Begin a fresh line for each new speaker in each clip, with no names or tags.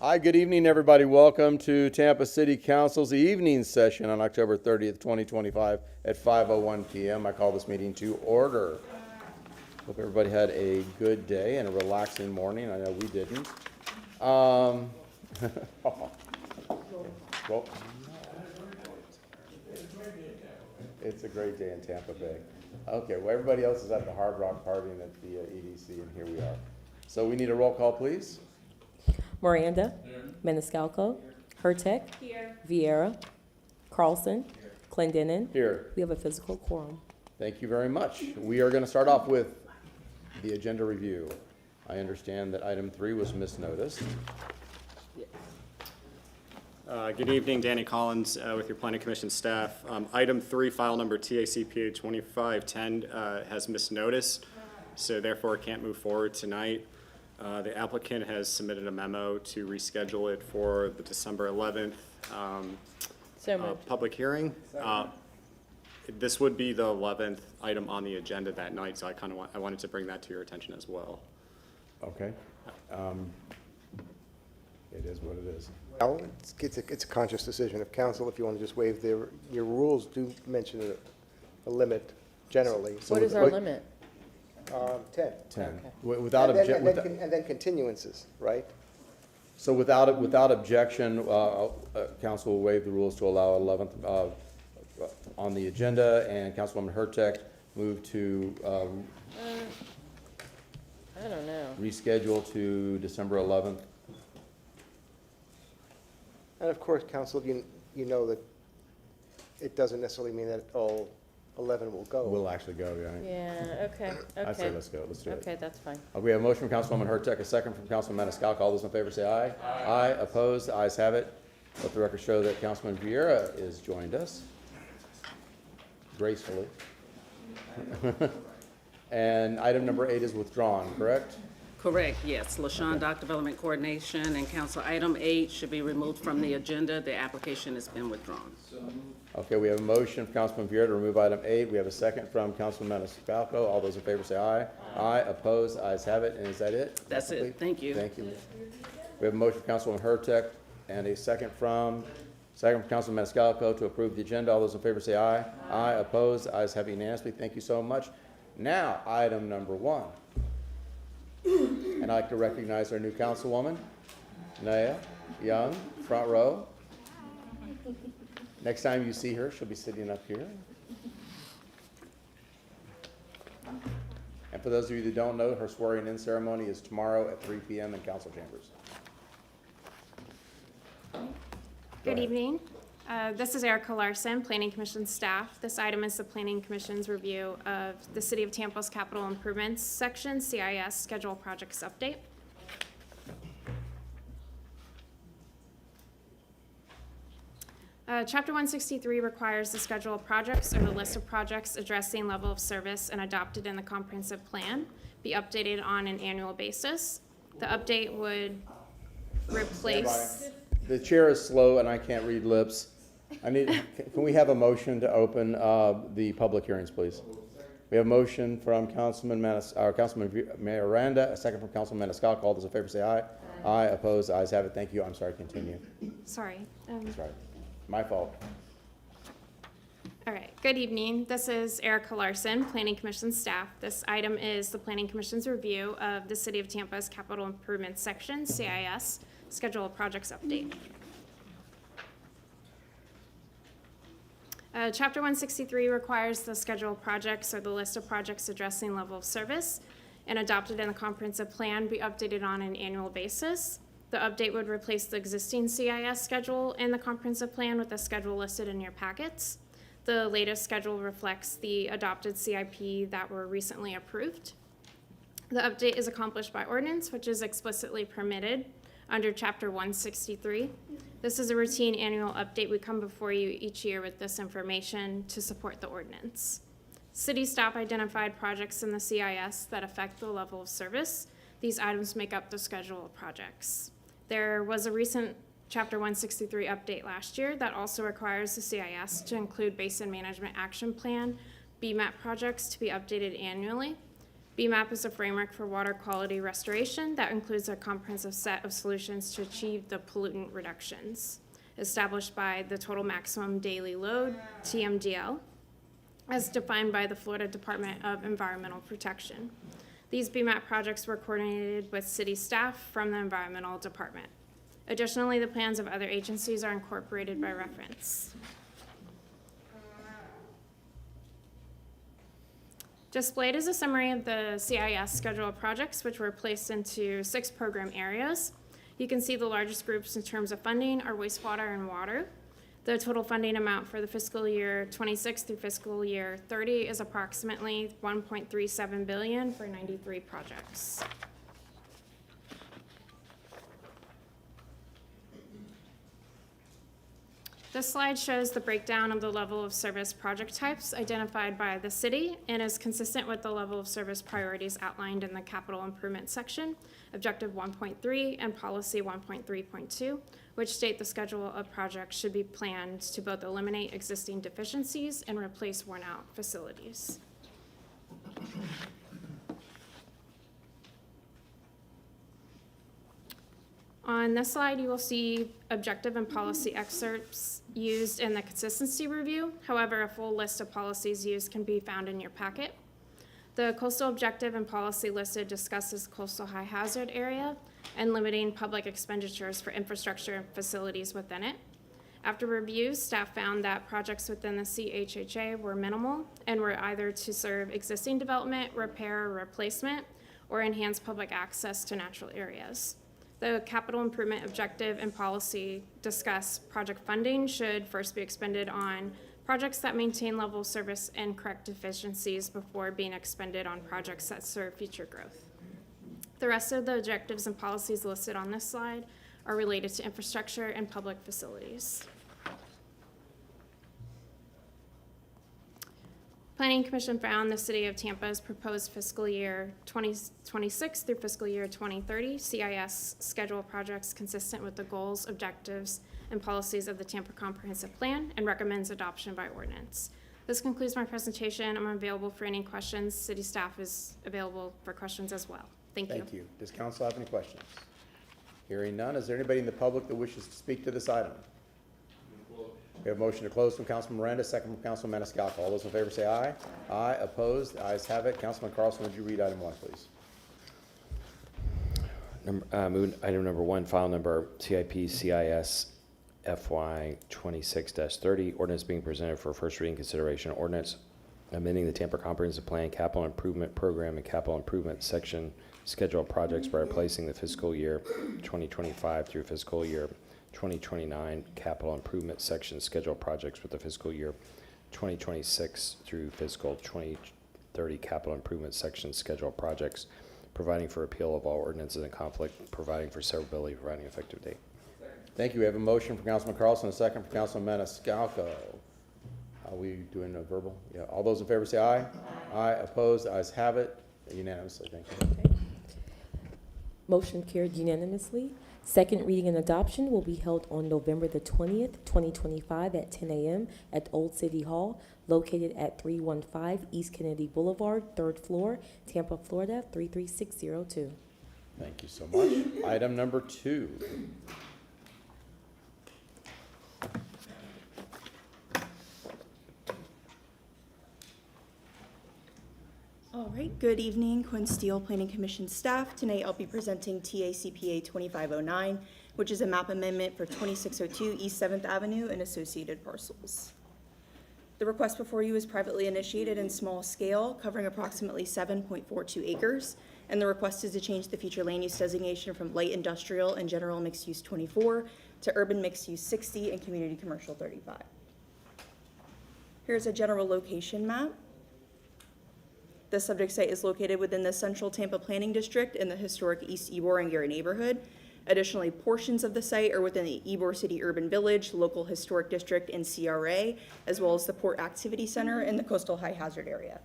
Hi, good evening, everybody. Welcome to Tampa City Council's evening session on October 30th, 2025 at 5:01 p.m. I call this meeting to order. Hope everybody had a good day and a relaxing morning. I know we didn't. Well, it's a great day in Tampa Bay. Okay, well, everybody else is at the Hard Rock partying at the EDC, and here we are. So we need a roll call, please.
Miranda, Maniscalco, Hertek, Vieira, Carlson, Clendenin.
Here.
We have a physical quorum.
Thank you very much. We are going to start off with the agenda review. I understand that item 3 was misnoticed.
Good evening, Danny Collins with your Planning Commission staff. Item 3, file number TACPA 2510 has misnoticed, so therefore it can't move forward tonight. The applicant has submitted a memo to reschedule it for the December 11th public hearing. This would be the 11th item on the agenda that night, so I wanted to bring that to your attention as well.
Okay. It is what it is.
Well, it's a conscious decision of council. If you want to just waive your rules do mention a limit generally.
What is our limit?
10.
10.
Okay.
Without
And then continuances, right?
So without objection, council will waive the rules to allow 11th on the agenda, and Councilwoman Hertek move to
I don't know.
reschedule to December 11th.
And of course, council, you know that it doesn't necessarily mean that all 11 will go.
We'll actually go, right?
Yeah, okay.
I say let's go. Let's do it.
Okay, that's fine.
We have a motion from Councilwoman Hertek, a second from Councilman Maniscalco. All those in favor say aye. Aye. Opposed? The ayes have it. Let the record show that Councilman Vieira is joined us gracefully. And item number 8 is withdrawn, correct?
Correct, yes. LaShawn,
Okay.
Dock Development Coordination, and Council Item 8 should be removed from the agenda. The application has been withdrawn.
Okay, we have a motion from Councilman Vieira to remove item 8. We have a second from Councilman Maniscalco. All those in favor say aye. Aye. Opposed? The ayes have it. And is that it?
That's it. Thank you.
Thank you. We have a motion from Councilwoman Hertek and a second from Councilman Maniscalco to approve the agenda. All those in favor say aye. Aye. Opposed? The ayes have it unanimously. Thank you so much. Now, item number 1. And I'd like to recognize our new councilwoman, Naya Young, front row. Next time you see her, she'll be sitting up here. And for those of you that don't know, her swearing-in ceremony is tomorrow at 3 p.m. in council chambers.
Good evening. This is Erica Larson, Planning Commission staff. This item is the Planning Commission's review of the City of Tampa's Capital Improvements Section, CIS, Schedule Projects Update. Chapter 163 requires the schedule of projects or the list of projects addressing level of service and adopted in the comprehensive plan be updated on an annual basis. The update would replace...
The chair is slow and I can't read lips. Can we have a motion to open the public hearings, please? We have a motion from Councilman Miranda, a second from Councilman Maniscalco. All those in favor say aye. Aye. Opposed? The ayes have it. Thank you. I'm sorry. Continue.
Sorry.
That's right. My fault.
All right, good evening. This is Erica Larson, Planning Commission staff. This item is the Planning Commission's review of the City of Tampa's Capital Improvements Section, CIS, Schedule of Projects Update. Chapter 163 requires the schedule of projects or the list of projects addressing level of service and adopted in the comprehensive plan be updated on an annual basis. The update would replace the existing CIS schedule in the comprehensive plan with the schedule listed in your packets. The latest schedule reflects the adopted CIP that were recently approved. The update is accomplished by ordinance, which is explicitly permitted under Chapter 163. This is a routine annual update. We come before you each year with this information to support the ordinance. City staff identified projects in the CIS that affect the level of service. These items make up the schedule of projects. There was a recent Chapter 163 update last year that also requires the CIS to include Basin Management Action Plan, BMAP projects to be updated annually. BMAP is a framework for water quality restoration that includes a comprehensive set of solutions to achieve the pollutant reductions established by the total maximum daily load, TMDL, as defined by the Florida Department of Environmental Protection. These BMAP projects were coordinated with city staff from the Environmental Department. Additionally, the plans of other agencies are incorporated by reference. Displayed is a summary of the CIS schedule of projects, which were placed into 6 program areas. You can see the largest groups in terms of funding are wastewater and water. The total funding amount for the fiscal year 26 through fiscal year 30 is approximately $1.37 billion for 93 projects. This slide shows the breakdown of the level of service project types identified by the city and is consistent with the level of service priorities outlined in the capital improvement section, Objective 1.3 and Policy 1.3.2, which state the schedule of projects should be planned to both eliminate existing deficiencies and replace worn-out facilities. On this slide, you will see objective and policy excerpts used in the consistency review. However, a full list of policies used can be found in your packet. The coastal objective and policy listed discusses coastal high hazard area and limiting public expenditures for infrastructure and facilities within it. After review, staff found that projects within the CHHA were minimal and were either to serve existing development, repair, or replacement, or enhance public access to natural areas. The capital improvement objective and policy discuss project funding should first be expended on projects that maintain level of service and correct deficiencies before being expended on projects that serve future growth. The rest of the objectives and policies listed on this slide are related to infrastructure and public facilities. Planning Commission found the City of Tampa's proposed fiscal year 2026 through fiscal year 2030 CIS schedule projects consistent with the goals, objectives, and policies of the Tampa Comprehensive Plan and recommends adoption by ordinance. This concludes my presentation. I'm available for any questions. City staff is available for questions as well. Thank you.
Thank you. Does council have any questions? Hearing none, is there anybody in the public that wishes to speak to this item? We have a motion to close from Councilman Miranda, second from Councilman Maniscalco. All those in favor say aye. Aye. Opposed? The ayes have it. Councilman Carlson, would you read item 1, please?
Item number 1, file number CIP-CIS FY 26-30, ordinance being presented for first reading consideration. Ordinance amending the Tampa Comprehensive Plan Capital Improvement Program and Capital Improvement Section schedule of projects by replacing the fiscal year 2025 through fiscal year 2029 capital improvement section schedule projects with the fiscal year 2026 through fiscal 2030 capital improvement section schedule projects, providing for appeal of all ordinances in conflict, providing for severability, providing effective date.
Thank you. We have a motion from Councilman Carlson, a second from Councilman Maniscalco. Are we doing a verbal? Yeah. All those in favor say aye. Aye. Opposed? The ayes have it. Unanimously. Thank you.
Okay. Motion carried unanimously. Second reading and adoption will be held on November the 20th, 2025 at 10 a.m. at Old City Hall, located at 315 East Kennedy Boulevard, 3rd floor, Tampa, Florida, 33602.
Thank you so much. Item number 2.
All right, good evening, Quinn Steele, Planning Commission staff. Tonight I'll be presenting TACPA 2509, which is a map amendment for 2602 East 7th Avenue and associated parcels. The request before you is privately initiated and small scale, covering approximately 7.42 acres, and the request is to change the future land use designation from light industrial and general mixed use 24 to urban mixed use 60 and community commercial 35. Here's a general location map. The subject site is located within the Central Tampa Planning District in the historic East Ybor and Gary neighborhood. Additionally, portions of the site are within the Ybor City Urban Village, Local Historic District, and CRA, as well as the Port Activity Center in the Coastal High Hazard area.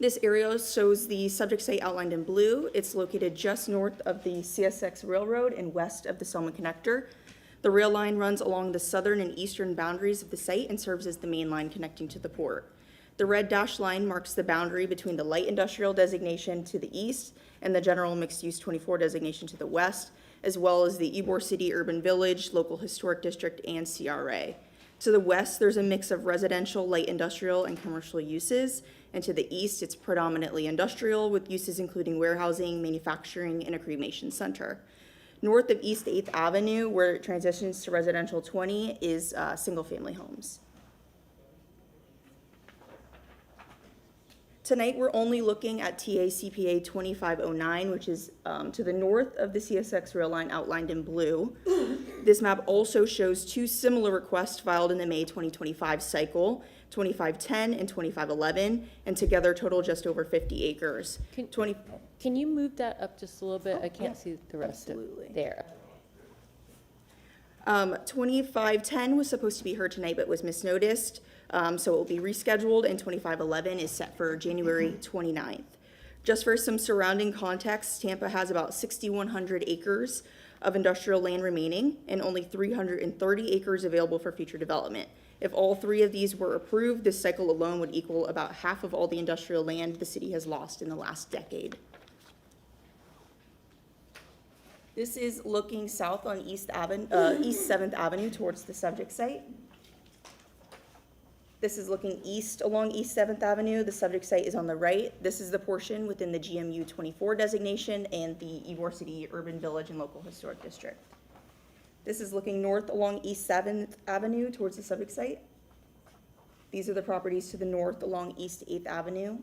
This area shows the subject site outlined in blue. It's located just north of the CSX Railroad and west of the Selma Connector. The rail line runs along the southern and eastern boundaries of the site and serves as the main line connecting to the port. The red dashed line marks the boundary between the light industrial designation to the east and the general mixed-use 24 designation to the west, as well as the Ybor City Urban Village, Local Historic District, and CRA. To the west, there's a mix of residential, light industrial, and commercial uses, and to the east, it's predominantly industrial, with uses including warehousing, manufacturing, and a cremation center. North of East 8th Avenue, where it transitions to residential 20, is single-family homes. Tonight, we're only looking at TA-CPA 2509, which is to the north of the CSX rail line outlined in blue. This map also shows two similar requests filed in the May 2025 cycle, 2510 and 2511, and together total just over 50 acres.
Can you move that up just a little bit? I can't see the rest of
absolutely.
it. There.
2510 was supposed to be heard tonight but was misnoticed, so it will be rescheduled, and 2511 is set for January 29th. Just for some surrounding context, Tampa has about 6,100 acres of industrial land remaining and only 330 acres available for future development. If all three of these were approved, this cycle alone would equal about half of all the industrial land the city has lost in the last decade. This is looking south on East 7th Avenue towards the subject site. This is looking east along East 7th Avenue. The subject site is on the right. This is the portion within the GMU 24 designation and the Ybor City Urban Village and Local Historic District. This is looking north along East 7th Avenue towards the subject site. These are the properties to the north along East 8th Avenue.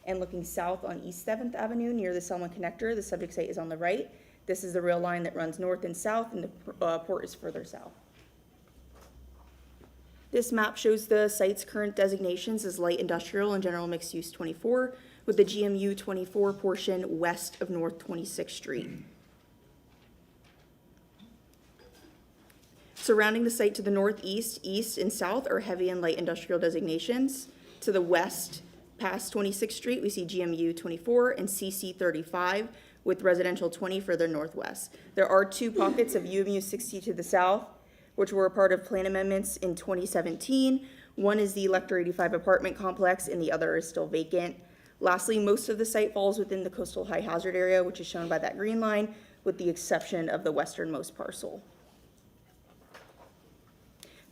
And looking south on East 7th Avenue near the Selma Connector, the subject site is on the right. This is the rail line that runs north and south, and the port is further south. This map shows the site's current designations as light industrial and general mixed use 24, with the GMU 24 portion west of North 26th Street. Surrounding the site to the northeast, east, and south are heavy and light industrial designations. To the west, past 26th Street, we see GMU 24 and CC 35, with residential 20 further northwest. There are two pockets of UMU 60 to the south, which were a part of plan amendments in 2017. One is the Lector 85 apartment complex, and the other is still vacant. Lastly, most of the site falls within the coastal high hazard area, which is shown by that green line, with the exception of the westernmost parcel.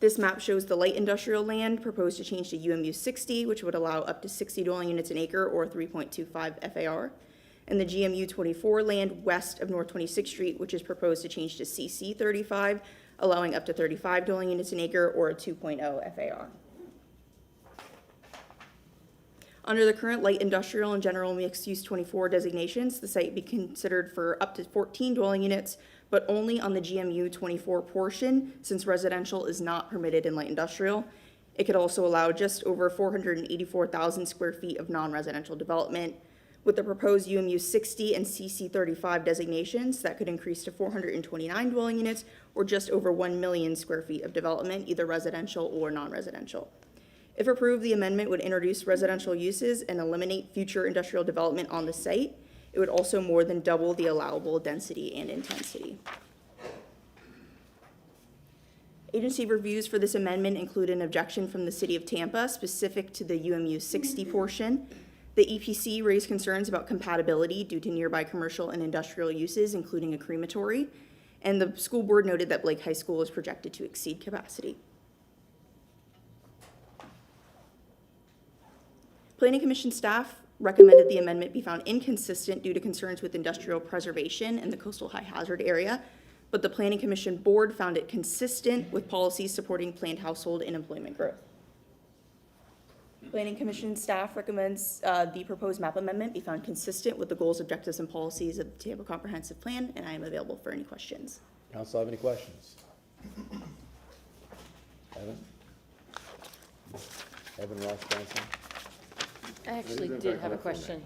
This map shows the light industrial land proposed to change to UMU 60, which would allow up to 60 dwelling units an acre or 3.25 FAR. And the GMU 24 land west of North 26th Street, which is proposed to change to CC 35, allowing up to 35 dwelling units an acre or a 2.0 FAR. Under the current light industrial and general mixed use 24 designations, the site be considered for up to 14 dwelling units, but only on the GMU 24 portion, since residential is not permitted in light industrial. It could also allow just over 484,000 square feet of non-residential development. With the proposed UMU 60 and CC 35 designations, that could increase to 429 dwelling units or just over 1 million square feet of development, either residential or non-residential. If approved, the amendment would introduce residential uses and eliminate future industrial development on the site. It would also more than double the allowable density and intensity. Agency reviews for this amendment include an objection from the City of Tampa specific to the UMU 60 portion. The EPC raised concerns about compatibility due to nearby commercial and industrial uses, including a crematory, and the school board noted that Blake High School is projected to exceed capacity. Planning Commission staff recommended the amendment be found inconsistent due to concerns with industrial preservation in the coastal high hazard area, but the Planning Commission board found it consistent with policies supporting planned household and employment growth. Planning Commission staff recommends the proposed map amendment be found consistent with the goals, objectives, and policies of the Tampa Comprehensive Plan, and I am available for any questions.
Council have any questions? Evan Ross Johnson?
I actually did have a question.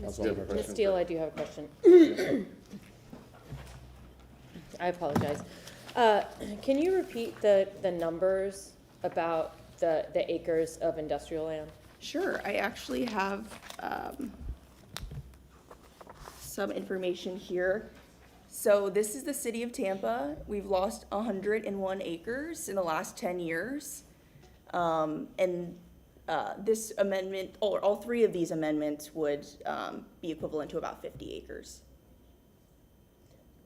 Councilwoman
Ms. Steele, I do have a question. I apologize. Can you repeat the numbers about the acres of industrial land?
Sure, I actually have some information here. So this is the City of Tampa. We've lost 101 acres in the last 10 years. And this amendment, or all three of these amendments would be equivalent to about 50 acres.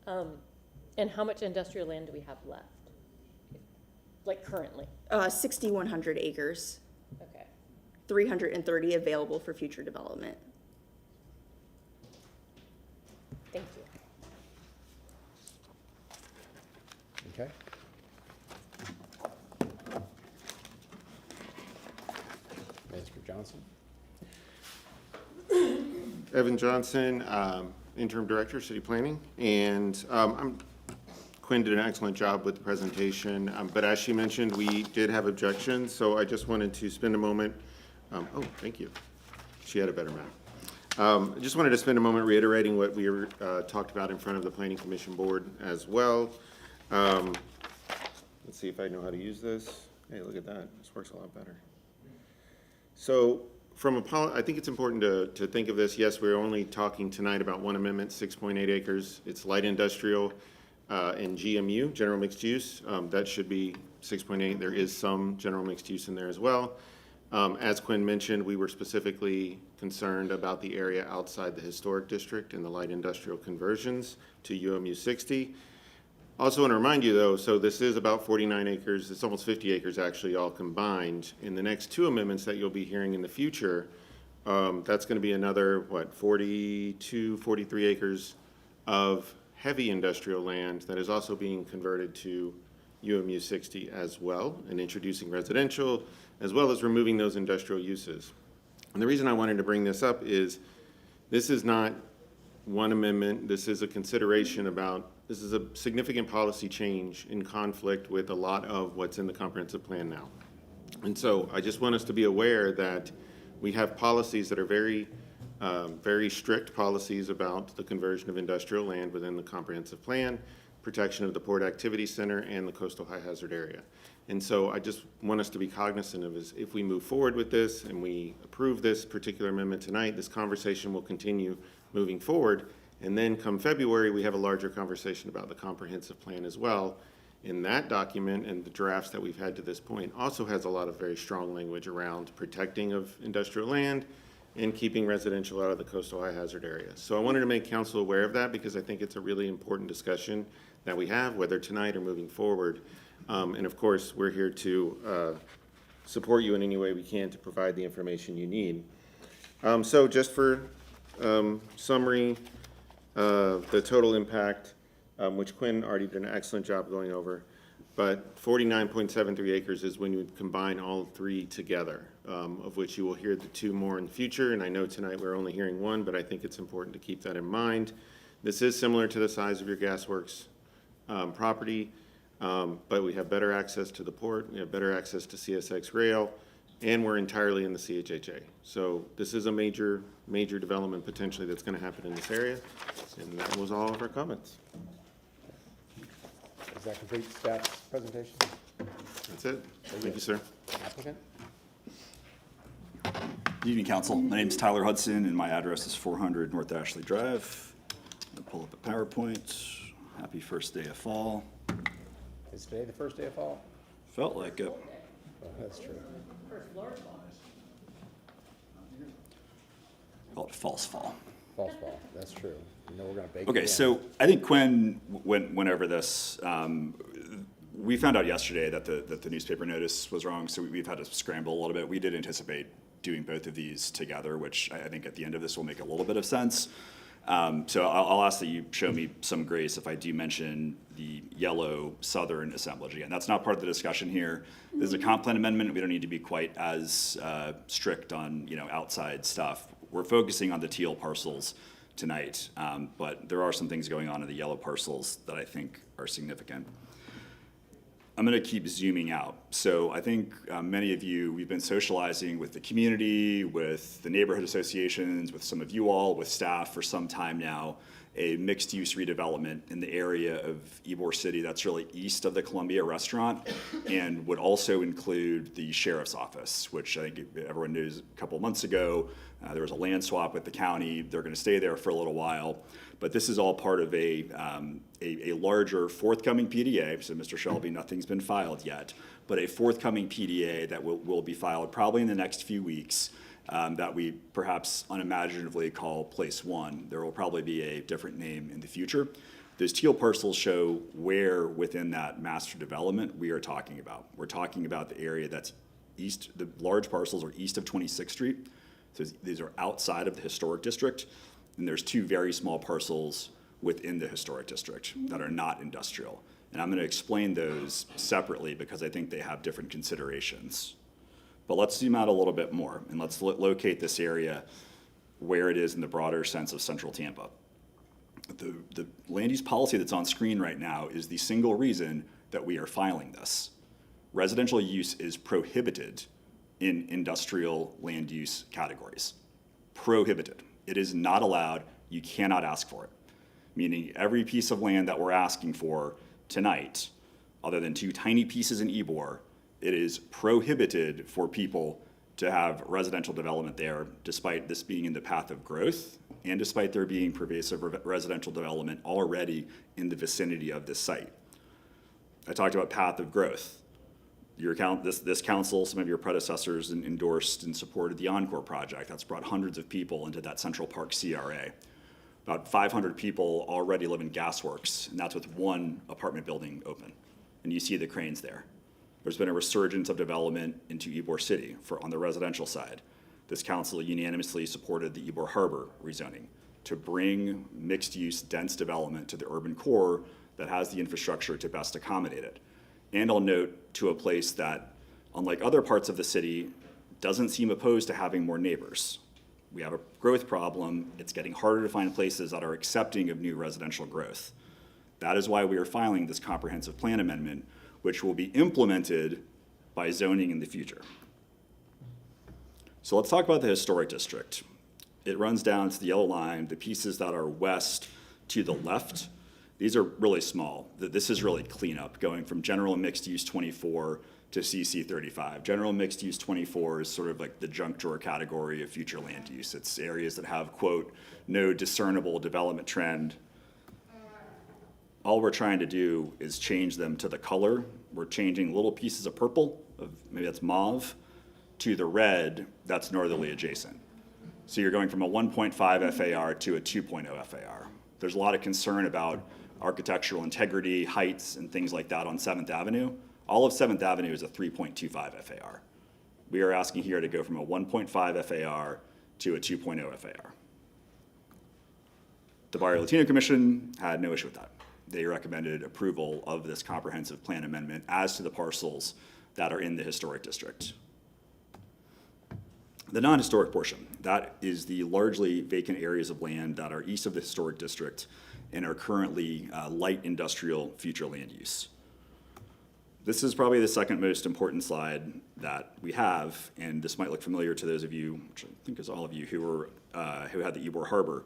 And how much industrial land do we have left? Like currently?
6,100 acres,
Okay.
330 available for future development.
Thank you.
Okay. Mr. Johnson?
Evan Johnson, Interim Director, City Planning, and Quinn did an excellent job with the presentation, but as she mentioned, we did have objections, so I just wanted to spend a moment, oh, thank you. She had a better map. I just wanted to spend a moment reiterating what we talked about in front of the Planning Commission Board as well. Let's see if I know how to use this. Hey, look at that, this works a lot better. So, I think it's important to think of this. Yes, we're only talking tonight about one amendment, 6.8 acres. It's light industrial and GMU, general mixed use. That should be 6.8. There is some general mixed use in there as well. As Quinn mentioned, we were specifically concerned about the area outside the historic district and the light industrial conversions to UMU 60. Also want to remind you though, so this is about 49 acres, it's almost 50 acres actually all combined. In the next two amendments that you'll be hearing in the future, that's going to be another, 42, 43 acres of heavy industrial land that is also being converted to UMU 60 as well, and introducing residential, as well as removing those industrial uses. And the reason I wanted to bring this up is this is not one amendment, this is a consideration about, this is a significant policy change in conflict with a lot of what's in the comprehensive plan now. And so I just want us to be aware that we have policies that are very strict policies about the conversion of industrial land within the comprehensive plan, protection of the Port Activity Center and the coastal high hazard area. And so I just want us to be cognizant of is if we move forward with this and we approve this particular amendment tonight, this conversation will continue moving forward. And then come February, we have a larger conversation about the comprehensive plan as well. In that document and the drafts that we've had to this point also has a lot of very strong language around protecting of industrial land and keeping residential out of the coastal high hazard area. So I wanted to make council aware of that because I think it's a really important discussion that we have, whether tonight or moving forward. And of course, we're here to support you in any way we can to provide the information you need. So just for summary, the total impact, which Quinn already did an excellent job going over, but 49.73 acres is when you would combine all three together, of which you will hear the two more in the future. And I know tonight we're only hearing one, but I think it's important to keep that in mind. This is similar to the size of your gasworks property, but we have better access to the port, we have better access to CSX rail, and we're entirely in the CHHA. So this is a major development potentially that's going to happen in this area. And that was all of our comments.
Does that complete staff's presentation?
That's it. Thank you, sir.
Applicant?
Good evening, Council. My name is Tyler Hudson, and my address is 400 North Ashley Drive. I'm going to pull up a PowerPoint. Happy first day of fall.
Is today the first day of fall?
Felt like it.
Oh, that's true.
Call it false fall.
False fall, that's true. You know we're gonna bake it
Okay,
in.
so I think Quinn went over this. We found out yesterday that the newspaper notice was wrong, so we've had to scramble a little bit. We did anticipate doing both of these together, which I think at the end of this will make a little bit of sense. So I'll ask that you show me some grace if I do mention the yellow southern assemblage again. That's not part of the discussion here. This is a comp plan amendment. We don't need to be quite as strict on outside stuff. We're focusing on the teal parcels tonight, but there are some things going on in the yellow parcels that I think are significant. I'm going to keep zooming out. So I think many of you, we've been socializing with the community, with the neighborhood associations, with some of you all, with staff for some time now. a mixed-use redevelopment in the area of Ybor City that's really east of the Columbia restaurant, and would also include the sheriff's office, which I think everyone knows a couple of months ago, there was a land swap with the county. They're going to stay there for a little while. But this is all part of a larger forthcoming PDA. So, Mr. Shelby, nothing's been filed yet, but a forthcoming PDA that will be filed probably in the next few weeks, that we perhaps unimaginatively call Place One. There will probably be a different name in the future. Those teal parcels show where within that master development we are talking about. We're talking about the area that's east, the large parcels are east of 26th Street. So these are outside of the historic district. And there's two very small parcels within the historic district that are not industrial. And I'm going to explain those separately because I think they have different considerations. But let's zoom out a little bit more, and let's locate this area where it is in the broader sense of central Tampa. The land use policy that's on screen right now is the single reason that we are filing this. Residential use is prohibited in industrial land use categories. Prohibited. It is not allowed. You cannot ask for it. Meaning every piece of land that we're asking for tonight, other than two tiny pieces in Ybor, it is prohibited for people to have residential development there, despite this being in the path of growth, and despite there being pervasive residential development already in the vicinity of this site. I talked about path of growth. This council, some of your predecessors endorsed and supported the Encore project. That's brought hundreds of people into that Central Park CRA. About 500 people already live in Gasworks, and that's with one apartment building open. And you see the cranes there. There's been a resurgence of development into Ybor City on the residential side. This council unanimously supported the Ybor Harbor rezoning to bring mixed-use, dense development to the urban core that has the infrastructure to best accommodate it. And I'll note to a place that, unlike other parts of the city, doesn't seem opposed to having more neighbors. We have a growth problem. It's getting harder to find places that are accepting of new residential growth. That is why we are filing this comprehensive plan amendment, which will be implemented by zoning in the future. So let's talk about the historic district. It runs down to the yellow line, the pieces that are west to the left. These are really small. This is really cleanup, going from general and mixed use 24 to CC 35. General mixed use 24 is sort of like the junk drawer category of future land use. It's areas that have, quote, no discernible development trend. All we're trying to do is change them to the color. We're changing little pieces of purple, maybe that's mauve, to the red that's northerly adjacent. So you're going from a 1.5 FAR to a 2.0 FAR. There's a lot of concern about architectural integrity, heights, and things like that on 7th Avenue. All of 7th Avenue is a 3.25 FAR. We are asking here to go from a 1.5 FAR to a 2.0 FAR. The Barrio Latino Commission had no issue with that. They recommended approval of this comprehensive plan amendment as to the parcels that are in the historic district. The non-historic portion, that is the largely vacant areas of land that are east of the historic district and are currently light industrial future land use. This is probably the second most important slide that we have, and this might look familiar to those of you, which I think is all of you, who had the Ybor Harbor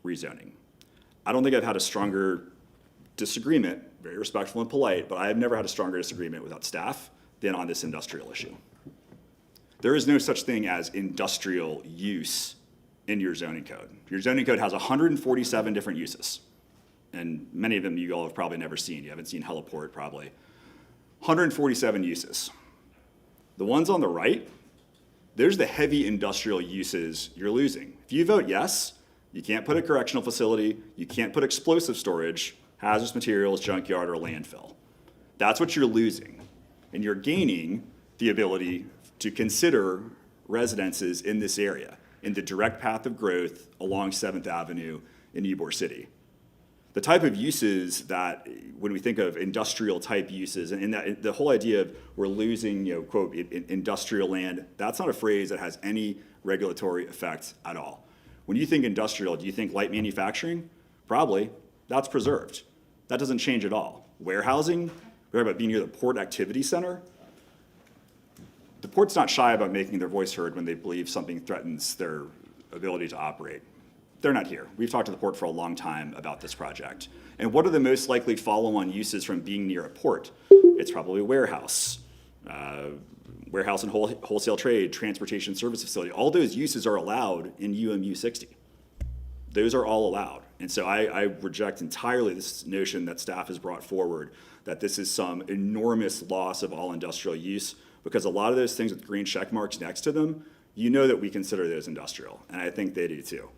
rezoning. I don't think I've had a stronger disagreement, very respectful and polite, but I have never had a stronger disagreement without staff than on this industrial issue. There is no such thing as industrial use in your zoning code. Your zoning code has 147 different uses, and many of them you all have probably never seen. You haven't seen heliport probably. 147 uses. The ones on the right, there's the heavy industrial uses you're losing. If you vote yes, you can't put a correctional facility, you can't put explosive storage, hazardous materials, junkyard, or landfill. That's what you're losing. And you're gaining the ability to consider residences in this area, in the direct path of growth along 7th Avenue in Ybor City. The type of uses that, when we think of industrial type uses, and that the whole idea of we're losing, quote, industrial land, that's not a phrase that has any regulatory effect at all. When you think industrial, do you think light manufacturing? Probably. That's preserved. That doesn't change at all. Warehousing, we're about being near the Port Activity Center. The port's not shy about making their voice heard when they believe something threatens their ability to operate. They're not here. We've talked to the port for a long time about this project. And what are the most likely follow-on uses from being near a port? It's probably a warehouse, warehouse and wholesale trade, transportation service facility. All those uses are allowed in UMU 60. Those are all allowed. And so I reject entirely this notion that staff has brought forward that this is some enormous loss of all industrial use, because a lot of those things with green check marks next to them, you know that we consider those industrial, and I think they do too.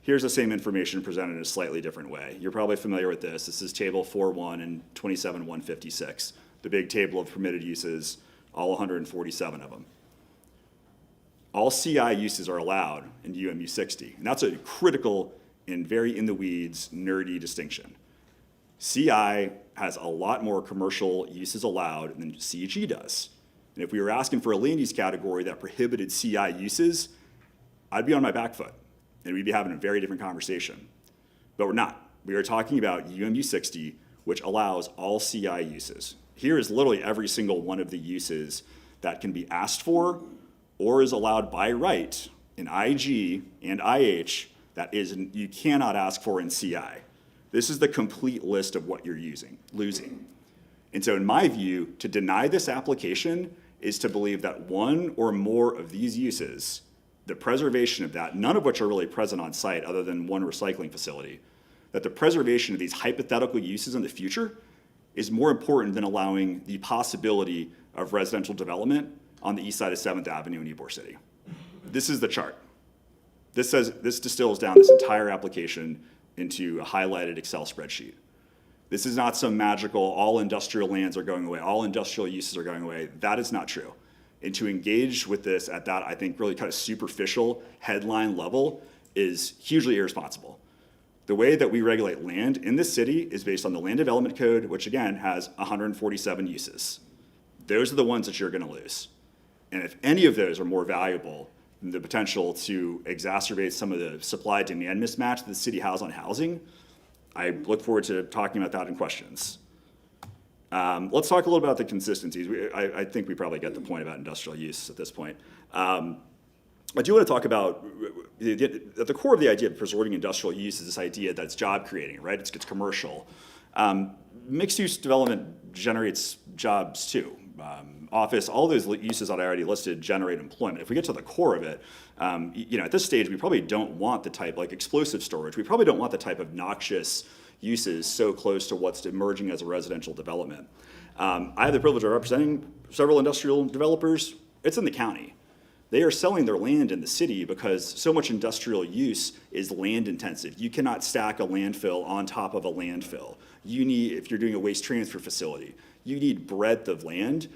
Here's the same information presented in a slightly different way. You're probably familiar with this. This is table 4.1 and 27.156, the big table of permitted uses, all 147 of them. All CI uses are allowed in UMU 60, and that's a critical and very in the weeds, nerdy distinction. CI has a lot more commercial uses allowed than CG does. And if we were asking for a land use category that prohibited CI uses, I'd be on my back foot, and we'd be having a very different conversation. But we're not. We are talking about UMU 60, which allows all CI uses. Here is literally every single one of the uses that can be asked for or is allowed by right in IG and IH that you cannot ask for in CI. This is the complete list of what you're losing. And so in my view, to deny this application is to believe that one or more of these uses, the preservation of that, none of which are really present on site other than one recycling facility, that the preservation of these hypothetical uses in the future is more important than allowing the possibility of residential development on the east side of 7th Avenue in Ybor City. This is the chart. This distills down this entire application into a highlighted Excel spreadsheet. This is not some magical, all industrial lands are going away, all industrial uses are going away. That is not true. And to engage with this at that, I think, really kind of superficial headline level is hugely irresponsible. The way that we regulate land in this city is based on the Land Development Code, which again has 147 uses. Those are the ones that you're gonna lose. And if any of those are more valuable than the potential to exacerbate some of the supply-demand mismatch that the city has on housing, I look forward to talking about that in questions. Let's talk a little about the consistencies. I think we probably get the point about industrial use at this point. I do want to talk about, at the core of the idea of preserving industrial use is this idea that it's job creating, right? It's commercial. Mixed use development generates jobs too. Office, all those uses that I already listed generate employment. If we get to the core of it, at this stage, we probably don't want the type, like explosive storage, we probably don't want the type of noxious uses so close to what's emerging as a residential development. I have the privilege of representing several industrial developers. It's in the county. They are selling their land in the city because so much industrial use is land intensive. You cannot stack a landfill on top of a landfill. You need, if you're doing a waste transfer facility, you need breadth of land.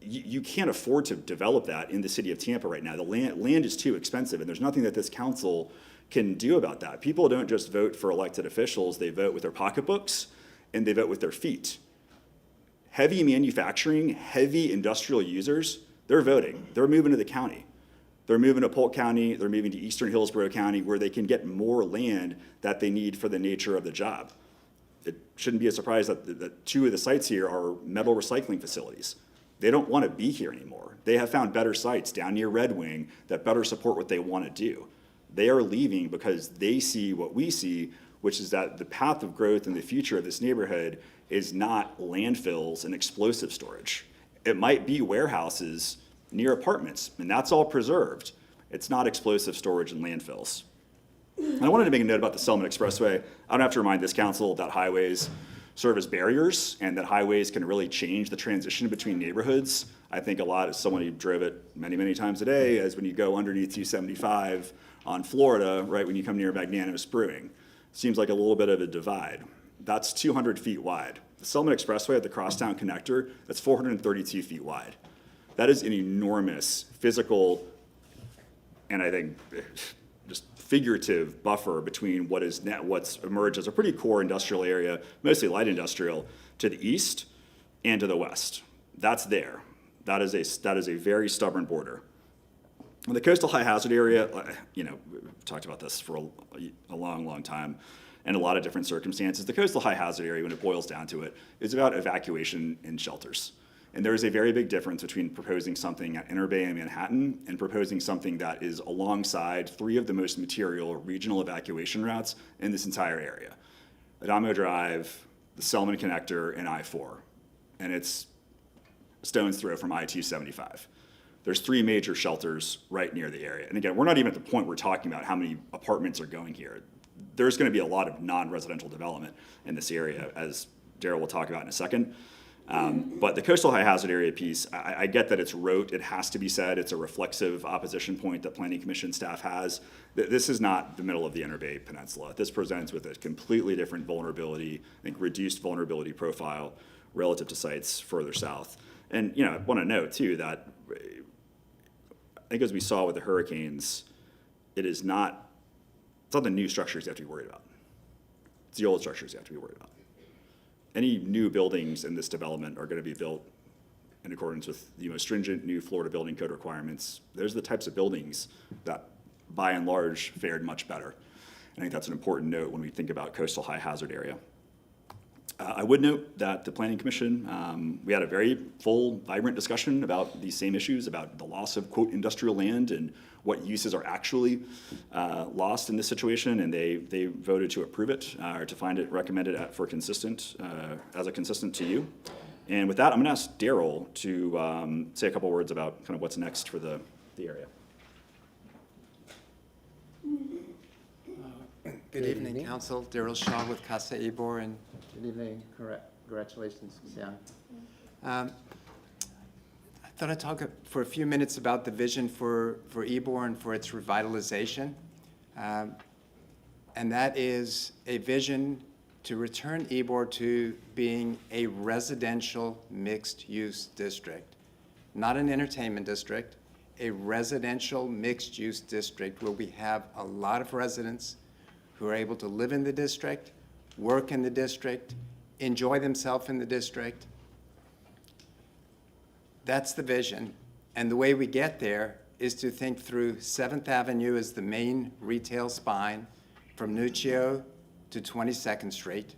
You can't afford to develop that in the city of Tampa right now. The land is too expensive, and there's nothing that this council can do about that. People don't just vote for elected officials, they vote with their pocketbooks, and they vote with their feet. Heavy manufacturing, heavy industrial users, they're voting. They're moving to the county. They're moving to Polk County, they're moving to Eastern Hillsborough County, where they can get more land that they need for the nature of the job. It shouldn't be a surprise that two of the sites here are metal recycling facilities. They don't want to be here anymore. They have found better sites down near Red Wing that better support what they want to do. They are leaving because they see what we see, which is that the path of growth in the future of this neighborhood is not landfills and explosive storage. It might be warehouses near apartments, and that's all preserved. It's not explosive storage and landfills. And I wanted to make a note about the Selman Expressway. I don't have to remind this council that highways serve as barriers and that highways can really change the transition between neighborhoods. I think a lot, as someone who drove it many, many times a day, as when you go underneath 275 on Florida, right, when you come near Magnanimous Brewing. Seems like a little bit of a divide. That's 200 feet wide. The Selman Expressway at the Crosstown Connector, that's 432 feet wide. That is an enormous physical, and I think just figurative buffer between what's emerged as a pretty core industrial area, mostly light industrial, to the east and to the west. That's there. That is a very stubborn border. In the coastal high hazard area, we've talked about this for a long, long time and a lot of different circumstances. The coastal high hazard area, when it boils down to it, is about evacuation and shelters. And there is a very big difference between proposing something at Inner Bay and Manhattan and proposing something that is alongside three of the most material regional evacuation routes in this entire area. Adamo Drive, the Selman Connector, and I-4. And it's a stone's throw from I-275. There's three major shelters right near the area. And again, we're not even at the point we're talking about how many apartments are going here. There's going to be a lot of non-residential development in this area, as Daryl will talk about in a second. But the coastal high hazard area piece, I get that it's rote, it has to be said, it's a reflexive opposition point that Planning Commission staff has. This is not the middle of the Inner Bay Peninsula. This presents with a completely different vulnerability, I think reduced vulnerability profile relative to sites further south. And, you know, I want to note too that I think as we saw with the hurricanes, it's not the new structures you have to be worried about. It's the old structures you have to be worried about. Any new buildings in this development are going to be built in accordance with the most stringent new Florida building code requirements. Those are the types of buildings that, by and large, fared much better. I think that's an important note when we think about coastal high hazard area. I would note that the Planning Commission, we had a very full, vibrant discussion about these same issues, about the loss of, quote, industrial land and what uses are actually lost in this situation, and they voted to approve it, or to find it recommended for consistent, as a consistent to you. And with that, I'm gonna ask Daryl to say a couple words about kind of what's next for the area.
Good evening, Council. Daryl Shaw with Casa Ybor, and
Good evening. Congratulations, Luciana.
I thought I'd talk for a few minutes about the vision for Ybor and for its revitalization. And that is a vision to return Ybor to being a residential mixed-use district, not an entertainment district, a residential mixed-use district where we have a lot of residents who are able to live in the district, work in the district, enjoy themselves in the district. That's the vision. And the way we get there is to think through 7th Avenue as the main retail spine from Nuccio to 22nd Street,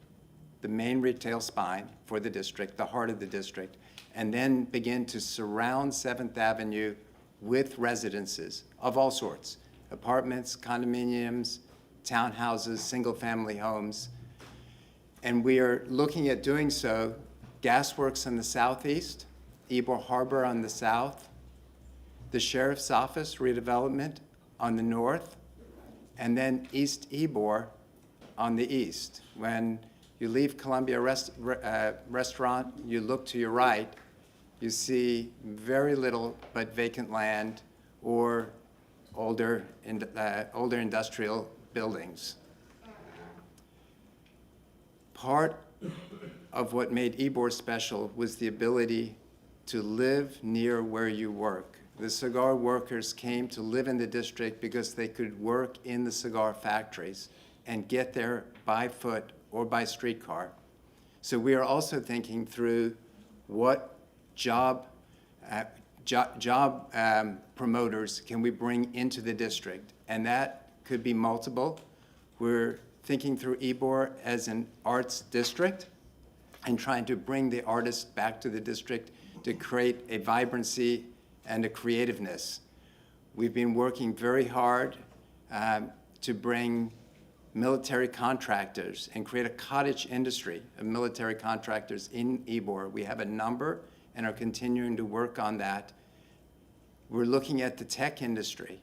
the main retail spine for the district, the heart of the district, and then begin to surround 7th Avenue with residences of all sorts, apartments, condominiums, townhouses, single-family homes. And we are looking at doing so, Gasworks in the southeast, Ybor Harbor on the south, the Sheriff's Office redevelopment on the north, and then East Ybor on the east. When you leave Columbia Restaurant, you look to your right, you see very little but vacant land or older industrial buildings. Part of what made Ybor special was the ability to live near where you work. The cigar workers came to live in the district because they could work in the cigar factories and get there by foot or by streetcar. So we are also thinking through what job promoters can we bring into the district, and that could be multiple. We're thinking through Ybor as an arts district and trying to bring the artists back to the district to create a vibrancy and a creativeness. We've been working very hard to bring military contractors and create a cottage industry of military contractors in Ybor. We have a number and are continuing to work on that. We're looking at the tech industry,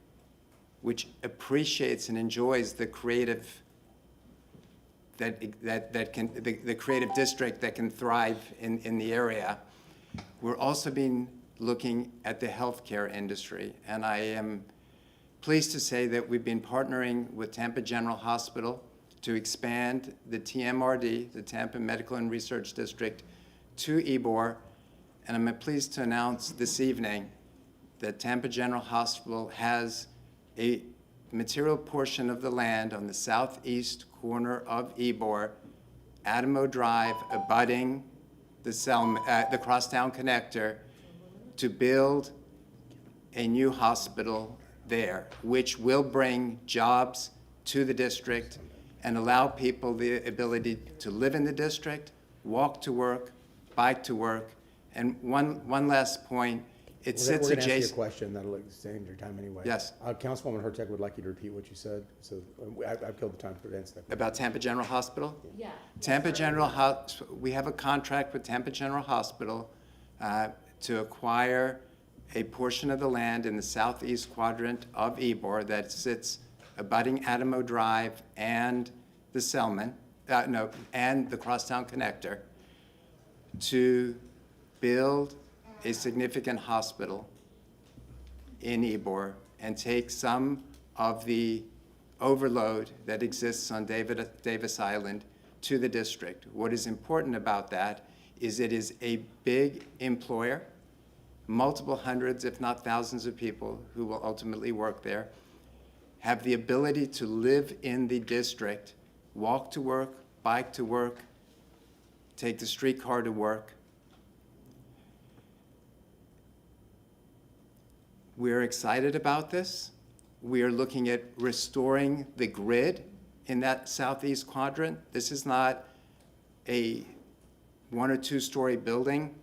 which appreciates and enjoys the creative the creative district that can thrive in the area. We're also been looking at the healthcare industry, and I am pleased to say that we've been partnering with Tampa General Hospital to expand the TMRD, the Tampa Medical and Research District, to Ybor, and I'm pleased to announce this evening that Tampa General Hospital has a material portion of the land on the southeast corner of Ybor, Adamo Drive, abutting the Crosstown Connector, to build a new hospital there, which will bring jobs to the district and allow people the ability to live in the district, walk to work, bike to work, And one last point, it
We're
sits
going to ask you a
adjacent.
question that'll extend your time anyway.
Yes.
Councilwoman Hurtak would like you to repeat what you said, so I've killed the time to answer that question.
About Tampa General Hospital?
Yeah.
Tampa General, we have a contract with Tampa General Hospital to acquire a portion of the land in the southeast quadrant of Ybor that sits abutting Adamo Drive and the Selman, and the Crosstown Connector, to build a significant hospital in Ybor and take some of the overload that exists on Davis Island to the district. What is important about that is it is a big employer, multiple hundreds, if not thousands of people who will ultimately work there, have the ability to live in the district, walk to work, bike to work, take the streetcar to work. We're excited about this. We are looking at restoring the grid in that southeast quadrant. This is not a 1 or 2 story building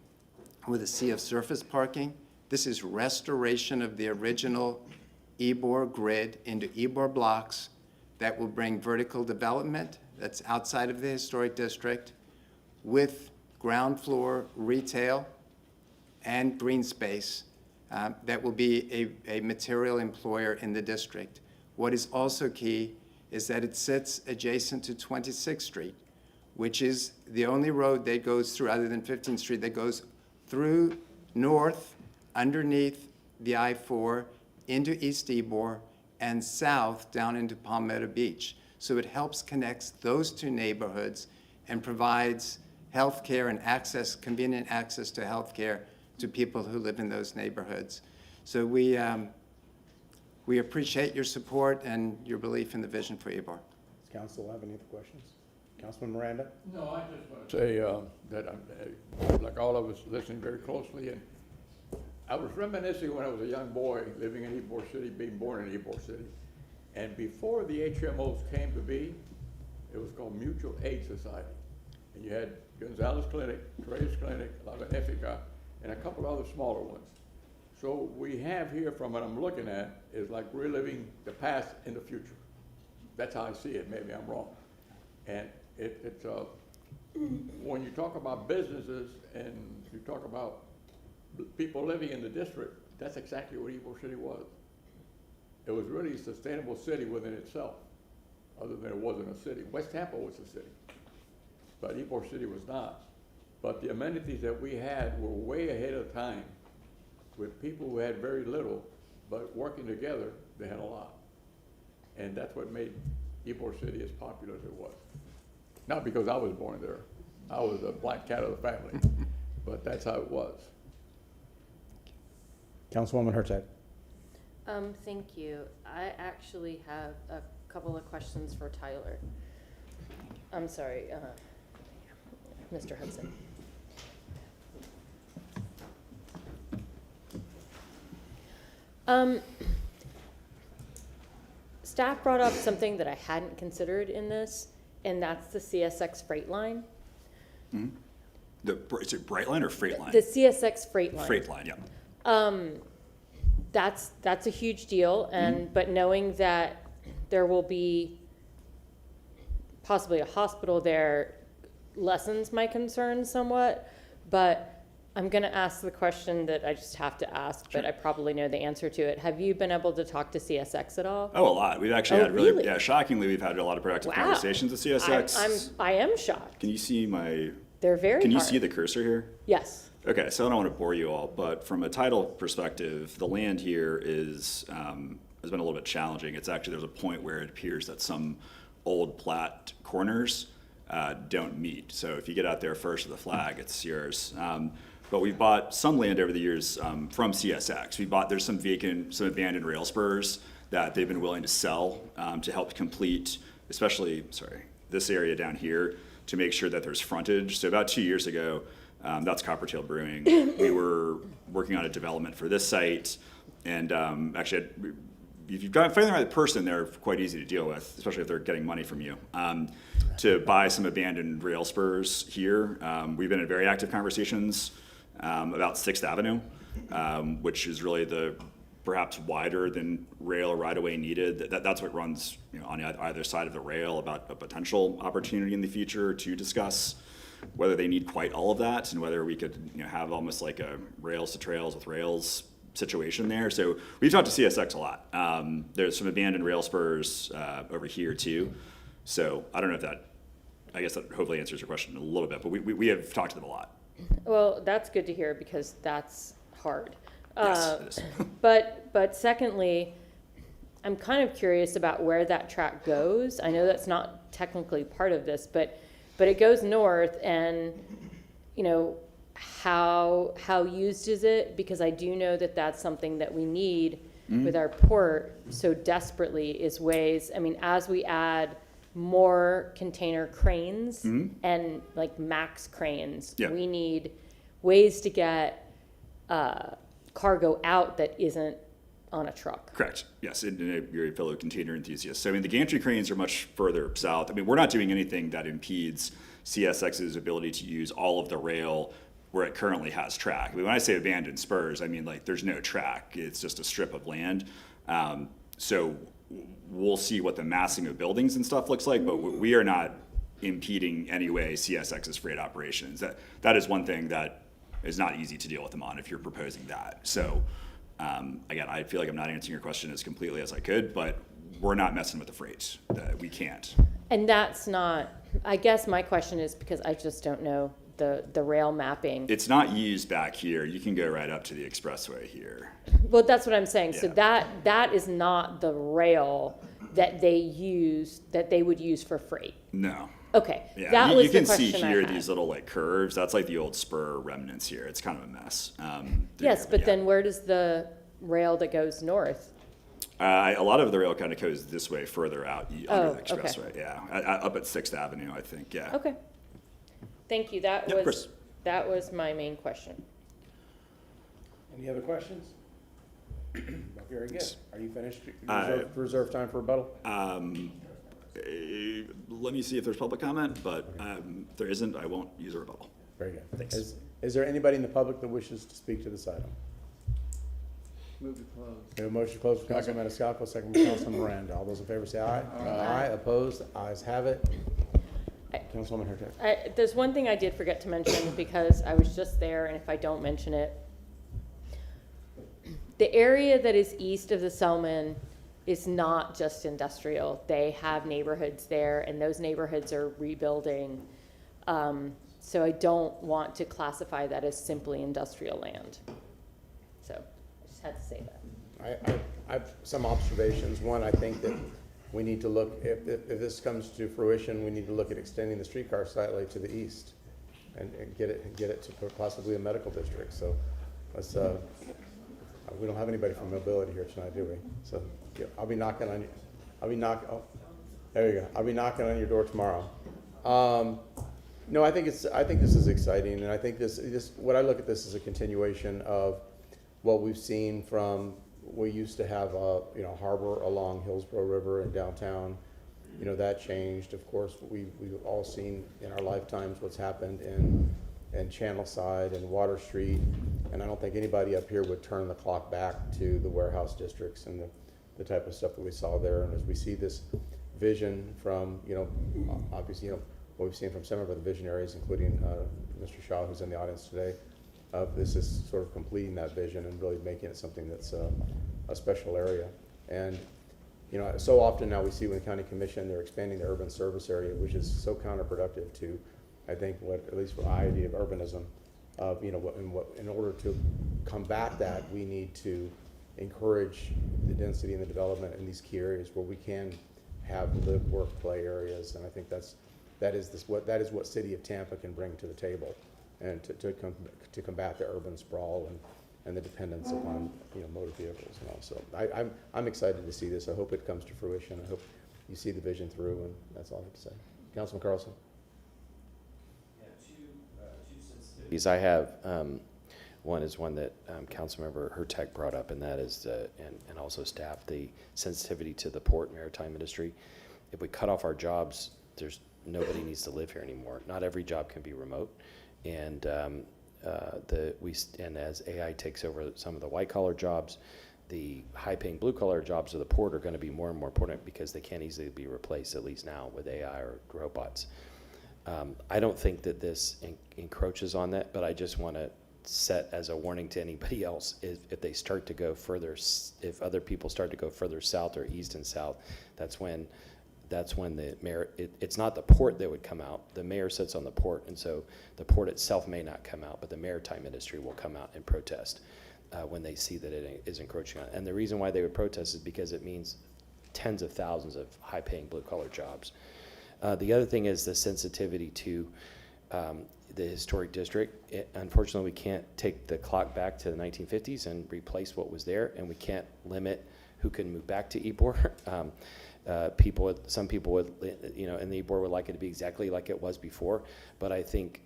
with a sea of surface parking. This is restoration of the original Ybor grid into Ybor blocks that will bring vertical development that's outside of the historic district with ground floor retail and green space that will be a material employer in the district. What is also key is that it sits adjacent to 26th Street, which is the only road that goes through, other than 15th Street, that goes through north, underneath the I-4, into East Ybor, and south down into Palmetto Beach. So it helps connect those 2 neighborhoods and provides healthcare and access, convenient access to healthcare to people who live in those neighborhoods. So we appreciate your support and your belief in the vision for Ybor.
Does council have any other questions? Councilman Miranda?
No, I just want to say that I'm, like all of us, listening very closely, and I was reminiscing when I was a young boy living in Ybor City, being born in Ybor City. And before the HMOs came to be, it was called Mutual Aid Society. And you had Gonzalez Clinic, Reyes Clinic, La Benefica, and a couple other smaller ones. So we have here, from what I'm looking at, is like reliving the past in the future. That's how I see it. Maybe I'm wrong. And it's when you talk about businesses and you talk about people living in the district, that's exactly what Ybor City was. It was really a sustainable city within itself, other than it wasn't a city. West Tampa was a city, but Ybor City was not. But the amenities that we had were way ahead of time, with people who had very little, but working together, they had a lot. And that's what made Ybor City as popular as it was. Not because I was born there. I was a black cat of the family, but that's how it was.
Councilwoman Hurtak.
Thank you. I actually have a couple of questions for Tyler. I'm sorry, Mr. Hudson. Staff brought up something that I hadn't considered in this, and that's the CSX freight line.
Mm-hmm. Is it Bright Line or Freight Line?
The CSX freight line.
Freight Line, yeah.
That's a huge deal, and but knowing that there will be possibly a hospital there lessens my concerns somewhat. But I'm going to ask the question that I just have to ask, but I probably know the answer to it. Have you been able to talk to CSX at all?
Oh, a lot. We've actually had
really?
yeah, shockingly, we've had a lot of productive conversations with CSX.
I am shocked.
Can you see my?
They're very
Can you
hard.
see the cursor here?
Yes.
Okay, so I don't want to bore you all, but from a title perspective, the land here is has been a little bit challenging. It's actually, there's a point where it appears that some old plat corners don't meet. So if you get out there first with the flag, it's yours. But we've bought some land over the years from CSX. There's some abandoned rail spurs that they've been willing to sell to help complete, especially, this area down here, to make sure that there's frontage. So about 2 years ago, that's Coppertail Brewing. We were working on a development for this site, and actually, if you've got finding the right person, they're quite easy to deal with, especially if they're getting money from you. To buy some abandoned rail spurs here, we've been in very active conversations about 6th Avenue, which is really the perhaps wider than rail right-of-way needed. That's what runs, on either side of the rail, about a potential opportunity in the future to discuss whether they need quite all of that and whether we could have almost like a rails to trails with rails situation there. So we've talked to CSX a lot. There's some abandoned rail spurs over here too. So I don't know if I guess that hopefully answers your question a little bit, but we have talked to them a lot.
Well, that's good to hear because that's hard.
Yes, it is.
But secondly, I'm kind of curious about where that track goes. I know that's not technically part of this, but it goes north, and how used is it? Because I do know that that's something that we need with our port so desperately, is ways. I mean, as we add more container cranes and like max cranes, we need ways to get cargo out that isn't on a truck.
Correct. Yes, and you're a fellow container enthusiast. So I mean, the gantry cranes are much further south. I mean, we're not doing anything that impedes CSX's ability to use all of the rail where it currently has track. I mean, when I say abandoned spurs, I mean like there's no track. It's just a strip of land. So we'll see what the massing of buildings and stuff looks like, but we are not impeding any way CSX's freight operations. That is one thing that is not easy to deal with them on if you're proposing that. So again, I feel like I'm not answering your question as completely as I could, but we're not messing with the freight. We can't.
And that's not, I guess my question is because I just don't know the rail mapping.
It's not used back here. You can go right up to the expressway here.
Well, that's what I'm saying. So
Yeah.
that is not the rail that they would use for freight.
No.
Okay.
Yeah,
That was
you can
the
see
question I
here
had.
these little like curves. That's like the old spur remnants here. It's kind of a mess.
Yes, but then where does the rail that goes north?
A lot of the rail kind of goes this way, further out under the
okay.
expressway. Yeah, up at 6th Avenue, I think. Yeah.
Okay. Thank you. That
Yeah, of
was
course.
that was my main question.
Any other questions? Very good. Are you finished?
I-
Reserve time for rebuttal?
Let me see if there's public comment, but if there isn't, I won't use a rebuttal.
Very good.
Thanks.
Is there anybody in the public that wishes to speak to this item?
Move to close.
We have a motion to close from Councilman Maniscalco, second from Councilman Miranda. All those in favor say aye. Aye. Opposed? Ayes have it. Councilwoman Hurtak.
There's one thing I did forget to mention because I was just there, and if I don't mention it, the area that is east of the Selman is not just industrial. They have neighborhoods there, and those neighborhoods are rebuilding. So I don't want to classify that as simply industrial land. So I just had to say that.
I have some observations. One, I think that we need to look, if this comes to fruition, we need to look at extending the streetcar slightly to the east and get it to possibly a medical district. So let's, we don't have anybody from mobility here tonight, do we? So yeah, I'll be knocking on your door tomorrow. No, I think this is exciting, and I think what I look at this as a continuation of what we've seen from, we used to have a harbor along Hillsborough River in downtown. That changed. Of course, we've all seen in our lifetimes what's happened in Channel Side and Water Street, and I don't think anybody up here would turn the clock back to the warehouse districts and the type of stuff that we saw there. And as we see this vision from, obviously, what we've seen from some of the visionaries, including Mr. Shaw, who's in the audience today, this is sort of completing that vision and really making it something that's a special area. And so often now we see when the county commission, they're expanding the urban service area, which is so counterproductive to, I think, at least what I idea of urbanism. In order to combat that, we need to encourage the density and the development in these key areas where we can have live, work, play areas. And I think that is what City of Tampa can bring to the table, and to combat the urban sprawl and the dependence upon motor vehicles and all. So I'm excited to see this. I hope it comes to fruition. I hope you see the vision through, and that's all I have to say. Councilman Carlson.
I have one is one that Councilmember Hurtak brought up, and that is and also staff, the sensitivity to the port maritime industry. If we cut off our jobs, nobody needs to live here anymore. Not every job can be remote, and and as AI takes over some of the white collar jobs, the high-paying blue-collar jobs of the port are going to be more and more important because they can't easily be replaced, at least now, with AI or robots. I don't think that this encroaches on that, but I just want to set as a warning to anybody else, if they start to go further, if other people start to go further south or east and south, that's when the mayor, it's not the port that would come out. The mayor sits on the port, and so the port itself may not come out, but the maritime industry will come out and protest when they see that it is encroaching on. And the reason why they would protest is because it means tens of thousands of high-paying blue-collar jobs. The other thing is the sensitivity to the historic district. Unfortunately, we can't take the clock back to the 1950s and replace what was there, and we can't limit who can move back to Ybor. Some people would, in the Ybor would like it to be exactly like it was before, but I think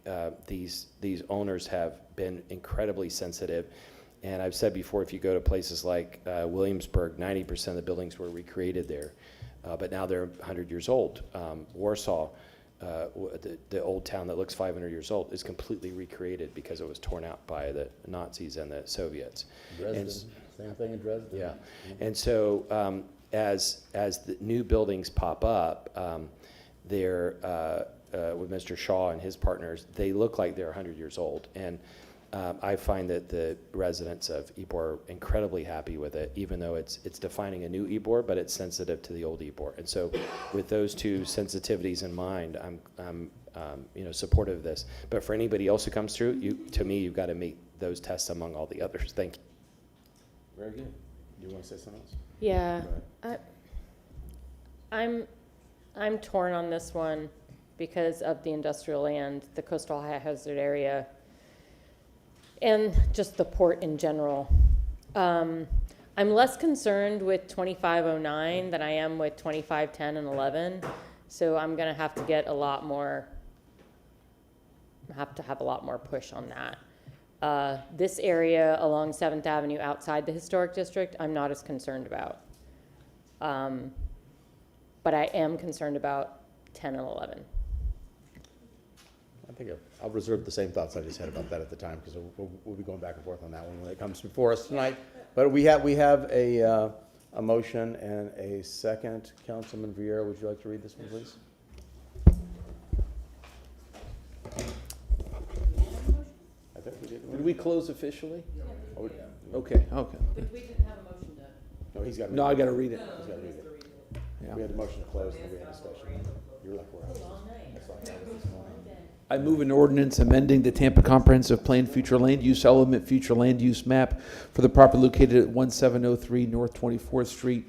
these owners have been incredibly sensitive. And I've said before, if you go to places like Williamsburg, 90% of the buildings were recreated there, but now they're 100 years old. Warsaw, the old town that looks 500 years old, is completely recreated because it was torn out by the Nazis and the Soviets.
Dresden, same thing in Dresden.
Yeah, and so as the new buildings pop up, they're with Mr. Shaw and his partners, they look like they're 100 years old. And I find that the residents of Ybor are incredibly happy with it, even though it's defining a new Ybor, but it's sensitive to the old Ybor. And so, with those two sensitivities in mind, I'm supportive of this. But for anybody else who comes through, you've got to meet those tests among all the others. Thank you.
Very good. Do you want to say something else?
Yeah, I'm torn on this one because of the industrial land, the coastal high hazard area, and just the port in general. I'm less concerned with 2509 than I am with 2510 and 11. So I'm gonna have to get a lot more, have a lot more push on that. This area along 7th Avenue outside the historic district, I'm not as concerned about. But I am concerned about 10 and 11.
I think I'll reserve the same thoughts I just had about that at the time, because we'll be going back and forth on that one when it comes before us tonight. But we have a motion and a second. Councilman Vieira, would you like to read this one, please? I think we did.
Did we close officially?
Oh,
Okay.
But we didn't have a motion to.
no, he's got.
No, I got to read it.
He's got to read it.
Yeah.
We had a motion to close, and then we had discussion. You're like, we're out. That's like I was this morning.
I move an ordinance amending the Tampa Comprehensive Plan Future Land Use Element Future Land Use Map for the property located at 1703 North 24th Street,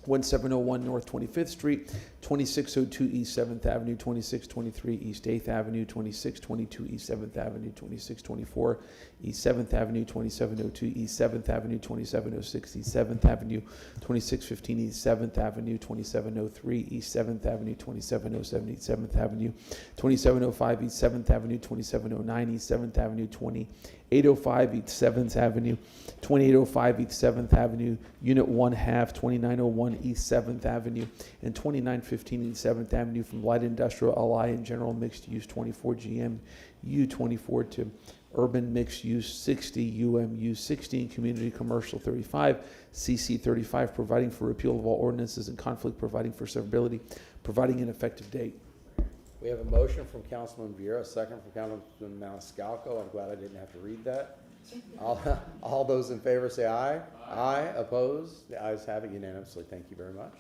1701 North 25th Street, 2602 East 7th Avenue, 2623 East 8th Avenue, 2622 East 7th Avenue, 2624 East 7th Avenue, 2702 East 7th Avenue, 2706 East 7th Avenue, 2615 East 7th Avenue, 2703 East 7th Avenue, 2707 East 7th Avenue, 2705 East 7th Avenue, 2709 East 7th Avenue, 2805 East 7th Avenue, 2805 East 7th Avenue, Unit 1/2, 2901 East 7th Avenue, and 2915 East 7th Avenue from light industrial LI and general mixed use 24 GM U24 to urban mixed use 60 UMU 60 and community commercial 35 CC 35, providing for repeal of all ordinances in conflict, providing for severability, providing an effective date.
We have a motion from Councilman Vieira, a second from Councilman Maniscalco. I'm glad I didn't have to read that. All those in favor say aye. Aye. Opposed? The ayes have it unanimously. Thank you very much.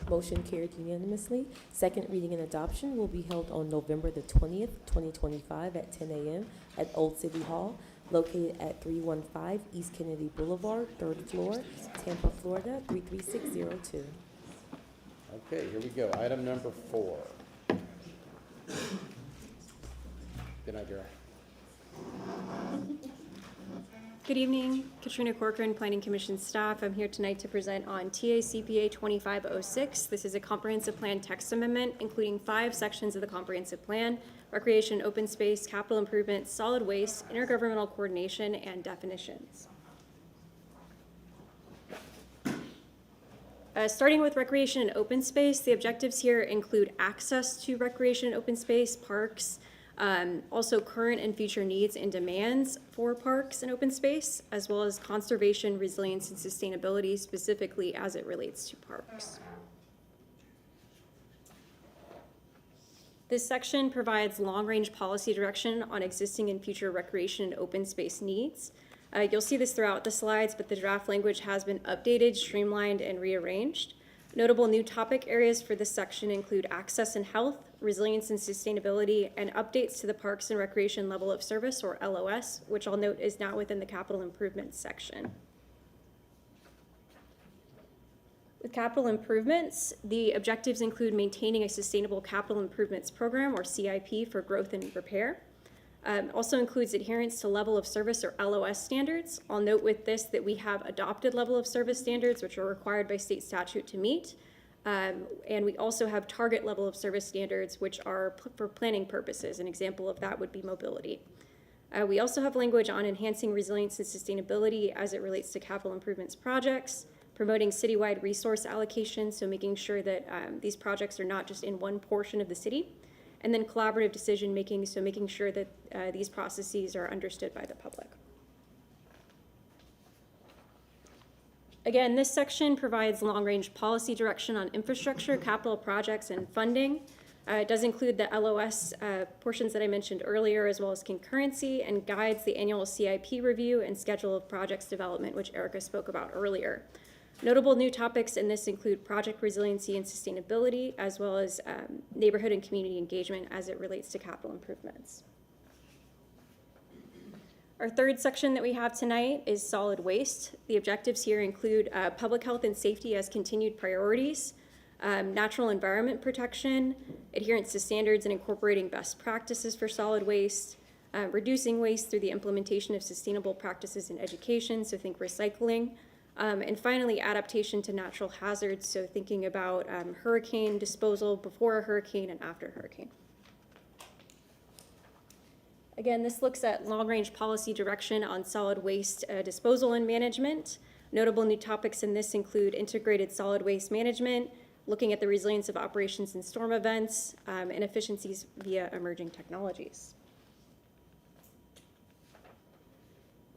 Motion carried unanimously. Second reading and adoption will be held on November the 20th, 2025 at 10 a.m. at Old City Hall, located at 315 East Kennedy Boulevard, 3rd floor, Tampa, Florida, 33602.
Okay, here we go. Item number 4. Good night, Vera.
Good evening, Katrina Corcoran, Planning Commission staff. I'm here tonight to present on TACPA 2506. This is a comprehensive plan text amendment, including 5 sections of the comprehensive plan: recreation, open space, capital improvement, solid waste, intergovernmental coordination, and definitions. Starting with recreation and open space, the objectives here include access to recreation and open space, parks, Also current and future needs and demands for parks and open space, as well as conservation, resilience, and sustainability, specifically as it relates to parks. This section provides long-range policy direction on existing and future recreation and open space needs. You'll see this throughout the slides, but the draft language has been updated, streamlined, and rearranged. Notable new topic areas for this section include access and health, resilience and sustainability, and updates to the Parks and Recreation Level of Service, or LOS, which I'll note is now within the capital improvements section. With capital improvements, the objectives include maintaining a sustainable capital improvements program, or CIP, for growth and repair. Also includes adherence to level of service, or LOS, standards. I'll note with this that we have adopted level of service standards, which are required by state statute to meet. And we also have target level of service standards, which are for planning purposes. An example of that would be mobility. We also have language on enhancing resilience and sustainability as it relates to capital improvements projects, promoting citywide resource allocation, so making sure that these projects are not just in one portion of the city, and then collaborative decision-making, so making sure that these processes are understood by the public. Again, this section provides long-range policy direction on infrastructure, capital projects, and funding. It does include the LOS portions that I mentioned earlier, as well as concurrency, and guides the annual CIP review and schedule of projects development, which Erica spoke about earlier. Notable new topics in this include project resiliency and sustainability, as well as neighborhood and community engagement as it relates to capital improvements. Our third section that we have tonight is solid waste. The objectives here include public health and safety as continued priorities, natural environment protection, adherence to standards and incorporating best practices for solid waste, reducing waste through the implementation of sustainable practices in education, so think recycling, and finally, adaptation to natural hazards, so thinking about hurricane disposal before a hurricane and after a hurricane. Again, this looks at long-range policy direction on solid waste disposal and management. Notable new topics in this include integrated solid waste management, looking at the resilience of operations in storm events, and efficiencies via emerging technologies.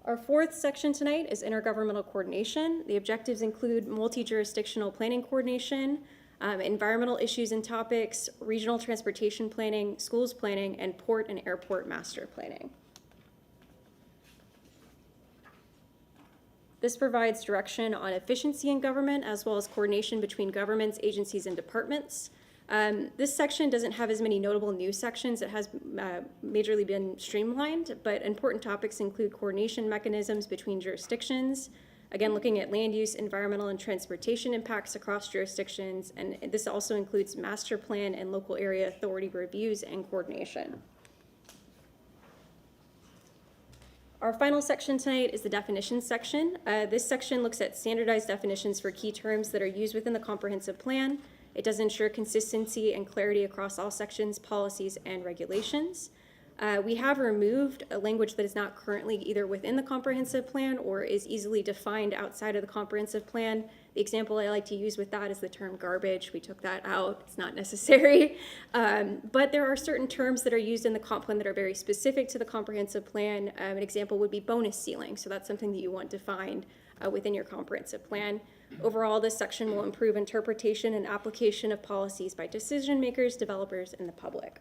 Our fourth section tonight is intergovernmental coordination. The objectives include multi-jurisdictional planning coordination, environmental issues and topics, regional transportation planning, schools planning, and port and airport master planning. This provides direction on efficiency in government, as well as coordination between governments, agencies, and departments. This section doesn't have as many notable new sections. It has majorly been streamlined, but important topics include coordination mechanisms between jurisdictions, again, looking at land use, environmental, and transportation impacts across jurisdictions, and this also includes master plan and local area authority reviews and coordination. Our final section tonight is the definitions section. This section looks at standardized definitions for key terms that are used within the comprehensive plan. It does ensure consistency and clarity across all sections, policies, and regulations. We have removed a language that is not currently either within the comprehensive plan or is easily defined outside of the comprehensive plan. The example I like to use with that is the term garbage. We took that out. It's not necessary. But there are certain terms that are used in the comp plan that are very specific to the comprehensive plan. An example would be bonus ceiling. So that's something that you want defined within your comprehensive plan. Overall, this section will improve interpretation and application of policies by decision makers, developers, and the public.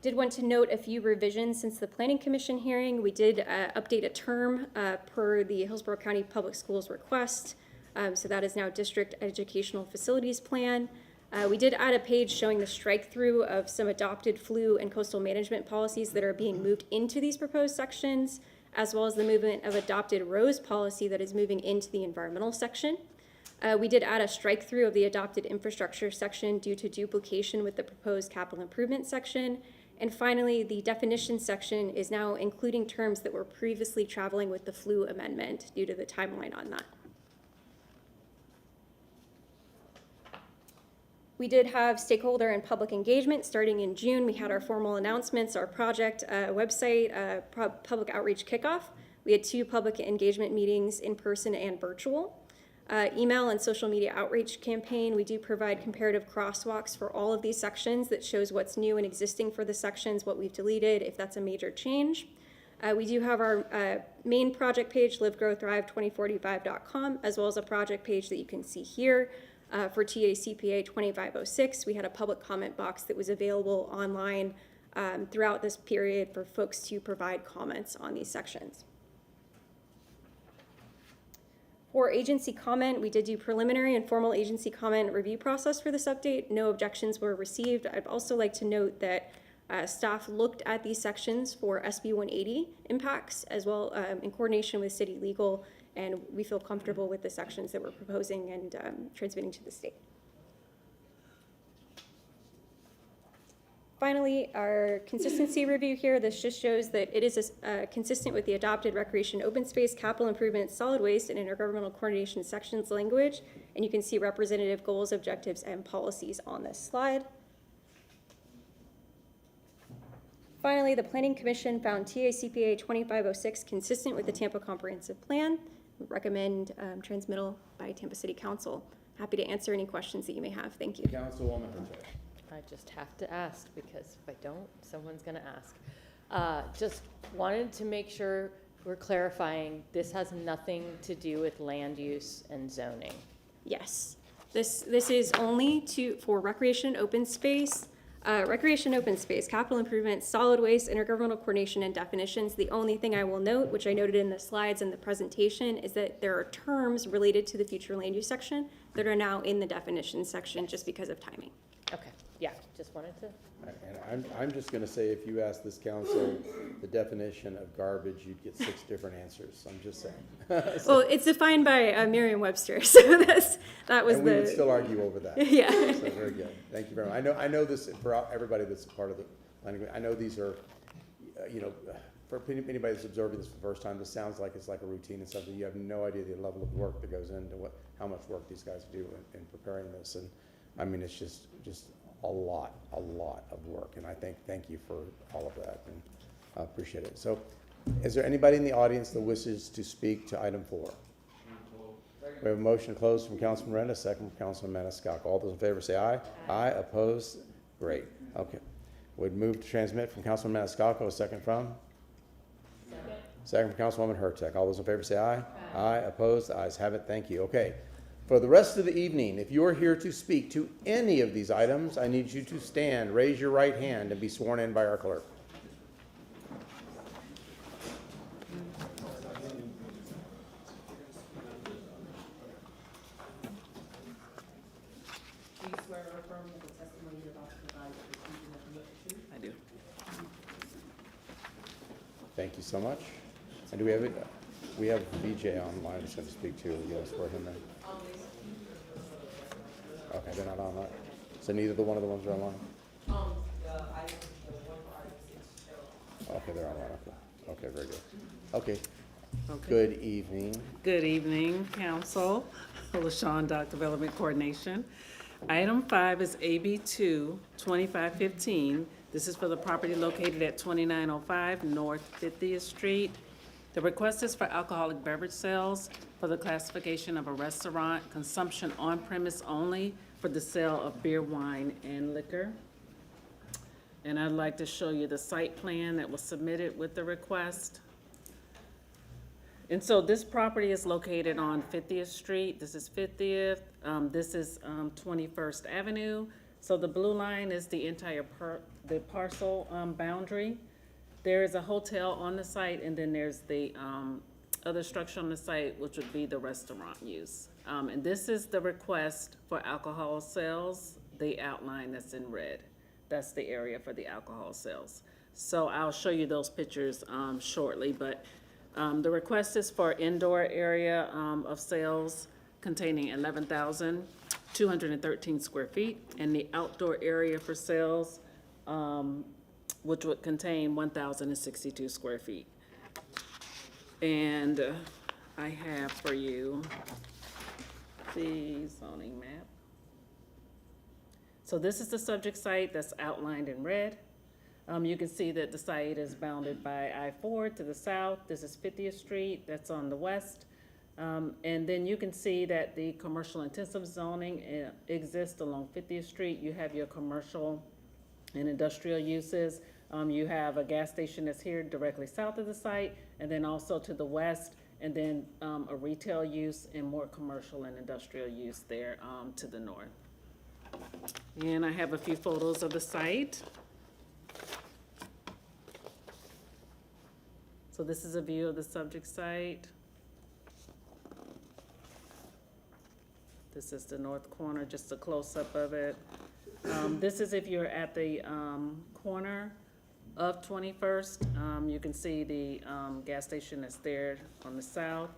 Did want to note a few revisions since the Planning Commission hearing. We did update a term per the Hillsborough County Public Schools request. So that is now District Educational Facilities Plan. We did add a page showing the strike-through of some adopted flu and coastal management policies that are being moved into these proposed sections, as well as the movement of adopted ROSE policy that is moving into the environmental section. We did add a strike-through of the adopted infrastructure section due to duplication with the proposed capital improvement section. And finally, the definition section is now including terms that were previously traveling with the flu amendment due to the timeline on that. We did have stakeholder and public engagement starting in June. We had our formal announcements, our project website, public outreach kickoff. We had 2 public engagement meetings in person and virtual. Email and social media outreach campaign. We do provide comparative crosswalks for all of these sections that shows what's new and existing for the sections, what we've deleted, if that's a major change. We do have our main project page, livegrowthrive2045.com, as well as a project page that you can see here for TACPA 2506. We had a public comment box that was available online throughout this period for folks to provide comments on these sections. For agency comment, we did do preliminary and formal agency comment review process for this update. No objections were received. I'd also like to note that staff looked at these sections for SB 180 impacts as well in coordination with city legal, and we feel comfortable with the sections that we're proposing and transmitting to the state. Finally, our consistency review here, this just shows that it is consistent with the adopted recreation, open space, capital improvement, solid waste, and intergovernmental coordination sections language. And you can see representative goals, objectives, and policies on this slide. Finally, the Planning Commission found TACPA 2506 consistent with the Tampa Comprehensive Plan. We recommend transmittal by Tampa City Council. Happy to answer any questions that you may have. Thank you.
Councilwoman Hurtak.
I just have to ask, because if I don't, someone's gonna ask. Just wanted to make sure we're clarifying, this has nothing to do with land use and zoning.
Yes, this is only for recreation, open space, capital improvement, solid waste, intergovernmental coordination, and definitions. The only thing I will note, which I noted in the slides and the presentation, is that there are terms related to the future land use section that are now in the definition section just because of timing.
Okay, yeah, just wanted to.
And I'm just gonna say, if you ask this council the definition of garbage, you'd get 6 different answers. I'm just saying.
Well, it's defined by Merriam-Webster, so that was
and we would still argue over that.
Yeah.
So very good. Thank you very much. I know this for everybody that's part of the planning. I know these are, for anybody that's observing this for the first time, this sounds like it's like a routine and something. You have no idea the level of work that goes into how much work these guys do in preparing this. And I mean, it's just a lot of work, and I thank you for all of that, and I appreciate it. So, is there anybody in the audience that wishes to speak to item 4? We have a motion to close from Councilman Miranda, second from Councilman Maniscalco. All those in favor say aye. Aye. Opposed? Great. Okay. We'd move to transmit from Councilman Maniscalco, a second from? Second from Councilwoman Hurtak. All those in favor say aye. Aye. Opposed? The ayes have it. Thank you. Okay. For the rest of the evening, if you are here to speak to any of these items, I need you to stand, raise your right hand, and be sworn in by our clerk.
Do you swear or affirm that the testimony you're about to provide is the truth and nothing but the truth? I do.
Thank you so much. And do we have it? We have VJ online that's going to speak to you. You want to swear him in? Okay, they're not online. So neither the one of the ones are online? Okay, they're online. Okay, very good. Okay. Good evening.
Good evening, Council. LaShawn, Doc Development Coordination. Item 5 is AB 2-2515. This is for the property located at 2905 North 50th Street. The request is for alcoholic beverage sales for the classification of a restaurant, consumption on premise only for the sale of beer, wine, and liquor. And I'd like to show you the site plan that was submitted with the request. And so this property is located on 50th Street. This is 50th. This is 21st Avenue. So the blue line is the entire parcel boundary. There is a hotel on the site, and then there's the other structure on the site, which would be the restaurant use. And this is the request for alcohol sales, the outline that's in red. That's the area for the alcohol sales. So I'll show you those pictures shortly, but the request is for indoor area of sales containing 11,213 square feet, and the outdoor area for sales which would contain 1,062 square feet. And I have for you the zoning map. So this is the subject site that's outlined in red. You can see that the site is bounded by I-4 to the south. This is 50th Street, that's on the west. And then you can see that the commercial intensive zoning exists along 50th Street. You have your commercial and industrial uses. You have a gas station that's here directly south of the site, and then also to the west, and then a retail use and more commercial and industrial use there to the north. And I have a few photos of the site. So this is a view of the subject site. This is the north corner, just a close-up of it. This is if you're at the corner of 21st. You can see the gas station that's there on the south.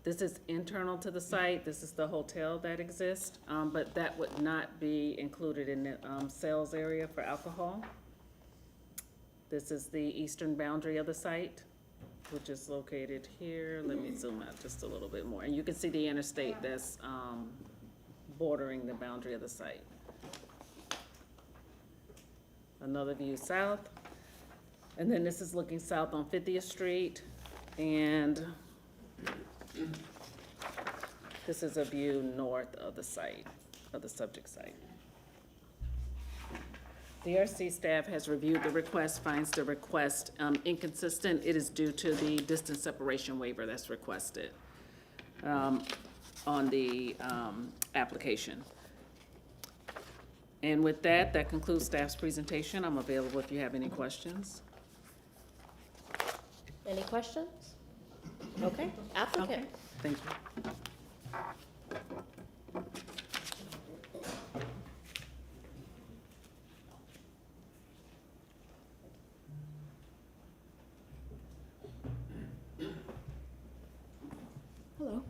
This is internal to the site. This is the hotel that exists, but that would not be included in the sales area for alcohol. This is the eastern boundary of the site, which is located here. Let me zoom out just a little bit more. And you can see the interstate that's bordering the boundary of the site. Another view south. And then this is looking south on 50th Street. And this is a view north of the site, of the subject site. The DRC staff has reviewed the request, finds the request inconsistent. It is due to the distance separation waiver that's requested on the application. And with that, that concludes staff's presentation. I'm available if you have any questions.
Any questions? Okay, applicant.
Okay, thank you.
Hello.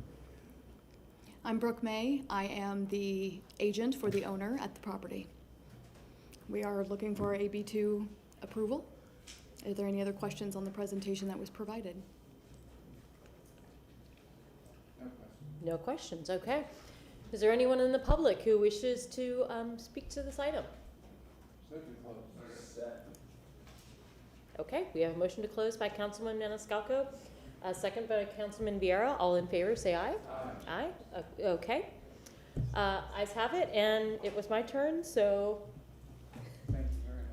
I'm Brooke May. I am the agent for the owner at the property. We are looking for AB2 approval. Are there any other questions on the presentation that was provided?
No questions, okay. Is there anyone in the public who wishes to speak to this item? Okay, we have a motion to close by Councilman Maniscalco, a second by Councilman Vieira. All in favor, say aye. Aye. Aye, okay. Ayes have it, and it was my turn, so.
Thank you very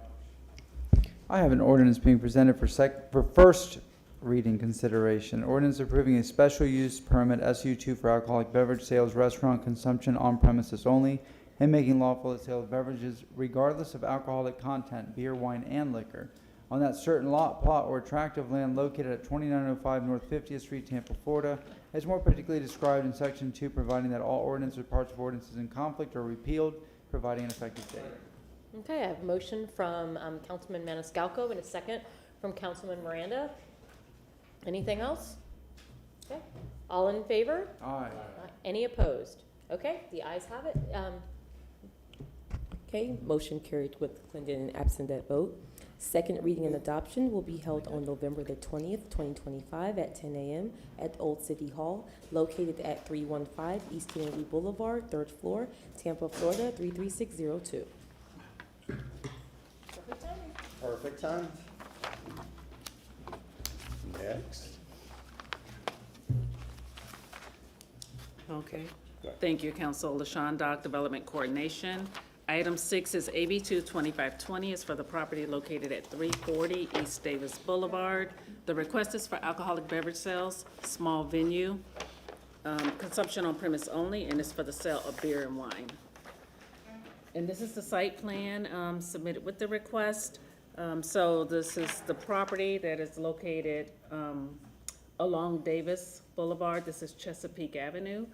much. I have an ordinance being presented for first reading consideration. Ordinance approving a special use permit SU2 for alcoholic beverage sales, restaurant consumption on premises only, and making lawful the sale of beverages regardless of alcoholic content, beer, wine, and liquor, on that certain lot, plot, or tract of land located at 2905 North 50th Street, Tampa, Florida, as more particularly described in Section 2, providing that all ordinances or parts of ordinances in conflict are repealed, providing an effective date.
Okay, I have a motion from Councilman Maniscalco and a second from Councilman Miranda. Anything else? Okay, all in favor?
Aye.
Any opposed? Okay, the ayes have it.
Okay, motion carried with Clinton absent that vote. Second reading and adoption will be held on November the 20th, 2025 at 10 a.m. at Old City Hall, located at 315 East Kennedy Boulevard, 3rd floor, Tampa, Florida, 33602.
Perfect time. Next.
Okay. Thank you, Council. LaShawn Dock, Development Coordination. Item 6 is AB2 2520. It's for the property located at 340 East Davis Boulevard. The request is for alcoholic beverage sales, small venue, consumption on premise only, and it's for the sale of beer and wine. And this is the site plan submitted with the request. So this is the property that is located along Davis Boulevard. This is Chesapeake Avenue.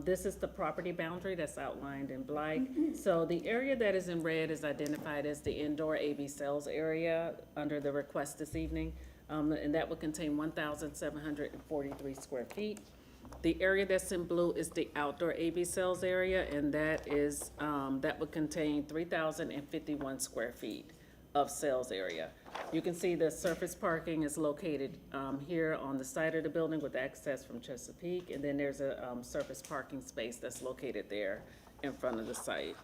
This is the property boundary that's outlined in black. So the area that is in red is identified as the indoor AB sales area under the request this evening. And that would contain 1,743 square feet. The area that's in blue is the outdoor AB sales area, and that is, that would contain 3,051 square feet of sales area. You can see the surface parking is located here on the side of the building with access from Chesapeake, and then there's a surface parking space that's located there in front of the site.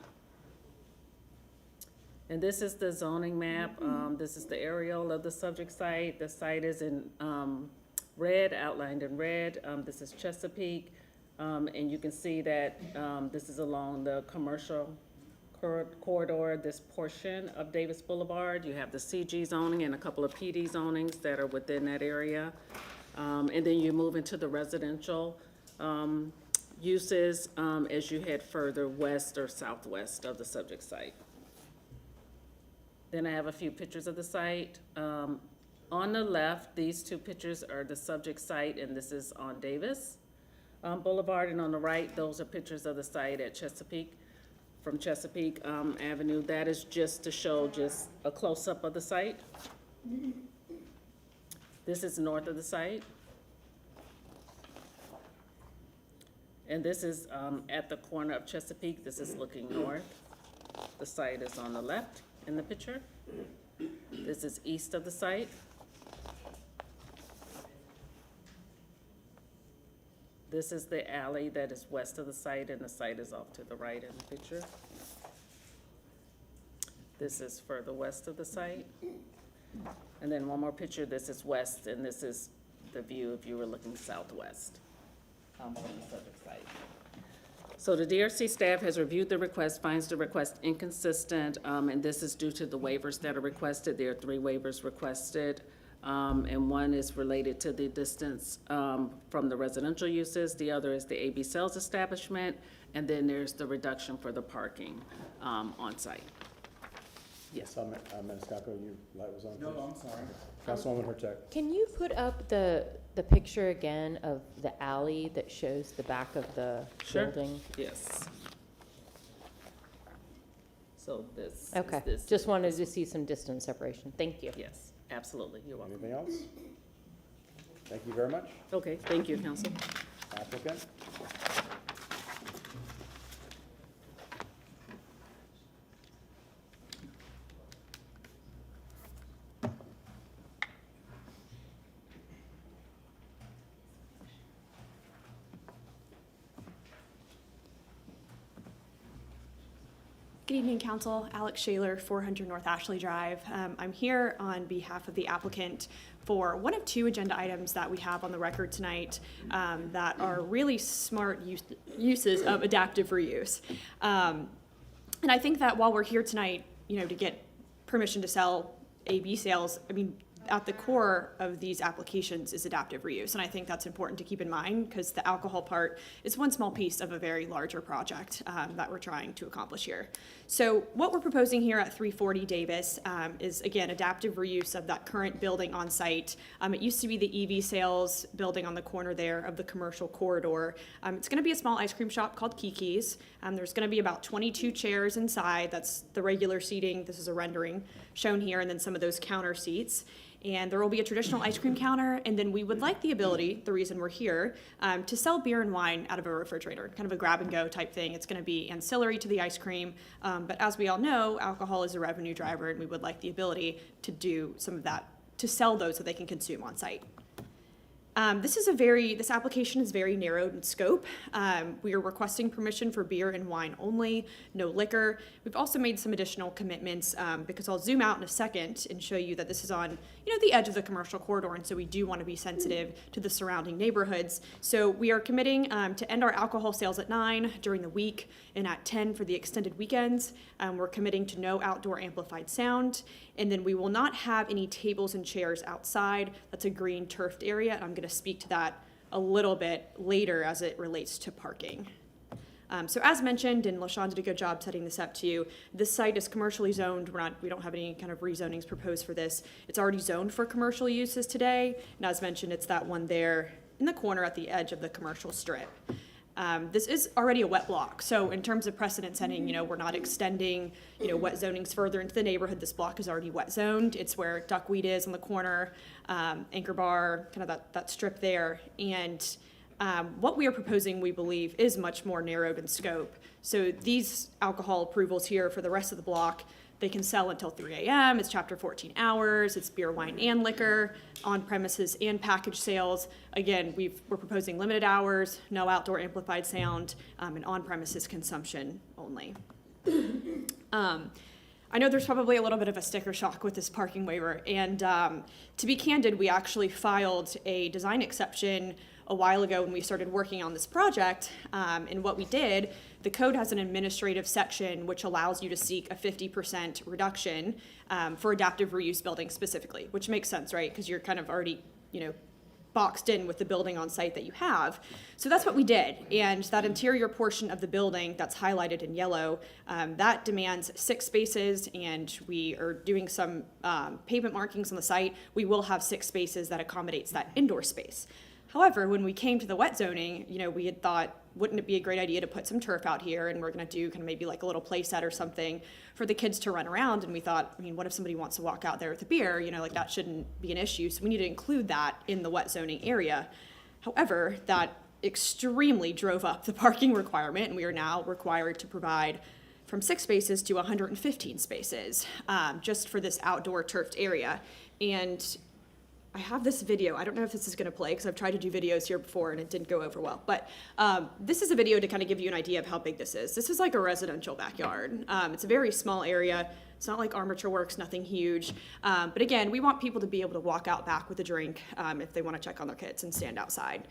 And this is the zoning map. This is the aerial of the subject site. The site is in red, outlined in red. This is Chesapeake, and you can see that this is along the commercial corridor, this portion of Davis Boulevard. You have the CG zoning and a couple of PD zonings that are within that area. And then you move into the residential uses as you head further west or southwest of the subject site. Then I have a few pictures of the site. On the left, these two pictures are the subject site, and this is on Davis Boulevard. And on the right, those are pictures of the site at Chesapeake, from Chesapeake Avenue. That is just to show just a close-up of the site. This is north of the site. And this is at the corner of Chesapeake. This is looking north. The site is on the left in the picture. This is east of the site. This is the alley that is west of the site, and the site is off to the right in the picture. This is further west of the site. And then one more picture, this is west, and this is the view if you were looking southwest on the subject site. So the DRC staff has reviewed the request, finds the request inconsistent, and this is due to the waivers that are requested. There are 3 waivers requested, and one is related to the distance from the residential uses. The other is the AB sales establishment, and then there's the reduction for the parking on site. Yes.
Maniscalco, your light was on.
No, I'm sorry.
Councilwoman Hurtak.
Can you put up the picture again of the alley that shows the back of the
Sure.
building?
Yes. So this
Okay,
is this.
just wanted to see some distance separation. Thank you.
Yes, absolutely. You're welcome.
Anything else? Thank you very much.
Okay, thank you, Council.
Applicant?
Good evening, Council. Alex Shaler, 400 North Ashley Drive. I'm here on behalf of the applicant for one of 2 agenda items that we have on the record tonight that are really smart uses of adaptive reuse. And I think that while we're here tonight, to get permission to sell AB sales, at the core of these applications is adaptive reuse. And I think that's important to keep in mind because the alcohol part is one small piece of a very larger project that we're trying to accomplish here. So what we're proposing here at 340 Davis is, again, adaptive reuse of that current building on site. It used to be the EV sales building on the corner there of the commercial corridor. It's going to be a small ice cream shop called Kiki's. There's going to be about 22 chairs inside. That's the regular seating. This is a rendering shown here, and then some of those counter seats. And there will be a traditional ice cream counter, and then we would like the ability, the reason we're here, to sell beer and wine out of a refrigerator, kind of a grab-and-go type thing. It's going to be ancillary to the ice cream, but as we all know, alcohol is a revenue driver, and we would like the ability to do some of that, to sell those so they can consume on site. This application is very narrowed in scope. We are requesting permission for beer and wine only, no liquor. We've also made some additional commitments because I'll zoom out in a second and show you that this is on, the edge of the commercial corridor, and so we do want to be sensitive to the surrounding neighborhoods. So we are committing to end our alcohol sales at 9 during the week and at 10 for the extended weekends. We're committing to no outdoor amplified sound, and then we will not have any tables and chairs outside. That's a green turfed area, and I'm going to speak to that a little bit later as it relates to parking. So as mentioned, and LaShawn did a good job setting this up to you, this site is commercially zoned. We don't have any kind of rezonings proposed for this. It's already zoned for commercial uses today, and as mentioned, it's that one there in the corner at the edge of the commercial strip. This is already a wet block, so in terms of precedent setting, we're not extending, wet zonings further into the neighborhood. This block is already wet zoned. It's where Duckweed is on the corner, Anchor Bar, kind of that strip there, and what we are proposing, we believe, is much more narrowed in scope. So these alcohol approvals here for the rest of the block, they can sell until 3 a.m. It's Chapter 14 hours. It's beer, wine, and liquor, on premises and package sales. Again, we're proposing limited hours, no outdoor amplified sound, and on premises consumption only. I know there's probably a little bit of a sticker shock with this parking waiver, and to be candid, we actually filed a design exception a while ago when we started working on this project, and what we did, the code has an administrative section which allows you to seek a 50% reduction for adaptive reuse buildings specifically, which makes sense, right? Because you're kind of already, boxed in with the building on site that you have. So that's what we did, and that interior portion of the building that's highlighted in yellow, that demands 6 spaces, and we are doing some pavement markings on the site. We will have 6 spaces that accommodates that indoor space. However, when we came to the wet zoning, we had thought, wouldn't it be a great idea to put some turf out here, and we're gonna do kind of maybe like a little play set or something for the kids to run around, and we thought, what if somebody wants to walk out there with a beer, that shouldn't be an issue, so we need to include that in the wet zoning area. However, that extremely drove up the parking requirement, and we are now required to provide from 6 spaces to 115 spaces, just for this outdoor turfed area. And I have this video. I don't know if this is going to play because I've tried to do videos here before and it didn't go over well. But this is a video to kind of give you an idea of how big this is. This is like a residential backyard. It's a very small area. It's not like Armature Works, nothing huge. But again, we want people to be able to walk out back with a drink if they want to check on their kids and stand outside.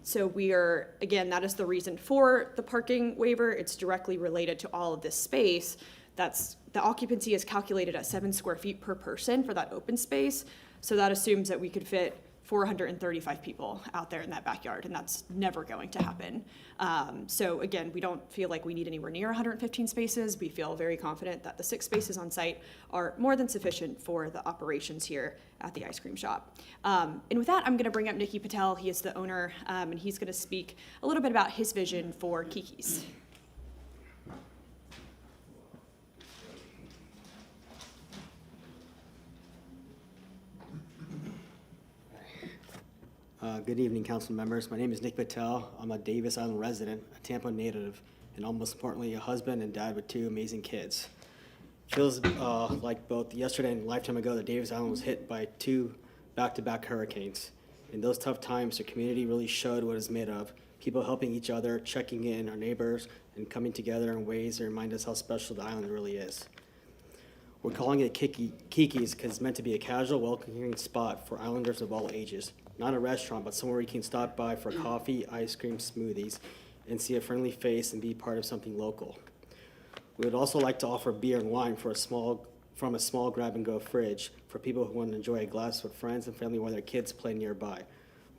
So we are, again, that is the reason for the parking waiver. It's directly related to all of this space. The occupancy is calculated at 7 square feet per person for that open space. So that assumes that we could fit 435 people out there in that backyard, and that's never going to happen. So again, we don't feel like we need anywhere near 115 spaces. We feel very confident that the 6 spaces on site are more than sufficient for the operations here at the ice cream shop. And with that, I'm gonna bring up Nikki Patel. He is the owner, and he's gonna speak a little bit about his vision for Kiki's.
Good evening, council members. My name is Nick Patel. I'm a Davis Island resident, a Tampa native, and almost importantly, a husband and dad with 2 amazing kids. Feels like both yesterday and a lifetime ago that Davis Island was hit by 2 back-to-back hurricanes. In those tough times, the community really showed what it's made of. People helping each other, checking in, our neighbors, and coming together in ways that remind us how special the island really is. We're calling it Kiki's because it's meant to be a casual, welcoming spot for islanders of all ages. Not a restaurant, but somewhere you can stop by for coffee, ice cream, smoothies, and see a friendly face and be part of something local. We would also like to offer beer and wine from a small grab-and-go fridge for people who want to enjoy a glass with friends and family while their kids play nearby.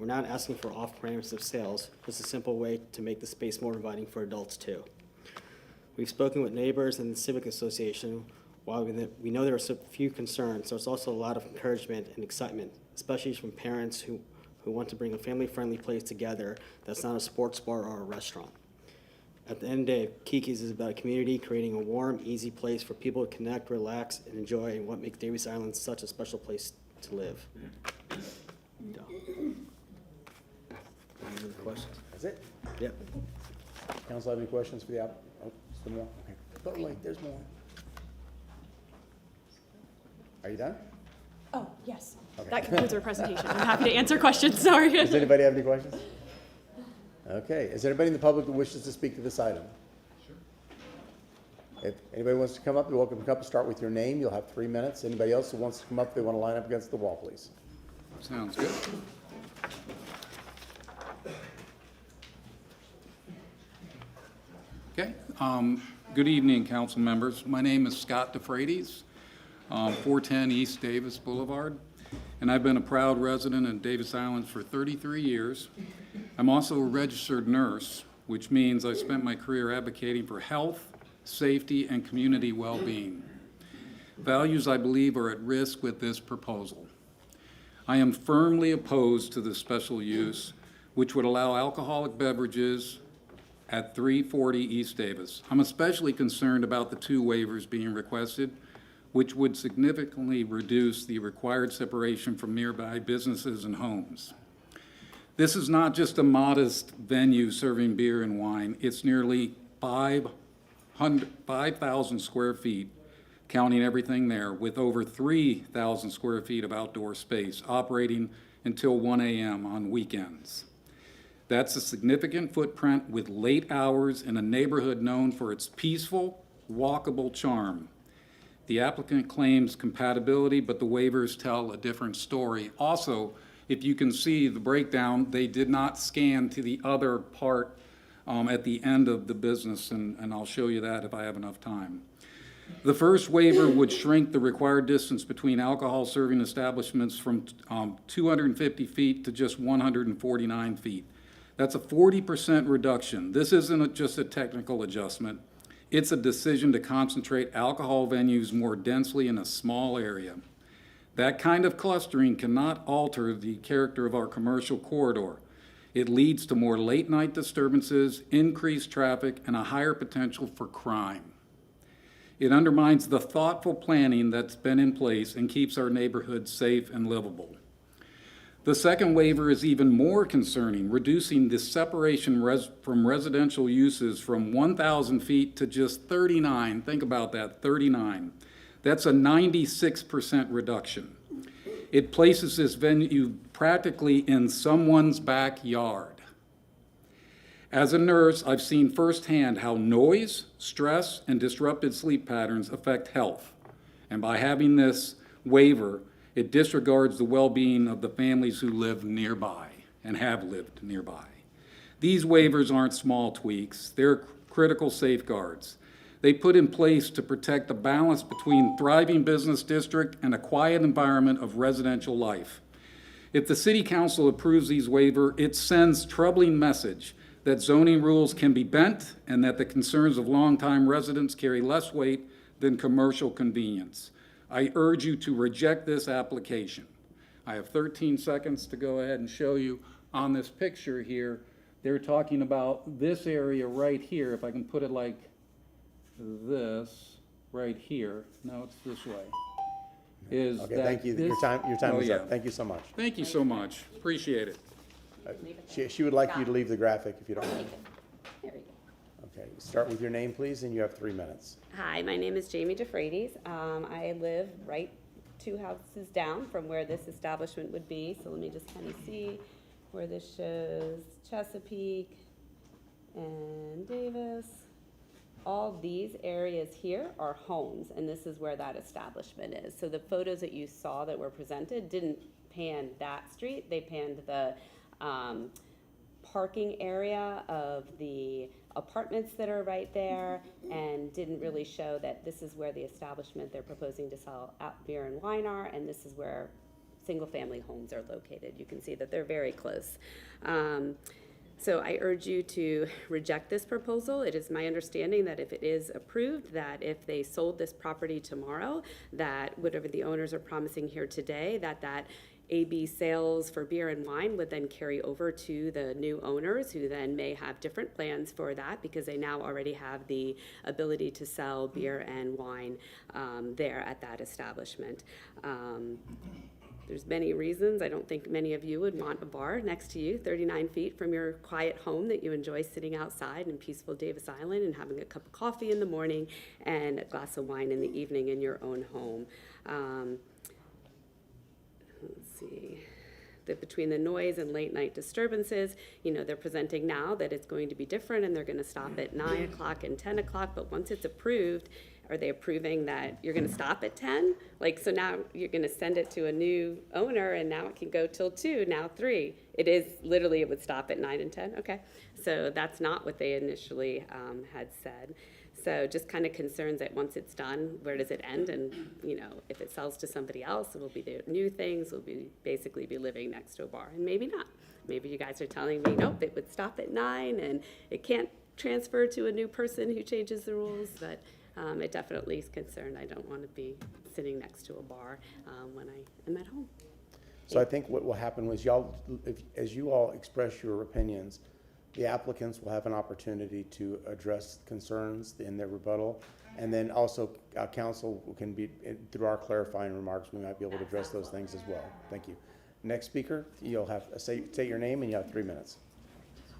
We're not asking for off-premises sales, just a simple way to make the space more inviting for adults too. We've spoken with neighbors and the Civic Association. While we know there are a few concerns, there's also a lot of encouragement and excitement, especially from parents who want to bring a family-friendly place together that's not a sports bar or a restaurant. At the end of the day, Kiki's is about a community creating a warm, easy place for people to connect, relax, and enjoy, and what makes Davis Island such a special place to live. Any other questions?
That's it?
Yep.
Council have any questions for the app? Oh, some more? Okay. But wait, there's more. Are you done?
Oh, yes.
Okay.
That concludes our presentation. I'm happy to answer questions. Sorry.
Does anybody have any questions? Okay. Is there anybody in the public that wishes to speak to this item? Sure. If anybody wants to come up, you're welcome to come up and start with your name. You'll have 3 minutes. Anybody else who wants to come up, they want to line up against the wall, please.
Sounds good. Okay. Good evening, council members. My name is Scott DeFreitas, 410 East Davis Boulevard, and I've been a proud resident in Davis Island for 33 years. I'm also a registered nurse, which means I spent my career advocating for health, safety, and community well-being. Values I believe are at risk with this proposal. I am firmly opposed to the special use, which would allow alcoholic beverages at 340 East Davis. I'm especially concerned about the 2 waivers being requested, which would significantly reduce the required separation from nearby businesses and homes. This is not just a modest venue serving beer and wine. It's nearly 5,000 square feet, counting everything there, with over 3,000 square feet of outdoor space, operating until 1 a.m. on weekends. That's a significant footprint with late hours in a neighborhood known for its peaceful, walkable charm. The applicant claims compatibility, but the waivers tell a different story. Also, if you can see the breakdown, they did not scan to the other part at the end of the business, and I'll show you that if I have enough time. The first waiver would shrink the required distance between alcohol serving establishments from 250 feet to just 149 feet. That's a 40% reduction. This isn't just a technical adjustment. It's a decision to concentrate alcohol venues more densely in a small area. That kind of clustering cannot alter the character of our commercial corridor. It leads to more late-night disturbances, increased traffic, and a higher potential for crime. It undermines the thoughtful planning that's been in place and keeps our neighborhoods safe and livable. The second waiver is even more concerning, reducing the separation from residential uses from 1,000 feet to just 39. Think about that, 39. That's a 96% reduction. It places this venue practically in someone's backyard. As a nurse, I've seen firsthand how noise, stress, and disrupted sleep patterns affect health. And by having this waiver, it disregards the well-being of the families who live nearby and have lived nearby. These waivers aren't small tweaks. They're critical safeguards. They put in place to protect the balance between thriving business district and a quiet environment of residential life. If the City Council approves these waivers, it sends troubling message that zoning rules can be bent and that the concerns of longtime residents carry less weight than commercial convenience. I urge you to reject this application. I have 13 seconds to go ahead and show you on this picture here. They're talking about this area right here, if I can put it like this, right here. No, it's this way.
Okay, thank you. Your time is up. Thank you so much.
Thank you so much. Appreciate it.
She would like you to leave the graphic if you don't mind. Okay, start with your name, please, and you have 3 minutes.
Hi, my name is Jamie DeFreitas. I live right 2 houses down from where this establishment would be. So let me just kind of see where this shows Chesapeake and Davis. All these areas here are homes, and this is where that establishment is. So the photos that you saw that were presented didn't pan that street. They panned the parking area of the apartments that are right there, and didn't really show that this is where the establishment they're proposing to sell beer and wine are, and this is where single-family homes are located. You can see that they're very close. So I urge you to reject this proposal. It is my understanding that if it is approved, that if they sold this property tomorrow, that whatever the owners are promising here today, that AB sales for beer and wine would then carry over to the new owners, who then may have different plans for that because they now already have the ability to sell beer and wine there at that establishment. There's many reasons. I don't think many of you would want a bar next to you, 39 feet from your quiet home that you enjoy sitting outside in peaceful Davis Island and having a cup of coffee in the morning and a glass of wine in the evening in your own home. Let's see. That between the noise and late night disturbances, they're presenting now that it's going to be different and they're going to stop at 9 o'clock and 10 o'clock, but once it's approved, are they approving that you're going to stop at 10? So now you're going to send it to a new owner and now it can go till 2, now 3. It is literally, it would stop at 9 and 10, okay. So that's not what they initially had said. So just kind of concerns that once it's done, where does it end? And, if it sells to somebody else, it'll be the new things, we'll basically be living next to a bar. And maybe not. Maybe you guys are telling me, nope, it would stop at 9 and it can't transfer to a new person who changes the rules. But it definitely is concerned. I don't want to be sitting next to a bar when I am at home.
So I think what will happen was as you all express your opinions, the applicants will have an opportunity to address concerns in their rebuttal, and then also council can be, through our clarifying remarks, we might be able to address those things as well. Thank you. Next speaker, you'll have say your name and you have 3 minutes.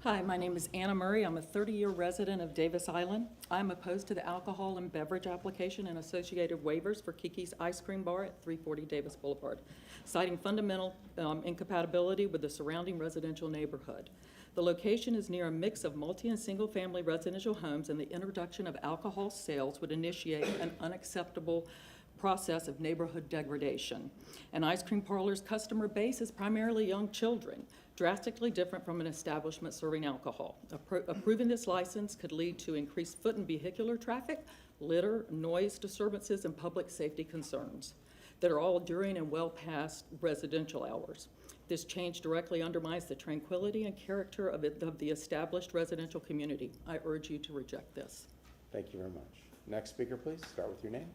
Hi, my name is Anna Murray. I'm a 30-year resident of Davis Island. I'm opposed to the alcohol and beverage application and associated waivers for Kiki's Ice Cream Bar at 340 Davis Boulevard, citing fundamental incompatibility with the surrounding residential neighborhood. The location is near a mix of multi and single-family residential homes, and the introduction of alcohol sales would initiate an unacceptable process of neighborhood degradation. An ice cream parlor's customer base is primarily young children, drastically different from an establishment serving alcohol. Approving this license could lead to increased foot and vehicular traffic, litter, noise disturbances, and public safety concerns that are all during and well past residential hours. This change directly undermines the tranquility and character of the established residential community. I urge you to reject this.
Thank you very much. Next speaker, please. Start with your name.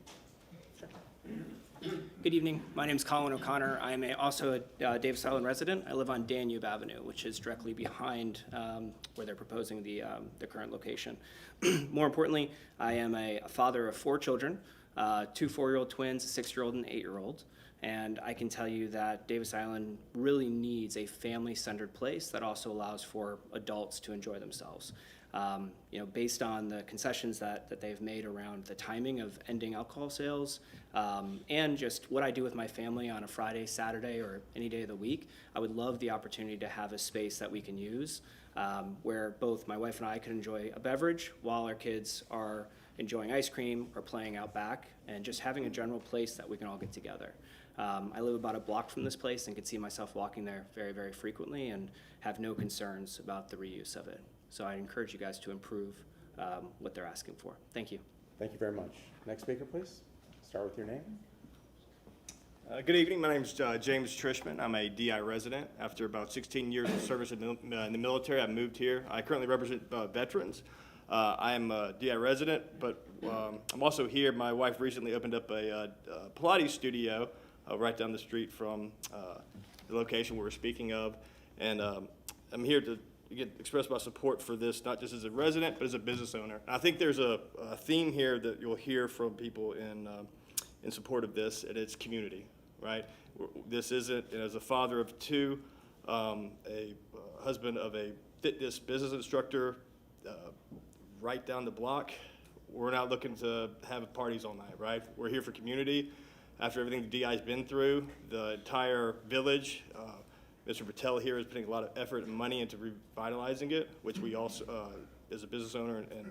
Good evening. My name is Colin O'Connor. I am also a Davis Island resident. I live on Danube Avenue, which is directly behind where they're proposing the current location. More importantly, I am a father of 4 children, 2 4-year-old twins, a 6-year-old and 8-year-old. And I can tell you that Davis Island really needs a family-centered place that also allows for adults to enjoy themselves. Based on the concessions that they've made around the timing of ending alcohol sales, and just what I do with my family on a Friday, Saturday, or any day of the week, I would love the opportunity to have a space that we can use where both my wife and I can enjoy a beverage while our kids are enjoying ice cream or playing out back, and just having a general place that we can all get together. I live about a block from this place and could see myself walking there very, very frequently and have no concerns about the reuse of it. So I encourage you guys to improve what they're asking for. Thank you.
Thank you very much. Next speaker, please. Start with your name.
Good evening. My name is James Trishman. I'm a DI resident. After about 16 years of service in the military, I moved here. I currently represent veterans. I am a DI resident, but I'm also here. My wife recently opened up a Pilates studio right down the street from the location we were speaking of. And I'm here to express my support for this, not just as a resident, but as a business owner. I think there's a theme here that you'll hear from people in support of this, and it's community, right? This isn't, as a father of 2, a husband of a fitness business instructor right down the block, we're not looking to have parties all night, right? We're here for community. After everything the DI's been through, the entire village, Mr. Patel here is putting a lot of effort and money into revitalizing it, which we also, as a business owner and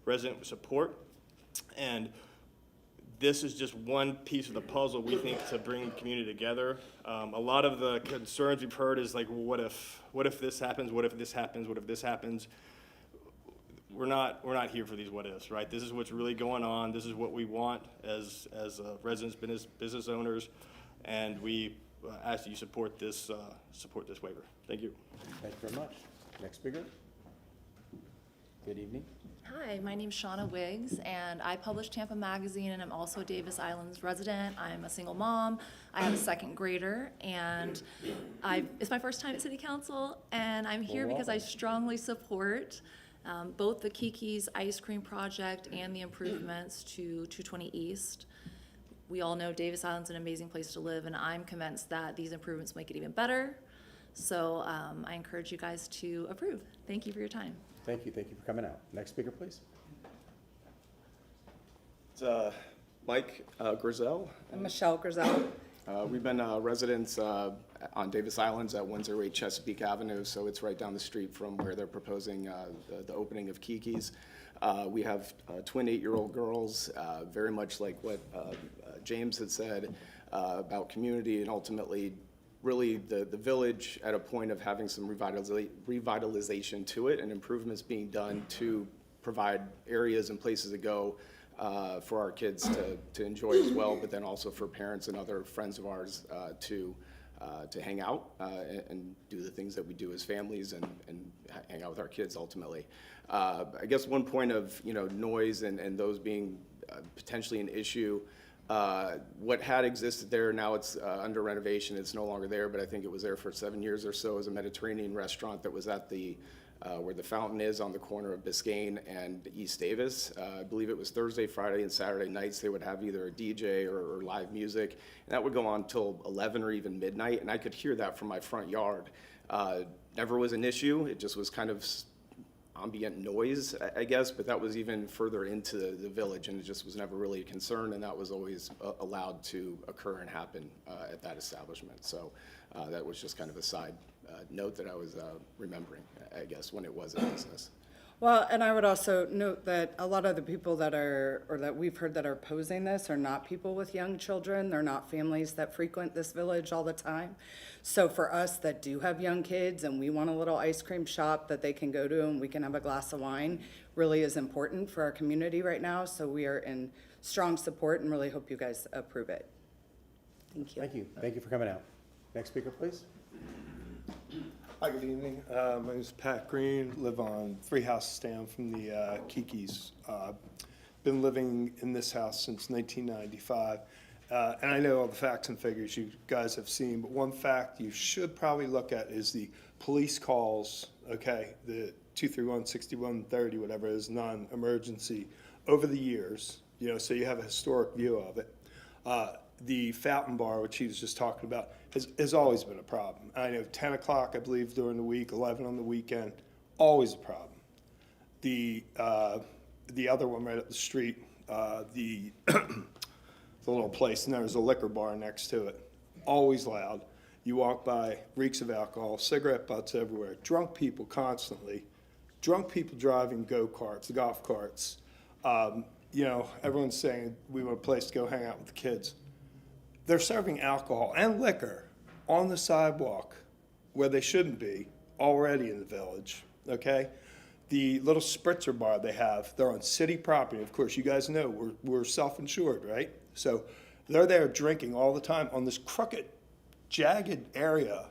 resident, support. And this is just one piece of the puzzle, we think, to bring the community together. A lot of the concerns we've heard is like, well, what if this happens? What if this happens? What if this happens? We're not here for these what ifs, right? This is what's really going on. This is what we want as residents, business owners, and we ask that you support this waiver. Thank you.
Thank you very much. Next speaker. Good evening.
Hi, my name's Shauna Wiggs, and I publish Tampa Magazine, and I'm also a Davis Island's resident. I'm a single mom. I have a 2nd grader, and it's my first time at City Council, and I'm here because I strongly support both the Kiki's Ice Cream Project and the improvements to 220 East. We all know Davis Island's an amazing place to live, and I'm convinced that these improvements make it even better. So I encourage you guys to approve. Thank you for your time.
Thank you. Thank you for coming out. Next speaker, please.
It's Mike Grizel.
I'm Michelle Grizel.
We've been residents on Davis Islands at 108 Chesapeake Avenue, so it's right down the street from where they're proposing the opening of Kiki's. We have twin 8-year-old girls, very much like what James had said about community, and ultimately really the village at a point of having some revitalization to it and improvements being done to provide areas and places to go for our kids to enjoy as well, but then also for parents and other friends of ours to hang out and do the things that we do as families and hang out with our kids ultimately. I guess one point of noise and those being potentially an issue. What had existed there, now it's under renovation. It's no longer there, but I think it was there for 7 years or so as a Mediterranean restaurant that was at the where the fountain is on the corner of Biscayne and East Davis. I believe it was Thursday, Friday, and Saturday nights they would have either a DJ or live music, and that would go on till 11 or even midnight, and I could hear that from my front yard. Never was an issue. It just was kind of ambient noise, I guess, but that was even further into the village, and it just was never really a concern, and that was always allowed to occur and happen at that establishment. So that was just kind of a side note that I was remembering, I guess, when it was a business.
Well, and I would also note that a lot of the people that are, or that we've heard that are opposing this are not people with young children. They're not families that frequent this village all the time. So for us that do have young kids and we want a little ice cream shop that they can go to and we can have a glass of wine really is important for our community right now. So we are in strong support and really hope you guys approve it. Thank you.
Thank you. Thank you for coming out. Next speaker, please.
Hi, good evening. My name is Pat Green, live on 3 houses down from the Kiki's. Been living in this house since 1995. And I know all the facts and figures you guys have seen, but one fact you should probably look at is the police calls, okay, the 231, 61, 30, whatever it is, non-emergency, over the years, you know, so you have a historic view of it. The fountain bar, which he was just talking about, has always been a problem. I know 10 o'clock, I believe, during the week, 11 on the weekend, always a problem. The other one right up the street, the little place, and there's a liquor bar next to it, always loud. You walk by, reeks of alcohol, cigarette butts everywhere, drunk people constantly, drunk people driving go-karts, golf carts. You know, everyone's saying we want a place to go hang out with the kids. They're serving alcohol and liquor on the sidewalk where they shouldn't be already in the village, okay? The little spritzer bar they have, they're on city property. Of course, you guys know we're self-insured, right? So they're there drinking all the time on this crooked, jagged area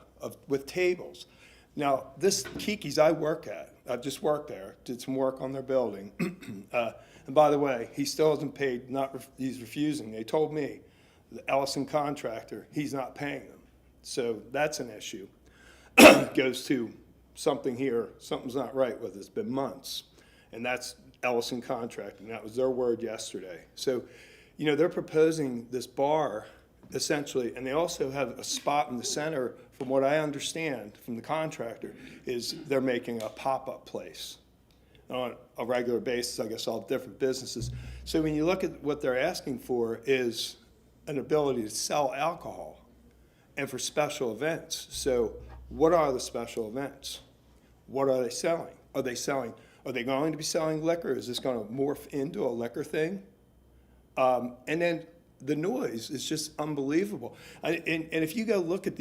with tables. Now, this Kiki's I work at, I've just worked there, did some work on their building. And by the way, he still hasn't paid, he's refusing. They told me, the Ellison contractor, he's not paying them. So that's an issue. Goes to something here, something's not right with it. It's been months. And that's Ellison contracting. That was their word yesterday. So, you know, they're proposing this bar, essentially, and they also have a spot in the center, from what I understand from the contractor, is they're making a pop-up place on a regular basis, I guess all different businesses. So when you look at what they're asking for is an ability to sell alcohol and for special events. So what are the special events? What are they selling? Are they going to be selling liquor? Is this going to morph into a liquor thing? And then the noise is just unbelievable. And if you go look at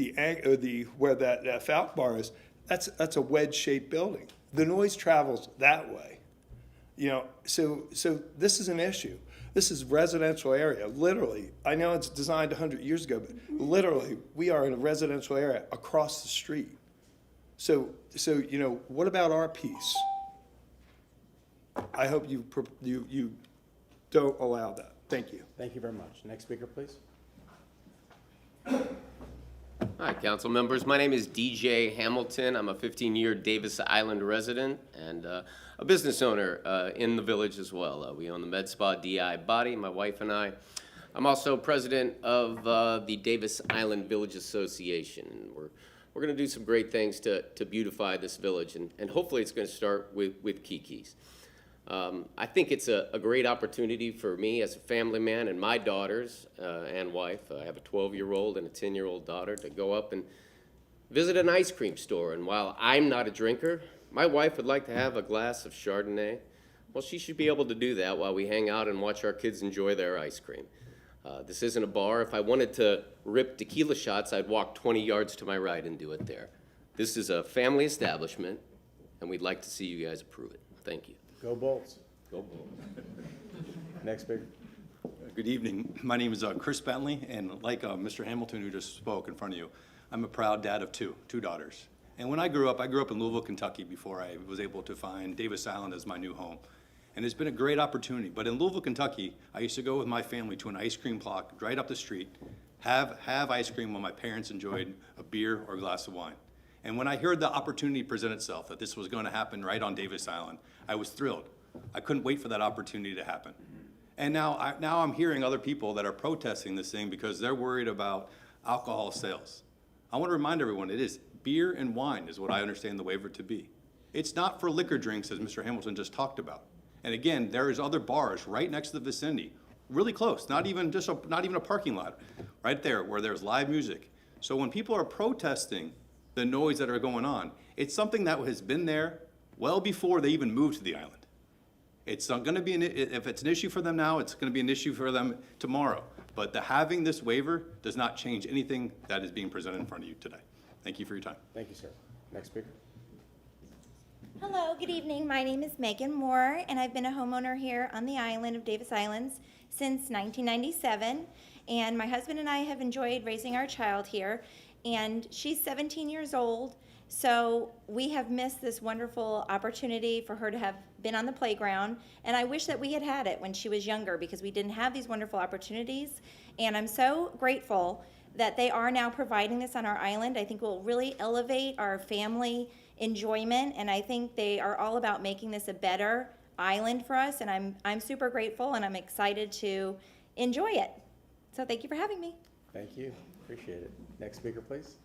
where that fountain bar is, that's a wedge-shaped building. The noise travels that way. You know, so this is an issue. This is residential area, literally. I know it's designed 100 years ago, but literally, we are in a residential area across the street. So you know, what about our piece? I hope you don't allow that. Thank you.
Thank you very much. Next speaker, please.
Hi, council members. My name is DJ Hamilton. I'm a 15-year Davis Island resident and a business owner in the village as well. We own the Med Spa DI Body, my wife and I. I'm also president of the Davis Island Village Association. And we're going to do some great things to beautify this village, and hopefully it's going to start with Kiki's. I think it's a great opportunity for me as a family man and my daughters and wife. I have a 12-year-old and a 10-year-old daughter to go up and visit an ice cream store. And while I'm not a drinker, my wife would like to have a glass of Chardonnay. Well, she should be able to do that while we hang out and watch our kids enjoy their ice cream. This isn't a bar. If I wanted to rip tequila shots, I'd walk 20 yards to my right and do it there. This is a family establishment, and we'd like to see you guys approve it. Thank you.
Go Bolts.
Go Bolts.
Next speaker.
Good evening. My name is Chris Bentley, and like Mr. Hamilton, who just spoke in front of you, I'm a proud dad of two daughters. And when I grew up in Louisville, Kentucky before I was able to find Davis Island as my new home. And it's been a great opportunity. But in Louisville, Kentucky, I used to go with my family to an ice cream block right up the street, have ice cream while my parents enjoyed a beer or a glass of wine. And when I heard the opportunity present itself, that this was going to happen right on Davis Island, I was thrilled. I couldn't wait for that opportunity to happen. And now I'm hearing other people that are protesting this thing because they're worried about alcohol sales. I want to remind everyone, it is beer and wine is what I understand the waiver to be. It's not for liquor drinks, as Mr. Hamilton just talked about. And again, there is other bars right next to the vicinity, really close, not even a parking lot, right there where there's live music. So when people are protesting the noise that are going on, it's something that has been there well before they even moved to the island. It's not going to be, if it's an issue for them now, it's going to be an issue for them tomorrow. But having this waiver does not change anything that is being presented in front of you today. Thank you for your time.
Thank you, sir. Next speaker.
Hello, good evening. My name is Megan Moore, and I've been a homeowner here on the island of Davis Islands since 1997. And my husband and I have enjoyed raising our child here, and she's 17 years old. So we have missed this wonderful opportunity for her to have been on the playground. And I wish that we had had it when she was younger, because we didn't have these wonderful opportunities. And I'm so grateful that they are now providing this on our island. I think will really elevate our family enjoyment, and I think they are all about making this a better island for us, and I'm super grateful, and I'm excited to enjoy it. So thank you for having me.
Thank you. Appreciate it. Next speaker, please.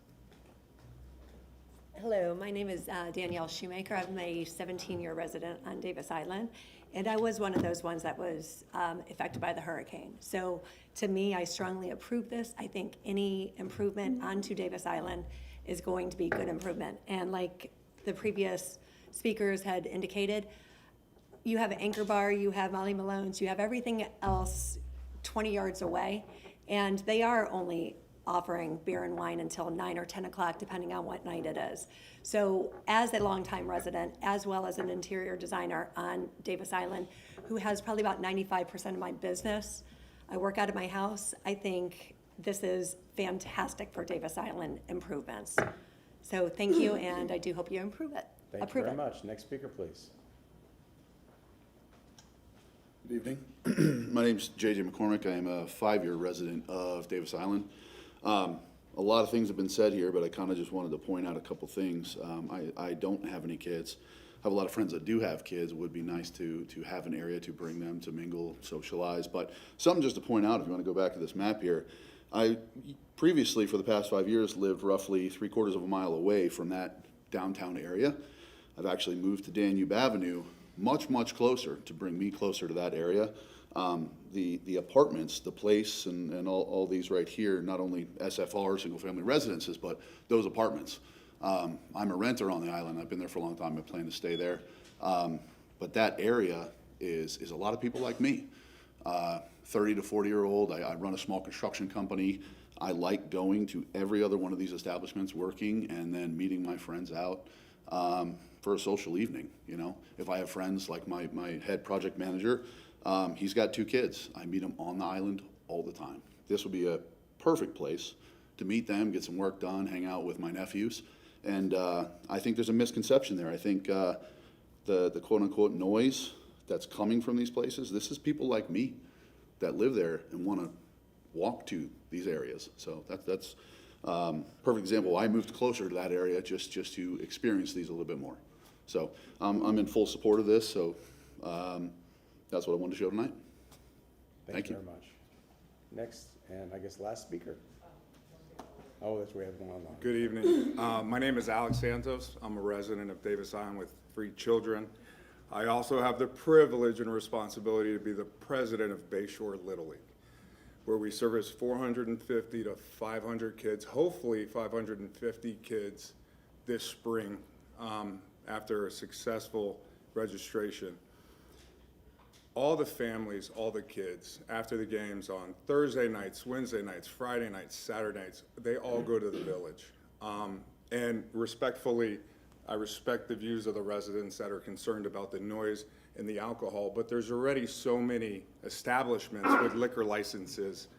Hello, my name is Danielle Shoemaker. I'm a 17-year resident on Davis Island, and I was one of those ones that was affected by the hurricane. So to me, I strongly approve this. I think any improvement onto Davis Island is going to be good improvement. And like the previous speakers had indicated, you have an Anchor Bar, you have Molly Malone's, you have everything else 20 yards away, and they are only offering beer and wine until 9 or 10 o'clock, depending on what night it is. So as a longtime resident, as well as an interior designer on Davis Island, who has probably about 95% of my business, I work out of my house, I think this is fantastic for Davis Island improvements. So thank you, and I do hope you improve it.
Thank you very much. Next speaker, please.
Good evening. My name is J.J. McCormick. I am a 5-year resident of Davis Island. A lot of things have been said here, but I kind of just wanted to point out a couple things. I don't have any kids. I have a lot of friends that do have kids. It would be nice to have an area to bring them to mingle, socialize. But something just to point out, if you want to go back to this map here, I previously, for the past 5 years, lived roughly 3/4 of a mile away from that downtown area. I've actually moved to Danube Avenue, much, much closer, to bring me closer to that area. The apartments, the place, and all these right here, not only SFR, single-family residences, but those apartments. I'm a renter on the island. I've been there for a long time. I plan to stay there. But that area is a lot of people like me. 30 to 40-year-old. I run a small construction company. I like going to every other one of these establishments, working, and then meeting my friends out for a social evening. You know, if I have friends like my head project manager, he's got 2 kids. I meet him on the island all the time. This would be a perfect place to meet them, get some work done, hang out with my nephews. And I think there's a misconception there. I think the quote-unquote noise that's coming from these places, this is people like me that live there and want to walk to these areas. So that's perfect example. I moved closer to that area just to experience these a little bit more. So I'm in full support of this. So that's what I wanted to show tonight.
Thank you very much. Next, and I guess last speaker. Oh, that's where we have one online.
Good evening. My name is Alex Santos. I'm a resident of Davis Island with 3 children. I also have the privilege and responsibility to be the president of Bayshore Little League, where we service 450 to 500 kids, hopefully 550 kids this spring after a successful registration. All the families, all the kids, after the games on Thursday nights, Wednesday nights, Friday nights, Saturday nights, they all go to the village. And respectfully, I respect the views of the residents that are concerned about the noise and the alcohol, but there's already so many establishments with liquor licenses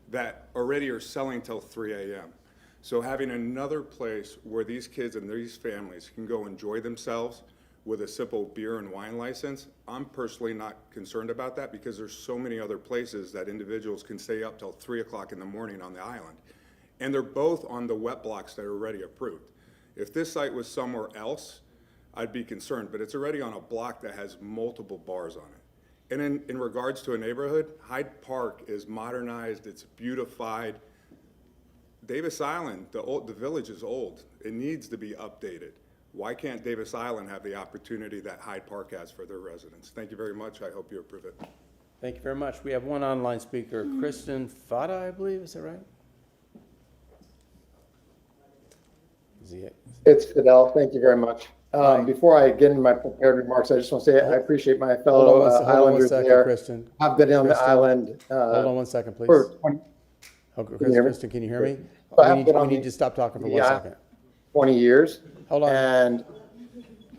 that already are selling till 3 a.m. So having another place where these kids and these families can go enjoy themselves with a simple beer and wine license, I'm personally not concerned about that, because there's so many other places that individuals can stay up till 3 o'clock in the morning on the island. And they're both on the wet blocks that are already approved. If this site was somewhere else, I'd be concerned, but it's already on a block that has multiple bars on it. And in regards to a neighborhood, Hyde Park is modernized, it's beautified. Davis Island, the village is old. It needs to be updated. Why can't Davis Island have the opportunity that Hyde Park has for their residents? Thank you very much. I hope you approve it.
Thank you very much. We have one online speaker, Kristen Fada, I believe. Is that right? Is he?
It's Fidel. Thank you very much. Before I get into my prepared remarks, I just want to say I appreciate my fellow Islanders there.
Kristen.
I've been on the
Kristen,
island.
Hold on one second, please.
For 20,
Kristen, can you hear me? We need to stop talking for 1 second.
20 years.
Hold on.
And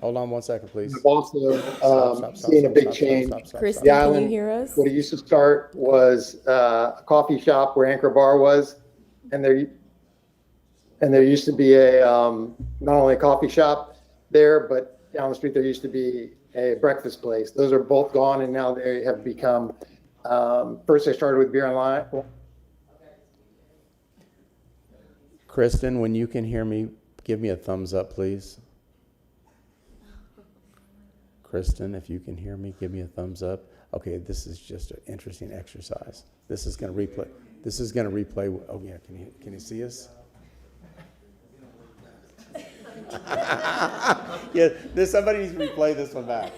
hold on 1 second, please.
I've also seen a big change.
Kristen,
The island,
can you hear us?
what it used to start was a coffee shop where Anchor Bar was, and there used to be a not only a coffee shop there, but down the street there used to be a breakfast place. Those are both gone, and now they have become. First, they started with beer and wine.
Kristen, when you can hear me, give me a thumbs up, please. Kristen, if you can hear me, give me a thumbs up. Okay, this is just an interesting exercise. This is going to replay. This is going to replay. Oh yeah, can you see us? Yeah, somebody needs to replay this one back.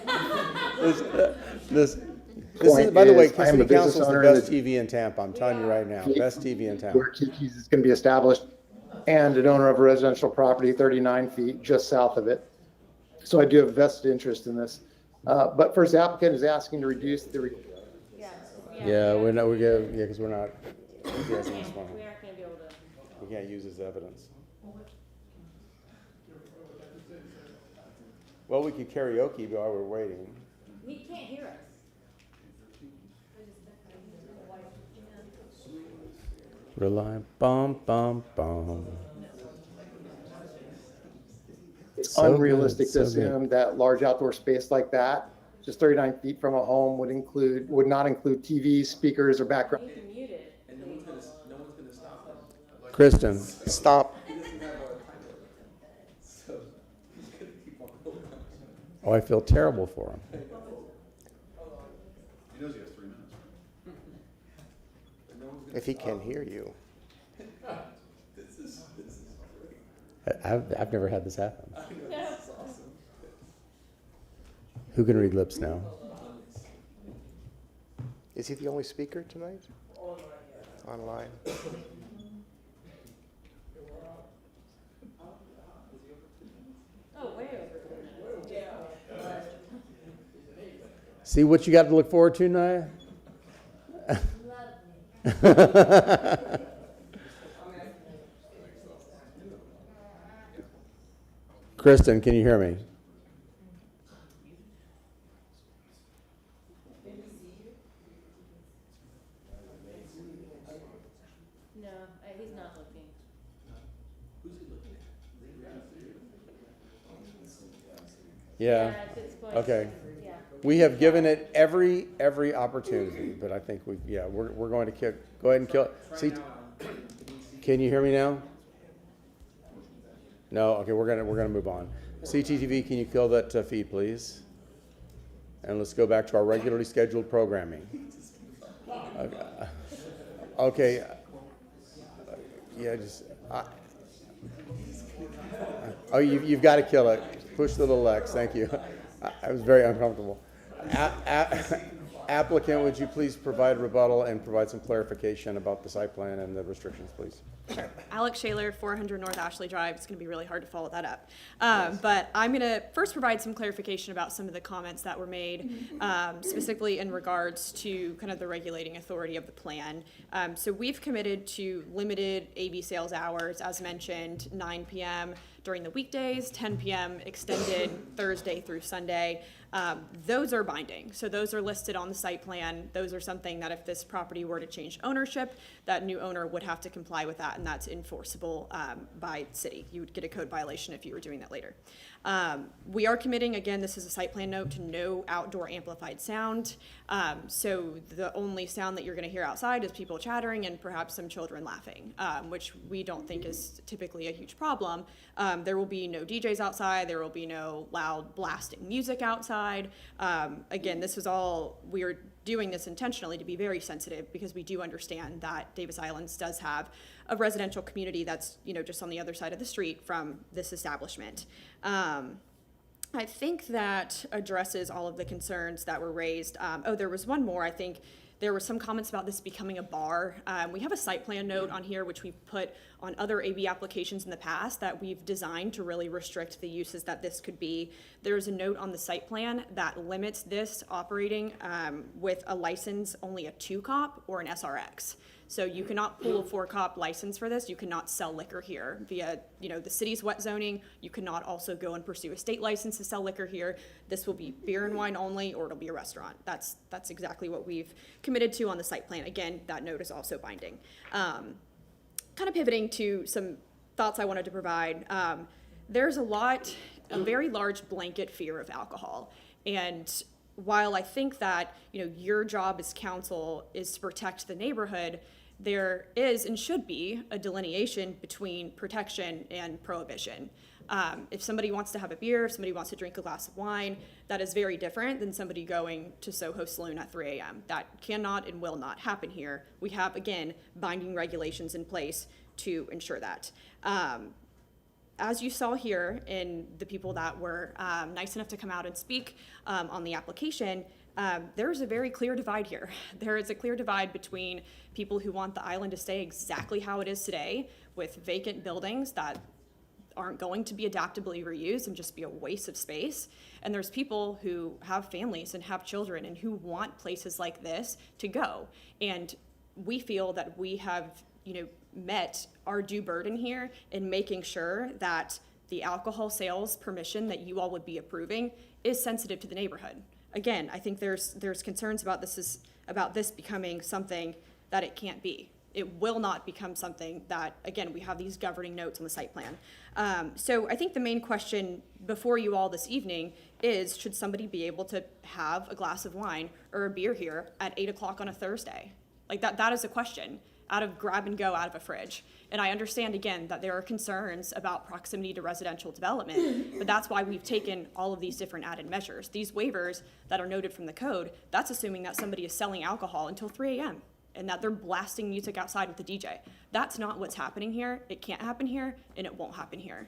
This is, by the way, City Council is the best TV in Tampa. I'm telling you right now, best TV in Tampa.
Where Kiki's is going to be established, and an owner of a residential property 39 feet just south of it. So I do have a vested interest in this. But first, the applicant is asking to reduce the.
Yeah, we're not. Because we're not. We aren't going to be able to. We can't use as evidence. Well, we could karaoke while we're waiting.
He can't hear us.
Rely, bum, bum, bum.
It's
So
unrealistic
good,
to
so good.
assume that large outdoor space like that, just 39 feet from a home, would not include TVs, speakers, or background.
Kristen, stop. Oh, I feel terrible for him.
If he can hear you.
I've never had this happen. Who can read lips now?
Is he the only speaker tonight? Online.
See what you got to look forward to, Naya? Kristen, can you hear me?
No, he's not looking.
Yeah.
At this point,
Okay.
yeah.
We have given it every opportunity, but I think we're going to go ahead and kill it. See, can you hear me now? No. Okay, we're gonna move on. CTTV, can you kill that feed, please? And let's go back to our regularly scheduled programming. Okay. Yeah, oh, you've got to kill it. Push the little X. Thank you. I was very uncomfortable. Applicant, would you please provide rebuttal and provide some clarification about the site plan and the restrictions, please?
Sure. Alex Shaler, 400 North Ashley Drive. It's going to be really hard to follow that up. But I'm going to first provide some clarification about some of the comments that were made, specifically in regards to kind of the regulating authority of the plan. So we've committed to limited AB sales hours, as mentioned, 9 p.m. during the weekdays, 10 p.m. extended Thursday through Sunday. Those are binding. So those are listed on the site plan. Those are something that if this property were to change ownership, that new owner would have to comply with that, and that's enforceable by city. You would get a code violation if you were doing that later. We are committing, again, this is a site plan note, to no outdoor amplified sound. So the only sound that you're going to hear outside is people chattering and perhaps some children laughing, which we don't think is typically a huge problem. There will be no DJs outside. There will be no loud blasting music outside. identified. Again, this was all, we are doing this intentionally to be very sensitive because we do understand that Davis Islands does have a residential community that's, you know, just on the other side of the street from this establishment. I think that addresses all of the concerns that were raised. Oh, there was one more. I think there were some comments about this becoming a bar. We have a site plan note on here, which we've put on other AB applications in the past that we've designed to really restrict the uses that this could be. There's a note on the site plan that limits this operating with a license only a 2-cop or an SRX. So you cannot pull a 4-cop license for this. You cannot sell liquor here via, you know, the city's wet zoning. You cannot also go and pursue a state license to sell liquor here. This will be beer and wine only, or it'll be a restaurant. That's exactly what we've committed to on the site plan. Again, that note is also binding. Kind of pivoting to some thoughts I wanted to provide. There's a very large blanket fear of alcohol. And while I think that, you know, your job as council is to protect the neighborhood, there is and should be a delineation between protection and prohibition. If somebody wants to have a beer, if somebody wants to drink a glass of wine, that is very different than somebody going to Soho Saloon at 3 a.m. That cannot and will not happen here. We have, again, binding regulations in place to ensure that. As you saw here in the people that were nice enough to come out and speak on the application, there's a very clear divide here. There is a clear divide between people who want the island to stay exactly how it is today, with vacant buildings that aren't going to be adaptably reused and just be a waste of space. And there's people who have families and have children and who want places like this to go. And we feel that we have, you know, met our due burden here in making sure that the alcohol sales permission that you all would be approving is sensitive to the neighborhood. Again, I think there's concerns about this becoming something that it can't be. It will not become something that, again, we have these governing notes on the site plan. So I think the main question before you all this evening is, should somebody be able to have a glass of wine or a beer here at 8 o'clock on a Thursday? Like that is a question out of grab and go out of a fridge. And I understand, again, that there are concerns about proximity to residential development, but that's why we've taken all of these different added measures. These waivers that are noted from the code, that's assuming that somebody is selling alcohol until 3 a.m. and that they're blasting music outside with the DJ. That's not what's happening here. It can't happen here, and it won't happen here.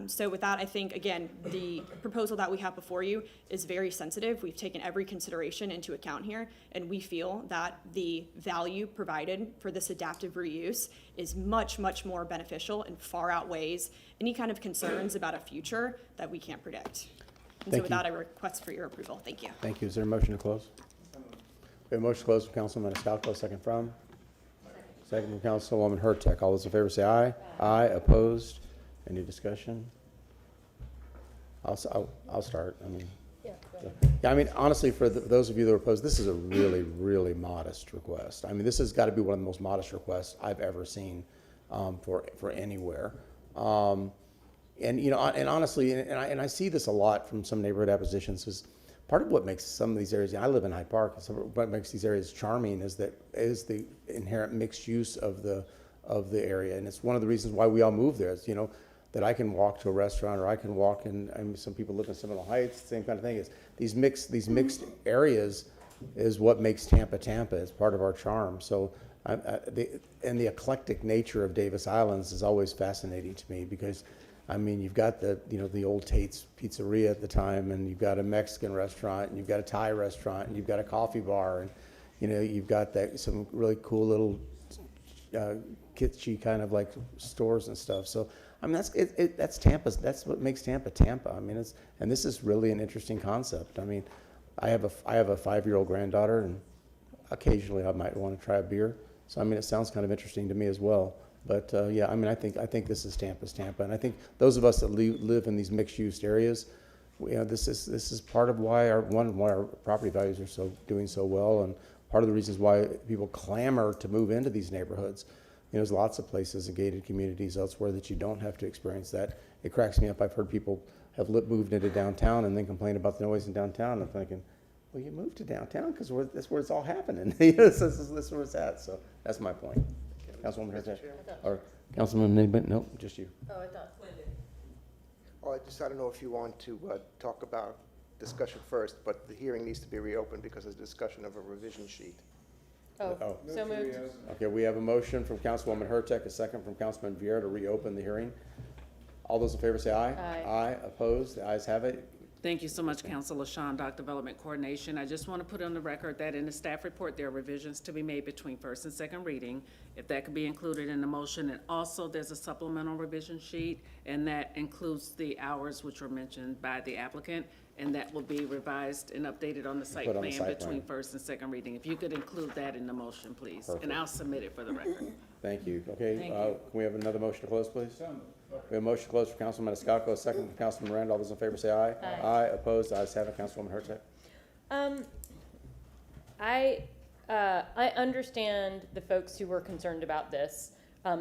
So with that, I think, again, the proposal that we have before you is very sensitive. We've taken every consideration into account here, and we feel that the value provided for this adaptive reuse is much, much more beneficial and far outweighs any kind of concerns about a future that we can't predict. And so with that, I request for your approval. Thank you.
Thank you. Is there a motion to close? We have a motion to close from Councilman Maniscalco, second from? Second from Councilwoman Hurtak. All those in favor say aye. Aye. Opposed? Any discussion? I'll start. I mean, I mean, honestly, for those of you that are opposed, this is a really, really modest request. I mean, this has got to be one of the most modest requests I've ever seen for anywhere. And you know, and honestly, and I see this a lot from some neighborhood acquisitions. Is part of what makes some of these areas. I live in Hyde Park. And some of what makes these areas charming is the inherent mixed use of the area, and it's one of the reasons why we all move there. Is, you know, that I can walk to a restaurant, or I can walk in. I mean, some people live in Seminole Heights. Same kind of thing. Is these mixed areas is what makes Tampa Tampa. It's part of our charm. So, the eclectic nature of Davis Islands is always fascinating to me because, I mean, you've got the old Tate's Pizzeria at the time, and you've got a Mexican restaurant, and you've got a Thai restaurant, and you've got a coffee bar, and you know, you've got some really cool little kitschy kind of like stores and stuff. So I mean, that's Tampa's. That's what makes Tampa Tampa. I mean, and this is really an interesting concept. I mean, I have a 5-year-old granddaughter, and occasionally I might want to try a beer. So I mean, it sounds kind of interesting to me as well. But yeah, I mean, I think this is Tampa's Tampa, and I think those of us that live in these mixed-use areas, you know, this is part of why our property values are doing so well, and part of the reasons why people clamor to move into these neighborhoods. You know, there's lots of places in gated communities elsewhere that you don't have to experience that. It cracks me up. I've heard people have moved into downtown and then complain about the noise in downtown. I'm thinking, well, you moved to downtown because that's where it's all happening. This is where it's at. So that's my point. Councilwoman Hurtak? Or Councilman, anybody? No, just you.
Oh, I don't know if you want to talk about discussion first, but the hearing needs to be reopened because of discussion of a revision sheet.
Oh, so moved.
Okay, we have a motion from Councilwoman Hurtak, a second from Councilman Vieira to reopen the hearing. All those in favor say aye.
Aye.
Aye, opposed, the ayes have it.
Thank you so much, Councilor Sean, Doc Development Coordination. I just want to put on the record that in the staff report, there are revisions to be made between first and second reading, if that could be included in the motion. And also, there's a supplemental revision sheet, and that includes the hours which were mentioned by the applicant, and that will be revised and updated on the site
Put on the
plan
site
between
plan.
first and second reading. If you could include that in the motion, please.
Perfect.
And I'll submit it for the record.
Thank you. Okay,
Thank
can we have another motion to close, please? We have a motion to close for Councilman Maniscalco, a second from Councilman Miranda. All those in favor say aye.
Aye.
Aye, opposed, the ayes have it. Councilwoman Hurtak.
I understand the folks who were concerned about this,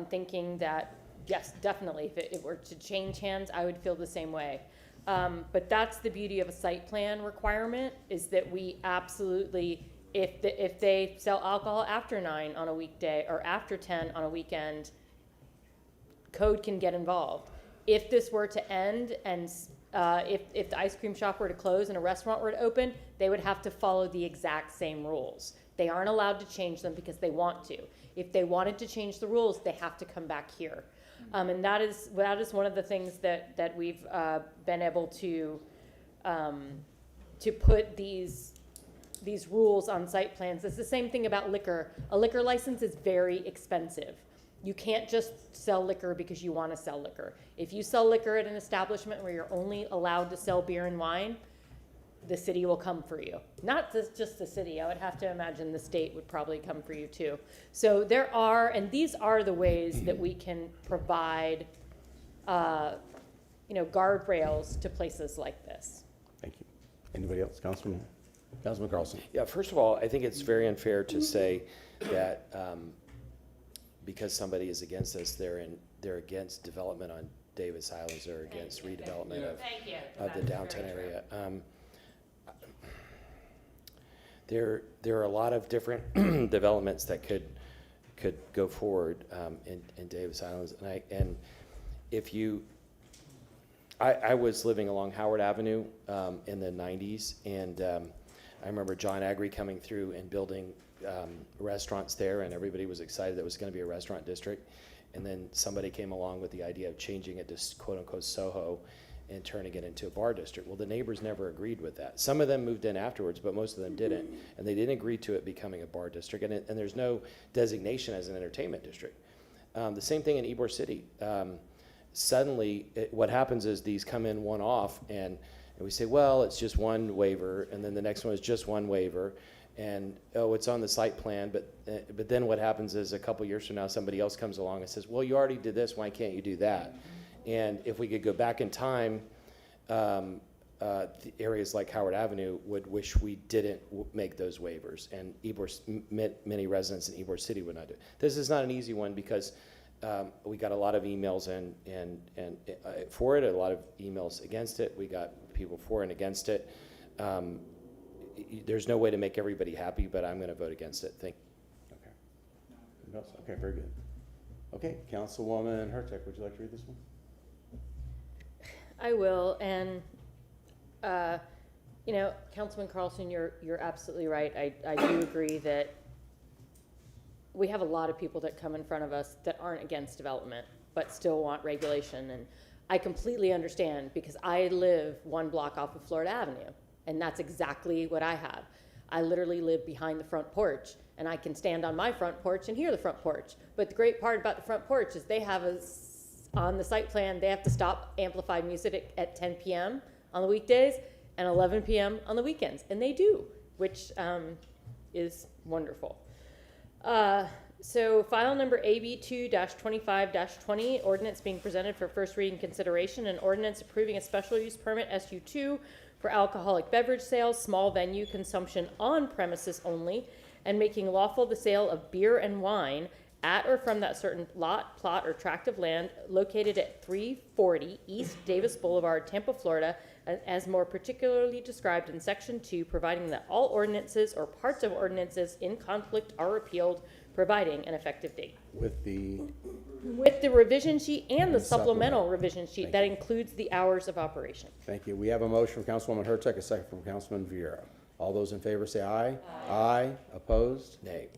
thinking that, yes, definitely, if it were to change hands, I would feel the same way. But that's the beauty of a site plan requirement, is that we absolutely, if they sell alcohol after 9 on a weekday or after 10 on a weekend, code can get involved. If this were to end and if the ice cream shop were to close and a restaurant were to open, they would have to follow the exact same rules. They aren't allowed to change them because they want to. If they wanted to change the rules, they have to come back here. And that is one of the things that we've been able to put these rules on site plans. It's the same thing about liquor. A liquor license is very expensive. You can't just sell liquor because you want to sell liquor. If you sell liquor at an establishment where you're only allowed to sell beer and wine, the city will come for you. Not just the city. I would have to imagine the state would probably come for you too. So there are, and these are the ways that we can provide, guardrails to places like this.
Thank you. Anybody else? Councilman Carlson.
Yeah, first of all, I think it's very unfair to say that because somebody is against this, they're against development on Davis Islands or against redevelopment of the downtown area. There are a lot of different developments that could go forward in Davis Islands, I was living along Howard Avenue in the 90s, and I remember John Agri coming through and building restaurants there, and everybody was excited that it was going to be a restaurant district. And then somebody came along with the idea of changing it to quote-unquote Soho and turning it into a bar district. Well, the neighbors never agreed with that. Some of them moved in afterwards, but most of them didn't. And they didn't agree to it becoming a bar district, and there's no designation as an entertainment district. The same thing in Ybor City. Suddenly, what happens is these come in one-off, and we say, well, it's just one waiver, and then the next one is just one waiver, and it's on the site plan, but then what happens is a couple years from now, somebody else comes along and says, well, you already did this, why can't you do that? And if we could go back in time, the areas like Howard Avenue would wish we didn't make those waivers, and many residents in Ybor City would not do it. This is not an easy one because we got a lot of emails and for it, a lot of emails against it. We got people for and against it. There's no way to make everybody happy, but I'm going to vote against it. Okay.
Okay, very good. Okay, Councilwoman Hurtak, would you like to read this one?
I will, and Councilman Carlson, you're absolutely right. I do agree that we have a lot of people that come in front of us that aren't against development, but still want regulation, and I completely understand because I live one block off of Florida Avenue, and that's exactly what I have. I literally live behind the front porch, and I can stand on my front porch and hear the front porch. But the great part about the front porch is they have on the site plan, they have to stop amplified music at 10 p.m. on the weekdays and 11 p.m. on the weekends, and they do, which is wonderful. So file number AB2-25-20, ordinance being presented for first reading consideration, an ordinance approving a special use permit SU2 for alcoholic beverage sales, small venue consumption on premises only, and making lawful the sale of beer and wine at or from that certain lot, plot, or tract of land located at 340 East Davis Boulevard, Tampa, Florida, as more particularly described in Section 2, providing that all ordinances or parts of ordinances in conflict are repealed, providing an effective date.
With the,
With the revision sheet and the supplemental
supplement.
revision sheet
Thank
that
you.
includes the hours of operation.
thank you. We have a motion from Councilwoman Hurtak, a second from Councilman Vieira. All those in favor say aye. Aye. Opposed?
Nay.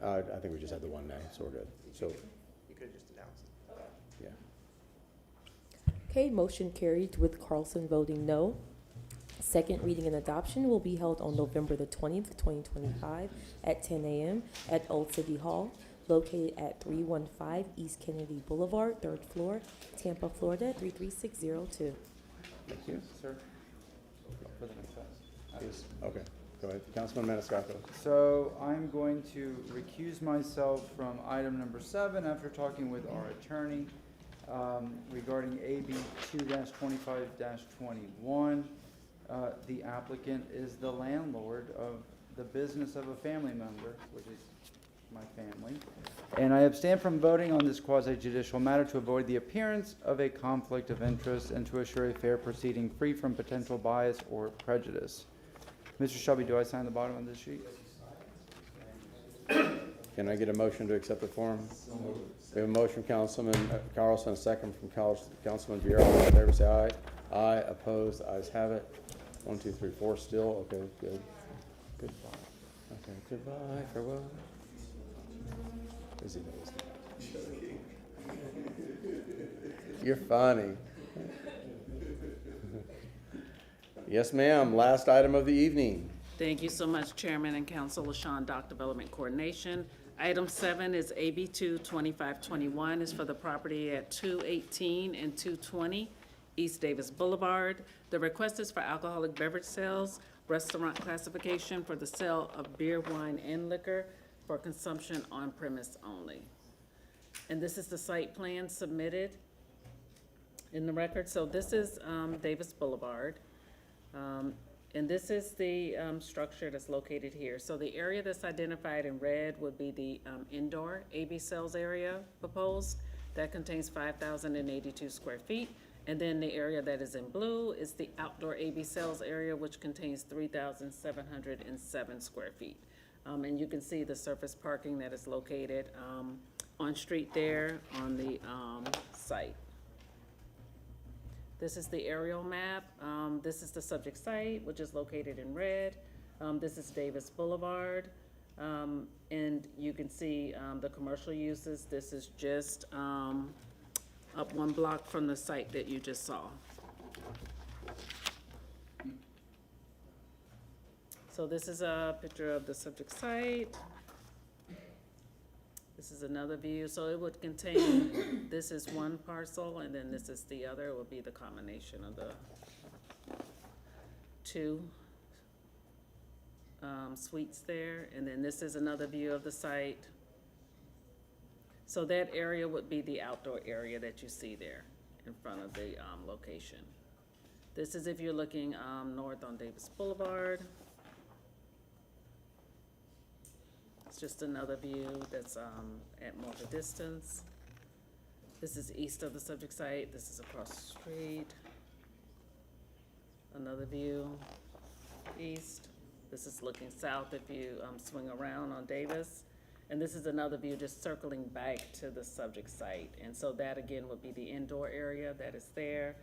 I think we just had the one nay, so we're good. So,
You could have just announced it.
yeah.
Okay, motion carried with Carlson voting no. Second reading and adoption will be held on November the 20th, 2025 at 10 a.m. at Old City Hall, located at 315 East Kennedy Boulevard, 3rd floor, Tampa, Florida, 33602.
Thank you.
Sir, for the next item.
Yes. Okay, go ahead. Councilman Maniscalco.
So I'm going to recuse myself from item number 7 after talking with our attorney regarding AB 2-25-21. The applicant is the landlord of the business of a family member, which is my family. And I abstain from voting on this quasi-judicial matter to avoid the appearance of a conflict of interest and to assure a fair proceeding free from potential bias or prejudice. Mr. Shelby, do I sign the bottom of this sheet?
Can I get a motion to accept the form? We have a motion from Councilman Carlson, a second from Councilman Vieira. All in favor, say aye. Aye. Opposed? Ayes have it. 1, 2, 3, 4 still. Okay, good. Goodbye. Okay, goodbye. Farewell. Is he knows that? You're funny. Yes, ma'am. Last item of the evening.
Thank you so much, Chairman and Council. LaShawn, Dock Development Coordination. Item 7 is AB 2-2521. Is for the property at 218 and 220 East Davis Boulevard. The request is for alcoholic beverage sales, restaurant classification for the sale of beer, wine, and liquor for consumption on premise only. And this is the site plan submitted in the record. So this is Davis Boulevard. And this is the structure that's located here. So the area that's identified in red would be the indoor AB sales area proposed. That contains 5,082 square feet. And then the area that is in blue is the outdoor AB sales area, which contains 3,707 square feet. And you can see the surface parking that is located on street there on the site. This is the aerial map. This is the subject site, which is located in red. This is Davis Boulevard. And you can see the commercial uses. This is just up 1 block from the site that you just saw. So this is a picture of the subject site. This is another view. So it would contain, this is one parcel, and then this is the other. It would be the combination of the two suites there. And then this is another view of the site. So that area would be the outdoor area that you see there in front of the location. This is if you're looking north on Davis Boulevard. It's just another view that's at more of a distance. This is east of the subject site. This is across the street. Another view east. This is looking south if you swing around on Davis. And this is another view just circling back to the subject site. And so that again would be the indoor area that is there.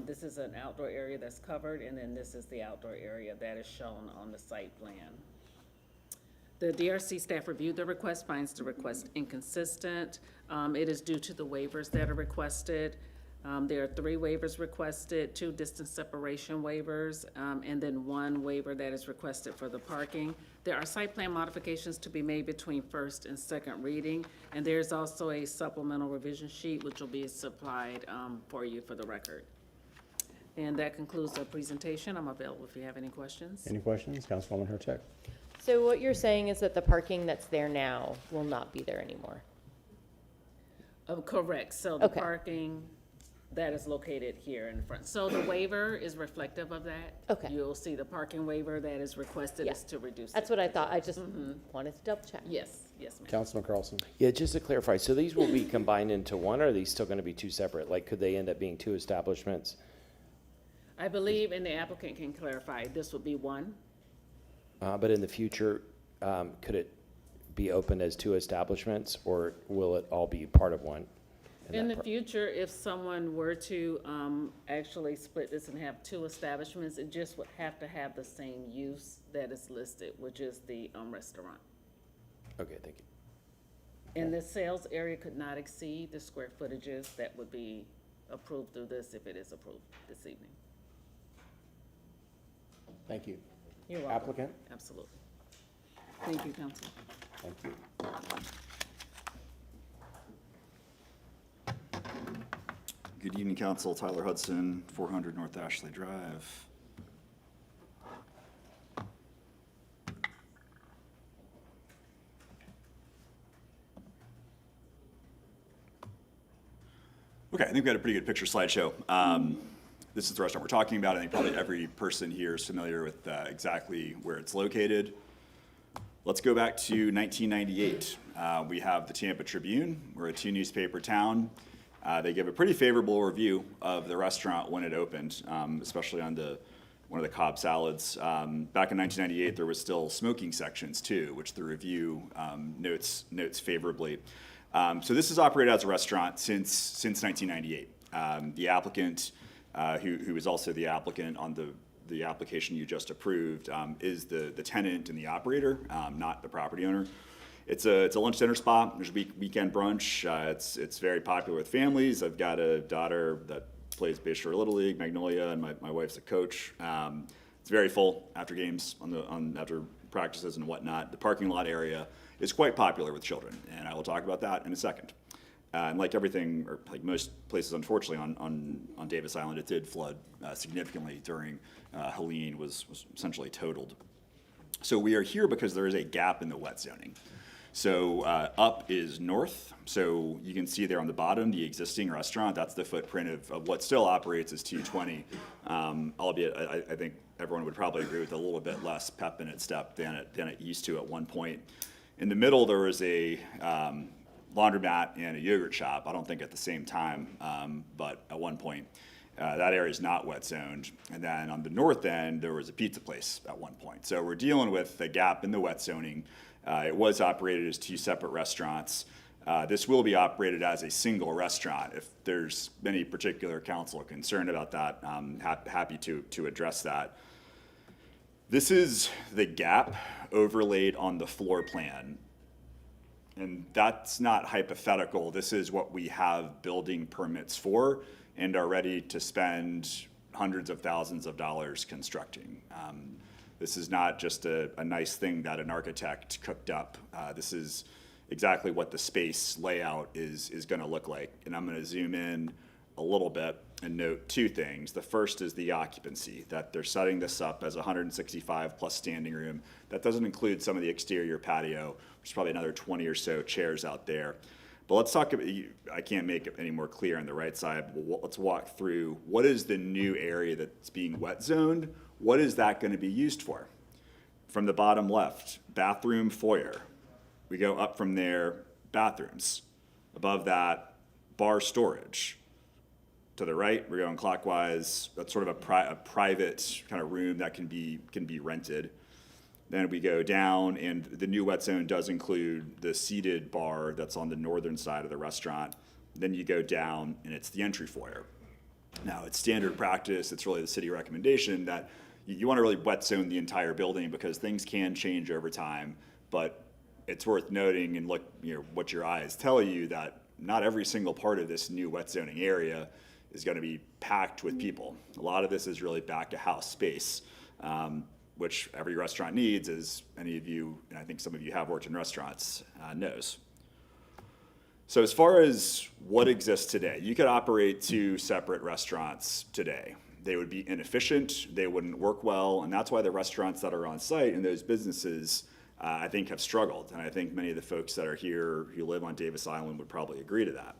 This is an outdoor area that's covered, and then this is the outdoor area that is shown on the site plan. The DRC staff reviewed the request, finds the request inconsistent. It is due to the waivers that are requested. There are 3 waivers requested, 2 distance separation waivers, and then 1 waiver that is requested for the parking. There are site plan modifications to be made between first and second reading, and there's also a supplemental revision sheet which will be supplied for you for the record. And that concludes our presentation. I'm available if you have any questions.
Any questions? Councilwoman Hurtak.
So what you're saying is that the parking that's there now will not be there anymore?
Correct. So the
Okay.
parking that is located here in the front. So the waiver is reflective of that.
Okay.
You'll see the parking waiver that is requested
Yeah.
is to reduce.
That's what I thought. I just wanted to double check.
Yes, yes, ma'am.
Councilman Carlson?
Yeah, just to clarify, so these will be combined into one, or are these still gonna be two separate? Like, could they end up being two establishments?
I believe, and the applicant can clarify, this would be one.
But in the future, could it be opened as two establishments, or will it all be part of one?
In the future, if someone were to actually split this and have two establishments, it just would have to have the same use that is listed, which is the restaurant.
Okay, thank you.
And the sales area could not exceed the square footages that would be approved through this if it is approved this evening.
Thank you.
You're welcome.
Applicant?
Absolutely. Thank you, Council.
Thank you.
Good evening, Council. Tyler Hudson, 400 North Ashley Drive. Okay, I think we had a pretty good picture slideshow. This is the restaurant we're talking about. I think probably every person here is familiar with exactly where it's located. Let's go back to 1998. We have the Tampa Tribune. We're a two-newspaper town. They give a pretty favorable review of the restaurant when it opened, especially on one of the Cobb salads. Back in 1998, there was still smoking sections too, which the review notes favorably. So this is operated as a restaurant since 1998. The applicant, who is also the applicant on the application you just approved, is the tenant and the operator, not the property owner. It's a lunch dinner spot. There's weekend brunch. It's very popular with families. I've got a daughter that plays Bayshore Little League, Magnolia, and my wife's a coach. It's very full after games, after practices and whatnot. The parking lot area is quite popular with children, and I will talk about that in a second. And like everything, or like most places, unfortunately, on Davis Island, it did flood significantly during Helene was essentially totaled. So we are here because there is a gap in the wet zoning. So up is north. So you can see there on the bottom, the existing restaurant. That's the footprint of what still operates as 220, albeit I think everyone would probably agree with a little bit less pep in its step than it used to at one point. In the middle, there was a laundromat and a yogurt shop. I don't think at the same time, but at one point. That area is not wet zoned. And then on the north end, there was a pizza place at one point. So we're dealing with a gap in the wet zoning. It was operated as two separate restaurants. This will be operated as a single restaurant. If there's any particular council concerned about that, I'm happy to address that. This is the gap overlaid on the floor plan. And that's not hypothetical. This is what we have building permits for and are ready to spend hundreds of thousands of dollars constructing. This is not just a nice thing that an architect cooked up. This is exactly what the space layout is going to look like. And I'm going to zoom in a little bit and note two things. The first is the occupancy, that they're setting this up as 165 plus standing room. That doesn't include some of the exterior patio, which is probably another 20 or so chairs out there. But let's talk about, I can't make it any more clear on the right side, but let's walk through what is the new area that's being wet zoned. What is that going to be used for? From the bottom left, bathroom foyer. We go up from there, bathrooms. Above that, bar storage. To the right, we're going clockwise. That's sort of a private kind of room that can be rented. Then we go down, and the new wet zone does include the seated bar that's on the northern side of the restaurant. Then you go down, and it's the entry foyer. Now, it's standard practice. It's really the city recommendation that you want to really wet zone the entire building because things can change over time. But it's worth noting and what your eyes tell you that not every single part of this new wet zoning area is going to be packed with people. A lot of this is really back of house space, which every restaurant needs, as any of you, and I think some of you have worked in restaurants, knows. So as far as what exists today, you could operate two separate restaurants today. They would be inefficient, they wouldn't work well, and that's why the restaurants that are on site and those businesses, I think, have struggled. And I think many of the folks that are here who live on Davis Island would probably agree to that.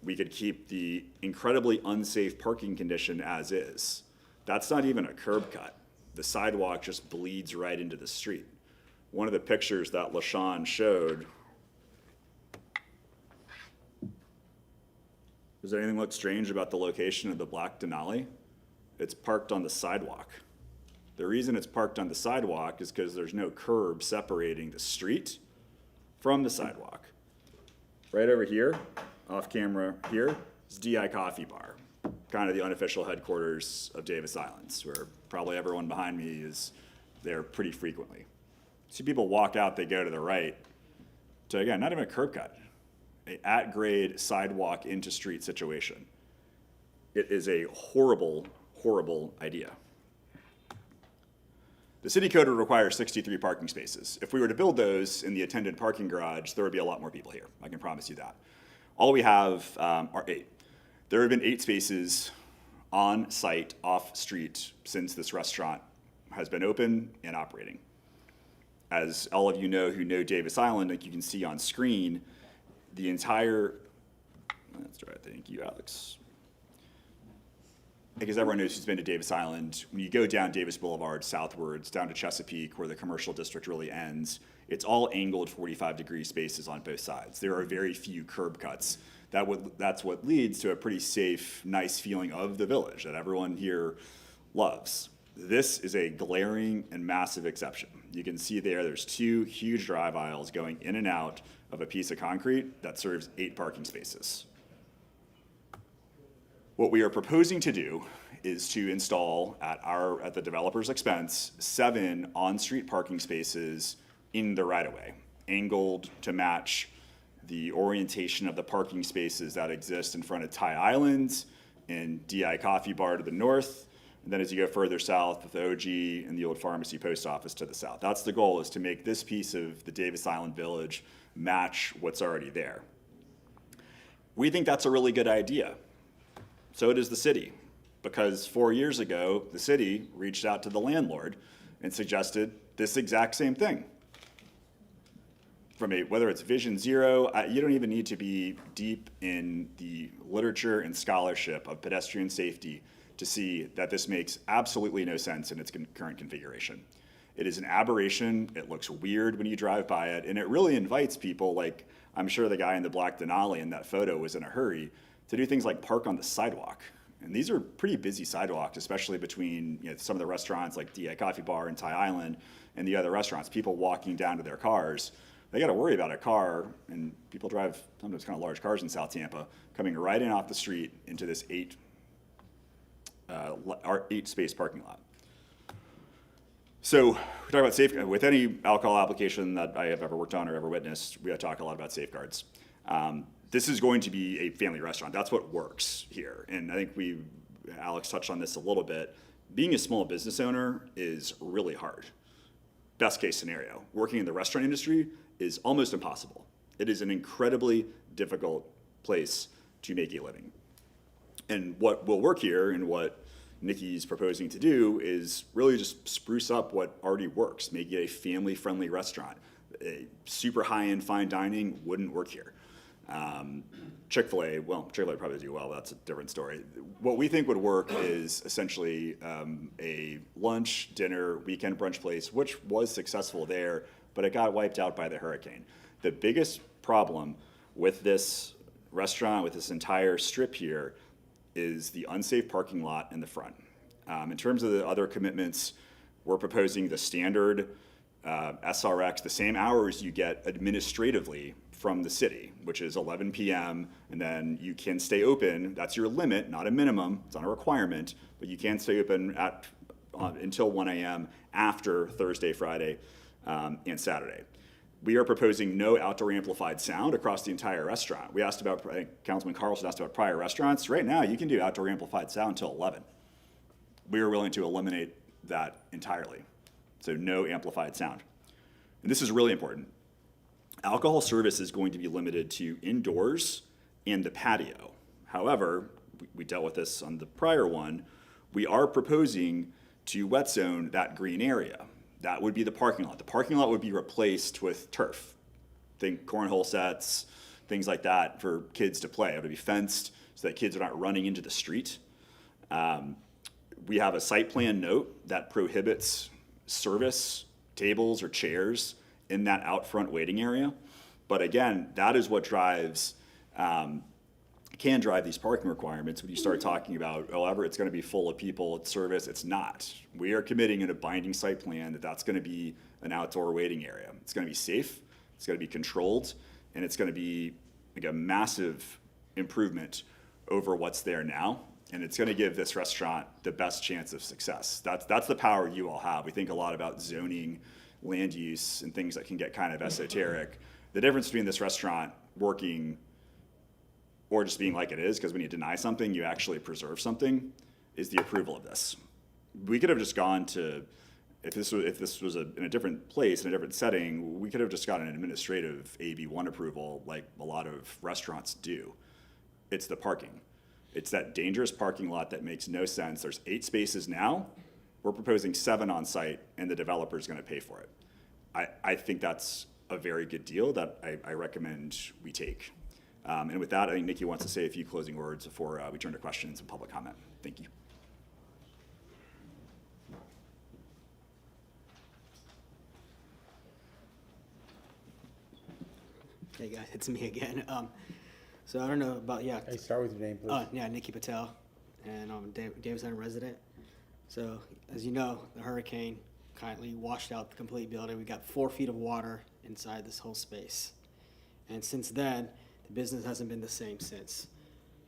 we could keep the incredibly unsafe parking condition as is. That's not even a curb cut. The sidewalk just bleeds right into the street. One of the pictures that LaShawn showed, does anything look strange about the location of the black Denali? It's parked on the sidewalk. The reason it's parked on the sidewalk is because there's no curb separating the street from the sidewalk. Right over here, off camera here, is DI Coffee Bar, kind of the unofficial headquarters of Davis Islands, where probably everyone behind me is there pretty frequently. See people walk out, they go to the right, to again, not even a curb cut, a at-grade sidewalk into street situation. It is a horrible, horrible idea. The city code would require 63 parking spaces. If we were to build those in the attendant parking garage, there would be a lot more people here. I can promise you that. All we have are 8. There have been 8 spaces on site, off street, since this restaurant has been open and operating. As all of you know who know Davis Island, like you can see on screen, the entire, that's right, thank you, Alex. Because everyone knows who's been to Davis Island, when you go down Davis Boulevard southwards, down to Chesapeake, where the commercial district really ends, it's all angled 45-degree spaces on both sides. There are very few curb cuts. That's what leads to a pretty safe, nice feeling of the village that everyone here loves. This is a glaring and massive exception. You can see there's 2 huge drive aisles going in and out of a piece of concrete that serves 8 parking spaces. What we are proposing to do is to install at the developer's expense 7 on-street parking spaces in the right-of-way, angled to match the orientation of the parking spaces that exist in front of Thai Islands and DI Coffee Bar to the north, and then as you go further south with OG and the old pharmacy post office to the south. That's the goal, is to make this piece of the Davis Island Village match what's already there. We think that's a really good idea. So does the city, because 4 years ago, the city reached out to the landlord and suggested this exact same thing. Whether it's Vision Zero, you don't even need to be deep in the literature and scholarship of pedestrian safety to see that this makes absolutely no sense in its current configuration. It is an aberration, it looks weird when you drive by it, and it really invites people, like I'm sure the guy in the black Denali in that photo was in a hurry, to do things like park on the sidewalk. And these are pretty busy sidewalks, especially between some of the restaurants like DI Coffee Bar and Thai Island and the other restaurants, people walking down to their cars. They gotta worry about a car, and people drive sometimes kind of large cars in South Tampa, coming right in off the street into this 8-space parking lot. So we talk about safety. With any alcohol application that I have ever worked on or ever witnessed, we talk a lot about safeguards. This is going to be a family restaurant. That's what works here. And I think Alex touched on this a little bit. Being a small business owner is really hard. Best case scenario. Working in the restaurant industry is almost impossible. It is an incredibly difficult place to make a living. And what will work here and what Nikki's proposing to do is really just spruce up what already works, make it a family-friendly restaurant. A super high-end fine dining wouldn't work here. Chick-fil-A probably do well, that's a different story. What we think would work is essentially a lunch, dinner, weekend brunch place, which was successful there, but it got wiped out by the hurricane. The biggest problem with this restaurant, with this entire strip here, is the unsafe parking lot in the front. In terms of the other commitments, we're proposing the standard SRX, the same hours you get administratively from the city, which is 11 p.m., and then you can stay open. That's your limit, not a minimum. It's not a requirement, but you can stay open until 1 a.m. after Thursday, Friday, and Saturday. We are proposing no outdoor amplified sound across the entire restaurant. We asked about, I think Councilman Carlson asked about prior restaurants. Right now, you can do outdoor amplified sound until 11. We are willing to eliminate that entirely. So no amplified sound. And this is really important. Alcohol service is going to be limited to indoors and the patio. However, we dealt with this on the prior one, we are proposing to wet zone that green area. That would be the parking lot. The parking lot would be replaced with turf. Think cornhole sets, things like that for kids to play. It'll be fenced so that kids are not running into the street. We have a site plan note that prohibits service tables or chairs in that out front waiting area. But again, that is what drives, can drive these parking requirements when you start talking about, however, it's going to be full of people at service. It's not. We are committing in a binding site plan that that's going to be an outdoor waiting area. It's going to be safe, it's going to be controlled, and it's going to be like a massive improvement over what's there now. And it's going to give this restaurant the best chance of success. That's the power you all have. We think a lot about zoning, land use, and things that can get kind of esoteric. The difference between this restaurant working or just being like it is, because when you deny something, you actually preserve something, is the approval of this. We could have just gone to, if this was in a different place, in a different setting, we could have just gotten an administrative AB1 approval like a lot of restaurants do. It's the parking. It's that dangerous parking lot that makes no sense. There's 8 spaces now. We're proposing 7 on site, and the developer's going to pay for it. I think that's a very good deal that I recommend we take. And with that, I think Nikki wants to say a few closing words before we turn to questions and public comment. Thank you.
Hey guys, it's me again. So I don't know about, yeah.
Hey, start with your name, please.
Yeah, Nikki Patel, and I'm a Davis Island resident. So as you know, the hurricane kindly washed out the complete building. We got 4 feet of water inside this whole space. And since then, the business hasn't been the same since.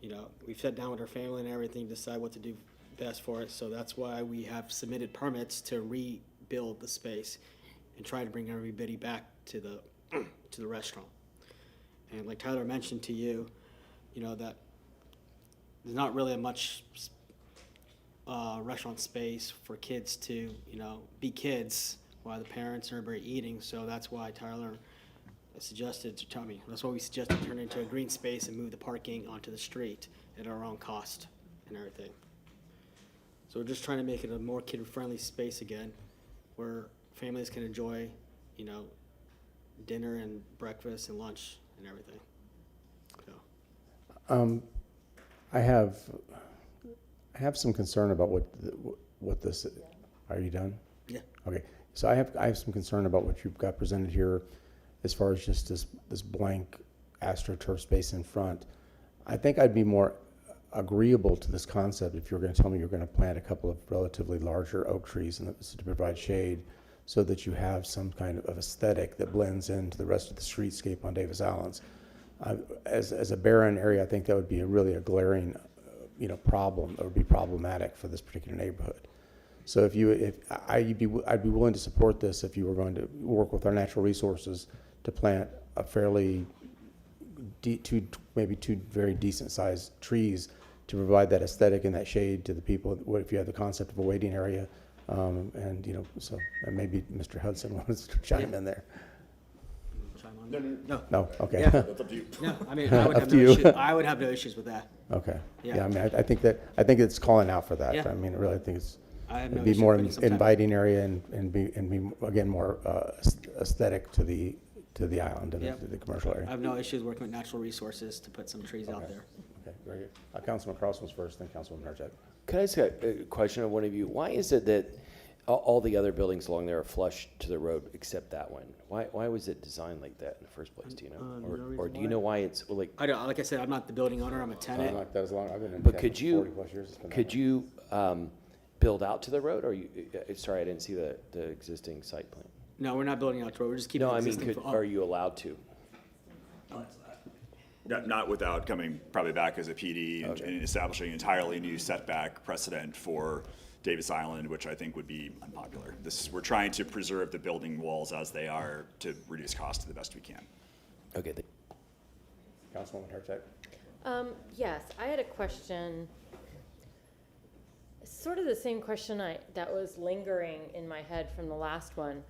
You know, we've sat down with our family and everything, decide what to do best for it. So that's why we have submitted permits to rebuild the space and try to bring everybody back to the restaurant. And like Tyler mentioned to you, you know, that there's not really much restaurant space for kids to, you know, be kids while the parents are everybody eating. So that's why Tyler suggested to tell me, that's why we suggested turn it into a green space and move the parking onto the street at our own cost and everything. So we're just trying to make it a more kid-friendly space again, where families can enjoy, you know, dinner and breakfast and lunch and everything. So.
I have some concern about what this. Are you done?
Yeah.
Okay. So I have some concern about what you've got presented here, as far as just this blank AstroTurf space in front. I think I'd be more agreeable to this concept if you were going to tell me you're going to plant a couple of relatively larger oak trees to provide shade, so that you have some kind of aesthetic that blends into the rest of the streetscape on Davis Islands. As a barren area, I think that would be a glaring, problem. That would be problematic for this particular neighborhood. So I'd be willing to support this if you were going to work with our natural resources to plant a fairly maybe two very decent sized trees to provide that aesthetic and that shade to the people. If you have the concept of a waiting area, and maybe Mr. Hudson wants to chime in there. No. Okay.
Yeah.
That's up to you.
No, I mean, I would have no issues with that.
Okay.
Yeah.
I mean, I think it's calling out for that.
Yeah.
I mean, really, I think
have no
it'd be
issue
more
putting some type of-
inviting area and be again more aesthetic to the island and
Yep.
to the commercial area.
I have no issues working with natural resources to put some trees out there.
Okay, very good. Councilman Carlson was first, then Councilwoman Nartek.
Could I ask a question of one of you? Why is it that all the other buildings along there are flush to the road except that one? Why was it designed like that in the first place? Do you know, or do you know why it's like?
I don't. Like I said, I'm not the building owner. I'm a tenant.
Like that as long. I've been in
But
Tampa
could
for
you
40 plus years. It's been that way.
Build out to the road, or you? Sorry, I didn't see the existing site plan.
No, we're not building out the road. We're just keeping.
No,
the
I mean,
existing
are you allowed to?
Not without coming probably back as a PD and establishing an entirely new setback precedent for Davis Island, which I think would be unpopular. We're trying to preserve the building walls as they are to reduce cost to the best we can.
Okay.
Councilwoman Nartek.
Yes, I had a question, sort of the same question that was lingering in my head from the last one.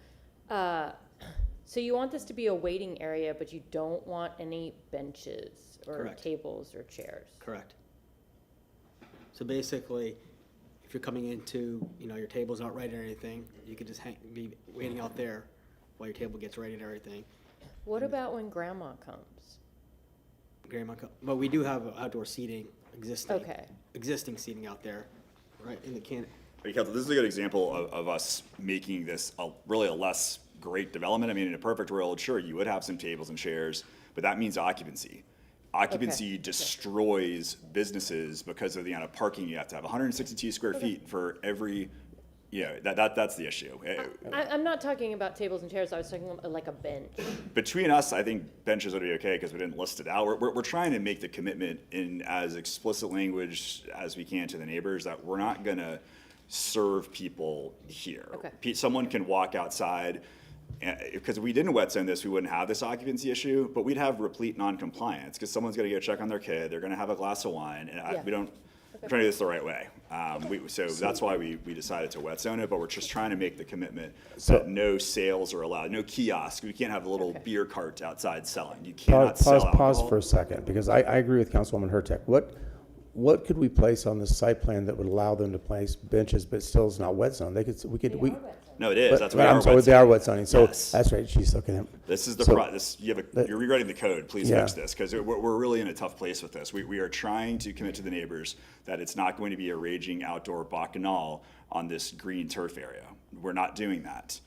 So you want this to be a waiting area, but you don't want any benches or
Correct.
tables or chairs?
Correct. So basically, if you're coming into, your table's not ready or anything, you could just be waiting out there while your table gets ready and everything.
What about when grandma comes?
but we do have outdoor seating,
Okay.
existing seating out there, right, in the can.
Hey, Council, this is a good example of us making this really a less great development. I mean, in a perfect world, sure, you would have some tables and chairs, but that means occupancy. Occupancy destroys businesses because of the amount of parking you have to have. 162 square feet for every, that's the issue.
I'm not talking about tables and chairs, I was talking about like a bench.
Between us, I think benches would be okay because we didn't list it out. We're trying to make the commitment in as explicit language as we can to the neighbors that we're not gonna serve people here.
Okay.
Someone can walk outside, because if we didn't wet zone this, we wouldn't have this occupancy issue, but we'd have replete non-compliance because someone's gonna go check on their kid, they're gonna have a glass of wine, and we're trying to do this the right way. So that's why we decided to wet zone it, but we're just trying to make the commitment that no sales are allowed, no kiosk. We can't have a little beer cart outside selling. You cannot sell alcohol.
Pause for a second, because I agree with Councilwoman Hurtak. What could we place on this site plan that would allow them to place benches, but still is not wet zone?
No, it is. That's what
I'm sorry, they are wet zoning. So that's right. She's looking at.
This is you're rewriting the code. Please fix this because we're really in a tough place with this. We are trying to commit to the neighbors that it's not going to be a raging outdoor bacchanal on this green turf area. We're not doing that.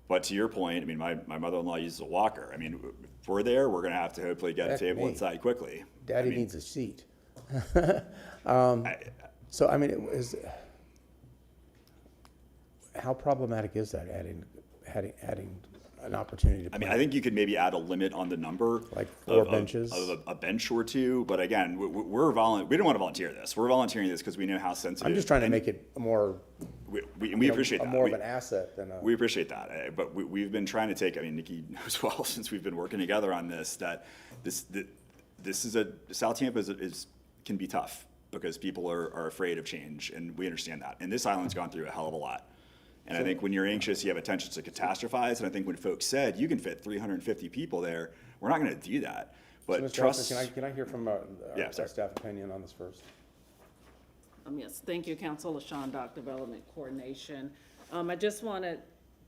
But to your point, I mean, my mother-in-law uses a walker. I mean, if we're there, we're going to have to hopefully get a table inside quickly.
Daddy needs a seat. So I mean, how problematic is that adding an opportunity to?
I mean, I think you could maybe add a limit on the number,
like 4 benches,
of a bench or two. But again, we didn't want to volunteer this. We're volunteering this because we know how sensitive.
I'm just trying to make it more.
We appreciate that.
More of an asset than a.
We appreciate that, but we've been trying to take. I mean, Nikki knows well since we've been working together on this that this is South Tampa can be tough because people are afraid of change, and we understand that. And this island's gone through a hell of a lot. And I think when you're anxious, you have a tendency to catastrophize. And I think when folks said you can fit 350 people there, we're not going to do that. But
so Mr.
trust.
Austin, can I hear from our staff opinion on this first?
Yes, thank you, Council. LaShawn, Dock Development Coordination. I just wanted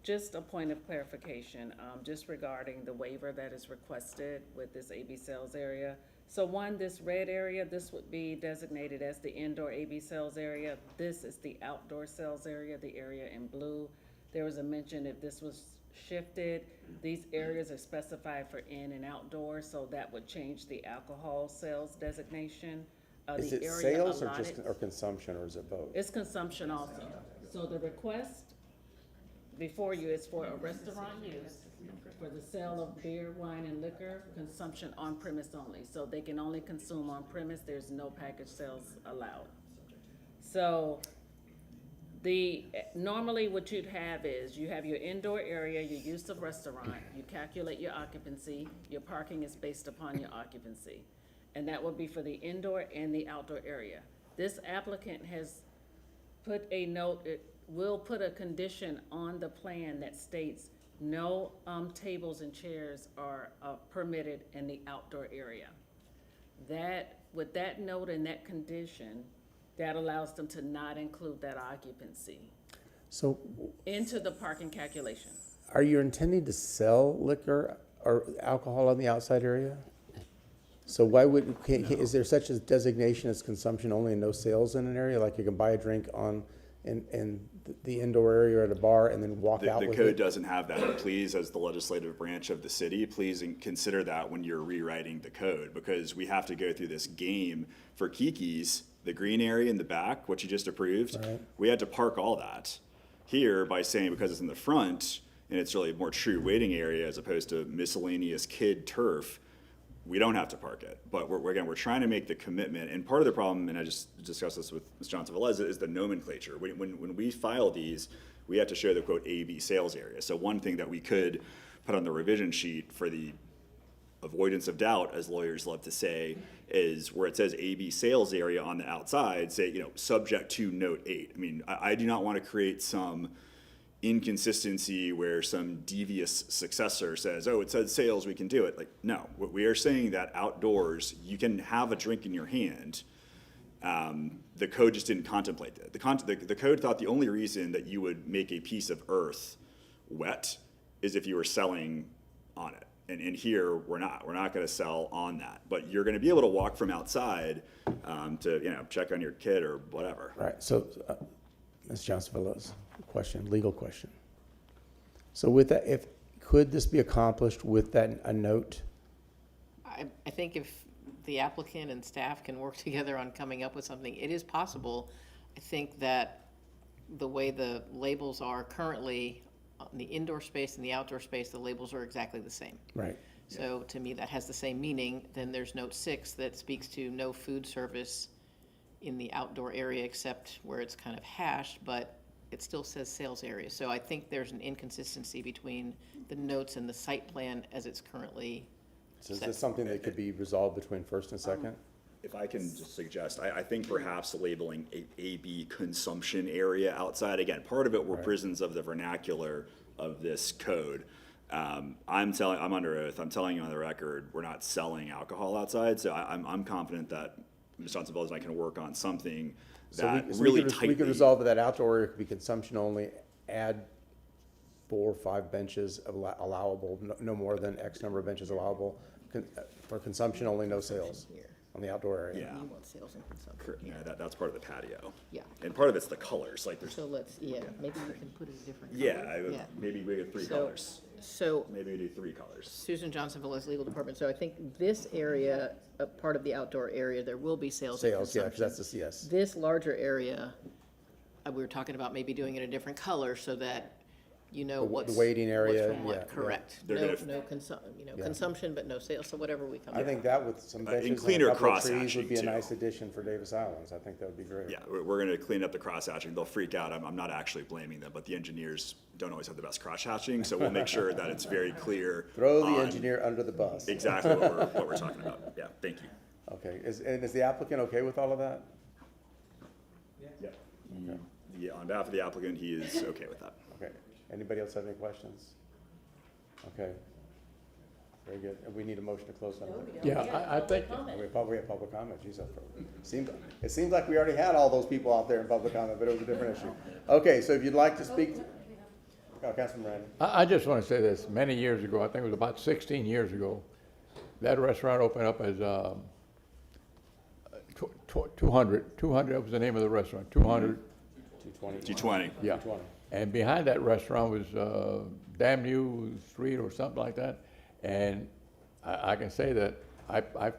a point of clarification, just regarding the waiver that is requested with this AB sales area. So one, this red area, this would be designated as the indoor AB sales area. This is the outdoor sales area, the area in blue. There was a mention if this was shifted, these areas are specified for in and outdoor, so that would change the alcohol sales designation.
Is
The
it
area
sales
allotted-
or consumption, or is it both?
It's consumption also. So the request before you is for a restaurant use, for the sale of beer, wine, and liquor, consumption on premise only. So they can only consume on premise, there's no package sales allowed. So normally what you'd have is, you have your indoor area, your use of restaurant, you calculate your occupancy, your parking is based upon your occupancy. And that would be for the indoor and the outdoor area. This applicant has put a note, it will put a condition on the plan that states no tables and chairs are permitted in the outdoor area. With that note and that condition, that allows them to not include that occupancy
So
into the parking calculation.
are you intending to sell liquor or alcohol on the outside area? So why is there such a designation as consumption only and no sales in an area? Like you can buy a drink in the indoor area or at a bar and then walk out with it?
The code doesn't have that. And please, as the legislative branch of the city, please consider that when you're rewriting the code, because we have to go through this game for Kiki's, the green area in the back, what you just approved.
Right.
We had to park all that. Here, by saying because it's in the front and it's really a more true waiting area as opposed to miscellaneous kid turf, we don't have to park it. But we're trying to make the commitment. And part of the problem, and I just discussed this with Ms. Johnson-Velez, is the nomenclature. When we file these, we have to show the quote AB sales area. So one thing that we could put on the revision sheet for the avoidance of doubt, as lawyers love to say, is where it says AB sales area on the outside, say, subject to note 8. I mean, I do not want to create some inconsistency where some devious successor says, oh, it says sales, we can do it. Like, no, we are saying that outdoors, you can have a drink in your hand. The code just didn't contemplate that. The code thought the only reason that you would make a piece of earth wet is if you were selling on it. And here, we're not gonna sell on that. But you're gonna be able to walk from outside, to, you know, check on your kid or whatever.
Right, so, Ms. Johnson-Veloz, question, legal question. So with that, could this be accomplished with that, a note?
I think if the applicant and staff can work together on coming up with something, it is possible. I think that the way the labels are currently, on the indoor space and the outdoor space, the labels are exactly the same.
Right.
So to me, that has the same meaning. Then there's note 6 that speaks to no food service in the outdoor area except where it's kind of hashed, but it still says sales area. So I think there's an inconsistency between the notes and the site plan as it's currently
So is
set.
this something that could be resolved between first and second?
If I can just suggest, I think perhaps labeling a AB consumption area outside, again, part of it were prisons of the vernacular of this code. I'm under oath, I'm telling you on the record, we're not selling alcohol outside, so I'm confident that Ms. Johnson-Veloz and I can work on something that really tightly.
We could resolve that outdoor area could be consumption only, add 4 or 5 benches of allowable, no more than X number of benches allowable, for consumption only, no sales on the outdoor area.
Yeah.
You want sales and consumption.
Yeah, that's part of the patio.
Yeah.
And part of it's the colors, like there's.
So let's, maybe we can put it a different color.
Yeah, maybe we get 3
So-
colors.
So
Maybe we do 3 colors.
Susan Johnson-Veloz, Legal Department. So I think this area, part of the outdoor area, there will be sales and
Sales, yeah,
consumption.
because that's the CS.
This larger area, we were talking about maybe doing it a different color so that you know
The
what's.
waiting area,
what's from what.
yeah, yeah.
Correct.
They're
No,
gonna-
no consumption, but no sales, so whatever we come.
I think that with some benches and
cleaner
a couple of trees
cross-hatching,
would be a
too.
nice addition for Davis Islands. I think that would be great.
Yeah, we're gonna clean up the cross-hatching. They'll freak out. I'm not actually blaming them, but the engineers don't always have the best cross-hatching, so we'll make sure that it's very clear.
Throw the
on
engineer under the bus.
Exactly what we're talking about. Yeah, thank you.
Okay, is the applicant okay with all of that?
Yeah. Yeah, on behalf of the applicant, he is okay with that.
Okay, anybody else have any questions? Okay, very good. And we need a motion to close that.
Yeah, I think,
We probably have public comment, geez, it seems like we already had all those people out there in public comment, but it was a different issue. Okay, so if you'd like to speak, Councilman Randy.
I just want to say this, many years ago, I think it was about 16 years ago, that restaurant opened up as 200, that was the name of the restaurant, 200.
220.
Yeah.
220.
And behind that restaurant was Damn New Street or something like that. And I can say that I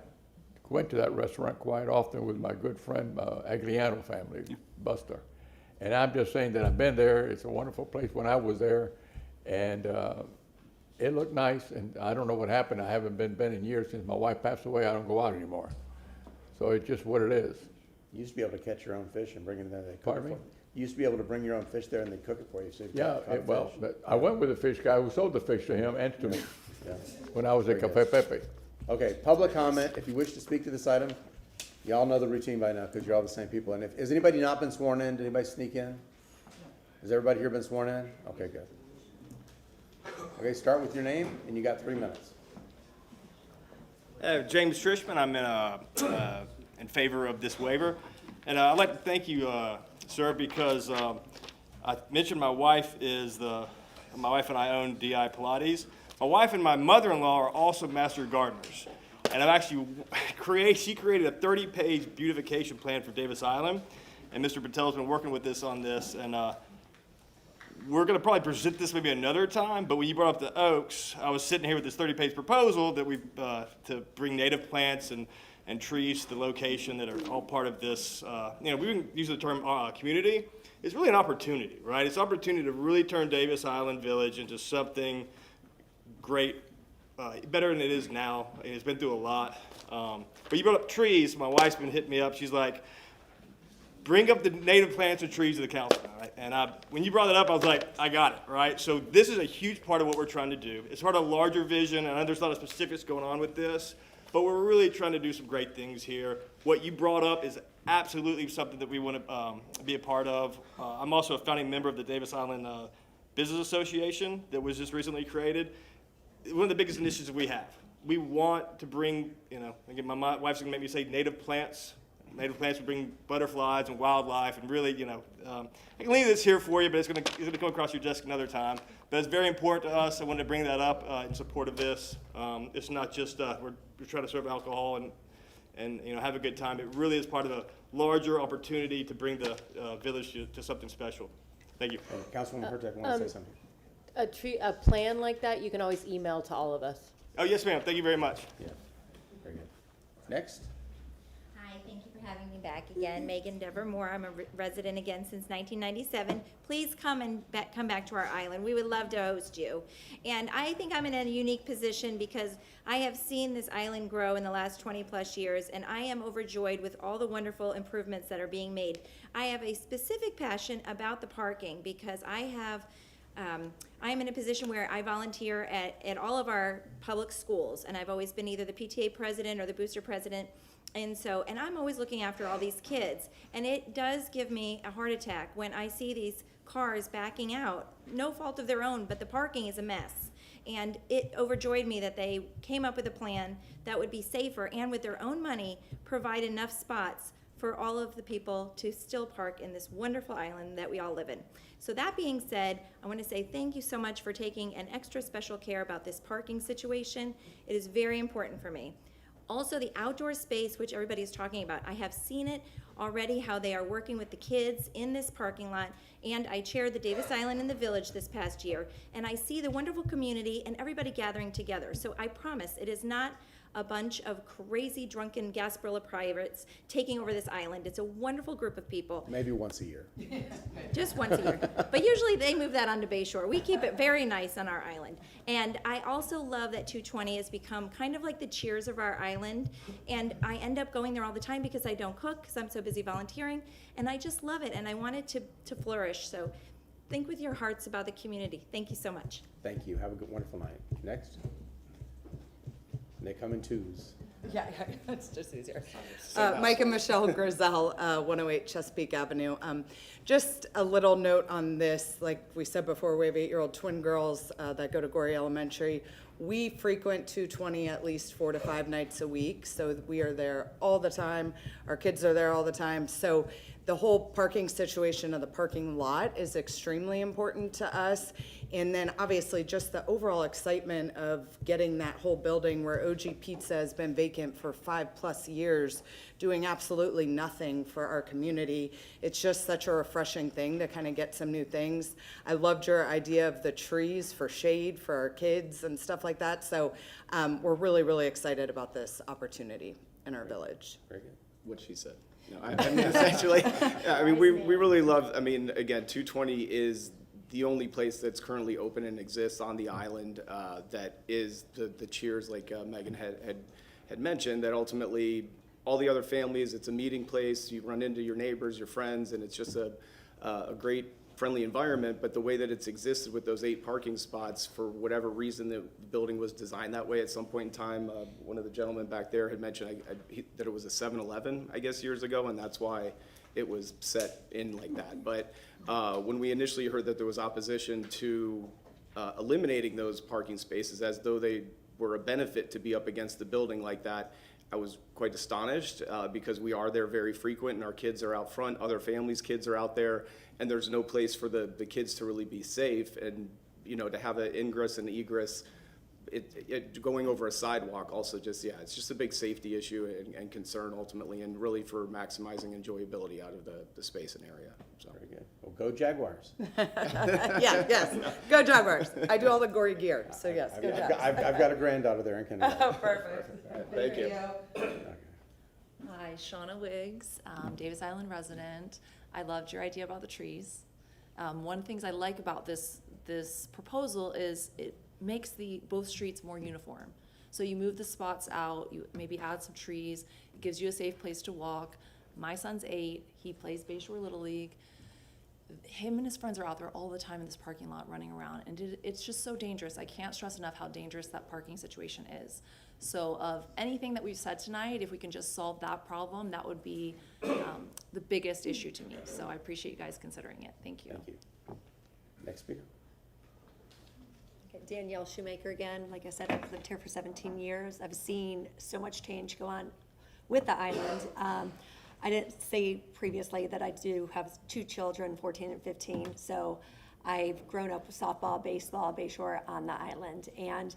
went to that restaurant quite often with my good friend, Agliano family, Buster. And I'm just saying that I've been there. It's a wonderful place when I was there. And it looked nice. And I don't know what happened. I haven't been in years since my wife passed away. I don't go out anymore. So it's just what it is.
You used to be able to catch your own fish and bring it in there. They cook
Pardon
it
me?
for you. You used to be able to bring your own fish there and they cook it for you. So you've
Yeah,
got caught
well,
fish.
but I went with the fish guy who sold the fish to him and to me
Yeah.
when I was at
Very
Cafe
good.
Pepe.
Okay, public comment. If you wish to speak to this item, y'all know the routine by now because you're all the same people. And has anybody not been sworn in? Did anybody sneak in? Has everybody here been sworn in? Okay, good. Okay, start with your name and you got 3 minutes.
James Trishman, I'm in favor of this waiver. And I'd like to thank you, sir, because I mentioned my wife and I own DI Pilates. My wife and my mother-in-law are also master gardeners. And I've actually she created a 30-page beautification plan for Davis Island. And Mr. Patel's been working with us on this. And we're going to probably present this maybe another time, but when you brought up the oaks, I was sitting here with this 30-page proposal that to bring native plants and trees to the location that are all part of this. We can use the term community. It's really an opportunity, right? It's an opportunity to really turn Davis Island Village into something great, better than it is now. It's been through a lot. But you brought up trees. My wife's been hitting me up. She's like, bring up the native plants and trees to the council, right? And when you brought it up, I was like, I got it, right? So this is a huge part of what we're trying to do. It's part of a larger vision, and I know there's a lot of specifics going on with this, but we're really trying to do some great things here. What you brought up is absolutely something that we want to be a part of. I'm also a founding member of the Davis Island Business Association that was just recently created. One of the biggest initiatives we have. We want to bring, again, my wife's going to make me say native plants. Native plants would bring butterflies and wildlife, and really, I can leave this here for you, but it's going to come across your desk another time. But it's very important to us. I wanted to bring that up in support of this. It's not just we're trying to serve alcohol and have a good time. It really is part of a larger opportunity to bring the village to something special. Thank you.
Councilwoman Hurtak wants to say something.
A plan like that, you can always email to all of us.
Oh, yes, ma'am. Thank you very much.
Yeah, very good. Next.
Hi, thank you for having me back again. Megan Devermore, I'm a resident again since 1997. Please come back to our island. We would love to host you. And I think I'm in a unique position because I have seen this island grow in the last 20 plus years, and I am overjoyed with all the wonderful improvements that are being made. I have a specific passion about the parking because I'm in a position where I volunteer at all of our public schools, and I've always been either the PTA president or the booster president. And I'm always looking after all these kids. And it does give me a heart attack when I see these cars backing out. No fault of their own, but the parking is a mess. And it overjoyed me that they came up with a plan that would be safer and with their own money provide enough spots for all of the people to still park in this wonderful island that we all live in. So that being said, I want to say thank you so much for taking an extra special care about this parking situation. It is very important for me. Also, the outdoor space, which everybody is talking about, I have seen it already, how they are working with the kids in this parking lot, and I chaired the Davis Island in the Village this past year, and I see the wonderful community and everybody gathering together. So I promise it is not a bunch of crazy drunken Gasparilla pirates taking over this island. It's a wonderful group of people.
Maybe once a year.
Just once a year. But usually they move that onto Bayshore. We keep it very nice on our island. And I also love that 220 has become kind of like the Cheers of our island. And I end up going there all the time because I don't cook because I'm so busy volunteering. And I just love it, and I want it to flourish. So think with your hearts about the community. Thank you so much.
Thank you. Have a good, wonderful night. Next. They come in twos.
Yeah, it's just easier. Mike and Michelle Grizel, 108 Chesapeake Avenue. Just a little note on this, like we said before, we have 8-year-old twin girls that go to Gorey Elementary. We frequent 220 at least 4 to 5 nights a week, so we are there all the time. Our kids are there all the time. So the whole parking situation of the parking lot is extremely important to us. And then obviously just the overall excitement of getting that whole building where OG Pizza has been vacant for 5+ years, doing absolutely nothing for our community. It's just such a refreshing thing to kind of get some new things. I loved your idea of the trees for shade for our kids and stuff like that. So we're really, really excited about this opportunity in our village.
Very good.
What she said. No, I mean, essentially, I mean, we really love, I mean, again, 220 is the only place that's currently open and exists on the island that is the Cheers, like Megan had mentioned, that ultimately all the other families, it's a meeting place, you run into your neighbors, your friends, and it's just a great, friendly environment. But the way that it's existed with those 8 parking spots, for whatever reason, the building was designed that way at some point in time. One of the gentlemen back there had mentioned that it was a 7-Eleven, I guess, years ago, and that's why it was set in like that. But when we initially heard that there was opposition to eliminating those parking spaces as though they were a benefit to be up against the building like that, I was quite astonished because we are there very frequent, and our kids are out front, other families' kids are out there, and there's no place for the kids to really be safe. And, you know, to have an ingress and egress, going over a sidewalk also just, yeah, it's just a big safety issue and concern ultimately, and really for maximizing enjoyability out of the space and area. So.
Very good. Well, go Jaguars.
Yeah, yes, go Jaguars. I do all the Gorey gear, so yes, go Jaguars.
I've got a granddaughter there in Canada.
Oh, perfect.
Thank you.
Hi, Shauna Wiggs, Davis Island resident. I loved your idea about the trees. One of the things I like about this proposal is it makes both streets more uniform. So you move the spots out, you maybe add some trees, it gives you a safe place to walk. My son's 8, he plays Bayshore Little League. Him and his friends are out there all the time in this parking lot running around, and it's just so dangerous. I can't stress enough how dangerous that parking situation is. So of anything that we've said tonight, if we can just solve that problem, that would be the biggest issue to me. So I appreciate you guys considering it. Thank you.
Thank you. Next speaker.
Okay, Danielle Shoemaker again. Like I said, I've lived here for 17 years. I've seen so much change go on with the island. I didn't say previously that I do have 2 children, 14 and 15. So I've grown up with softball, baseball, Bayshore on the island. And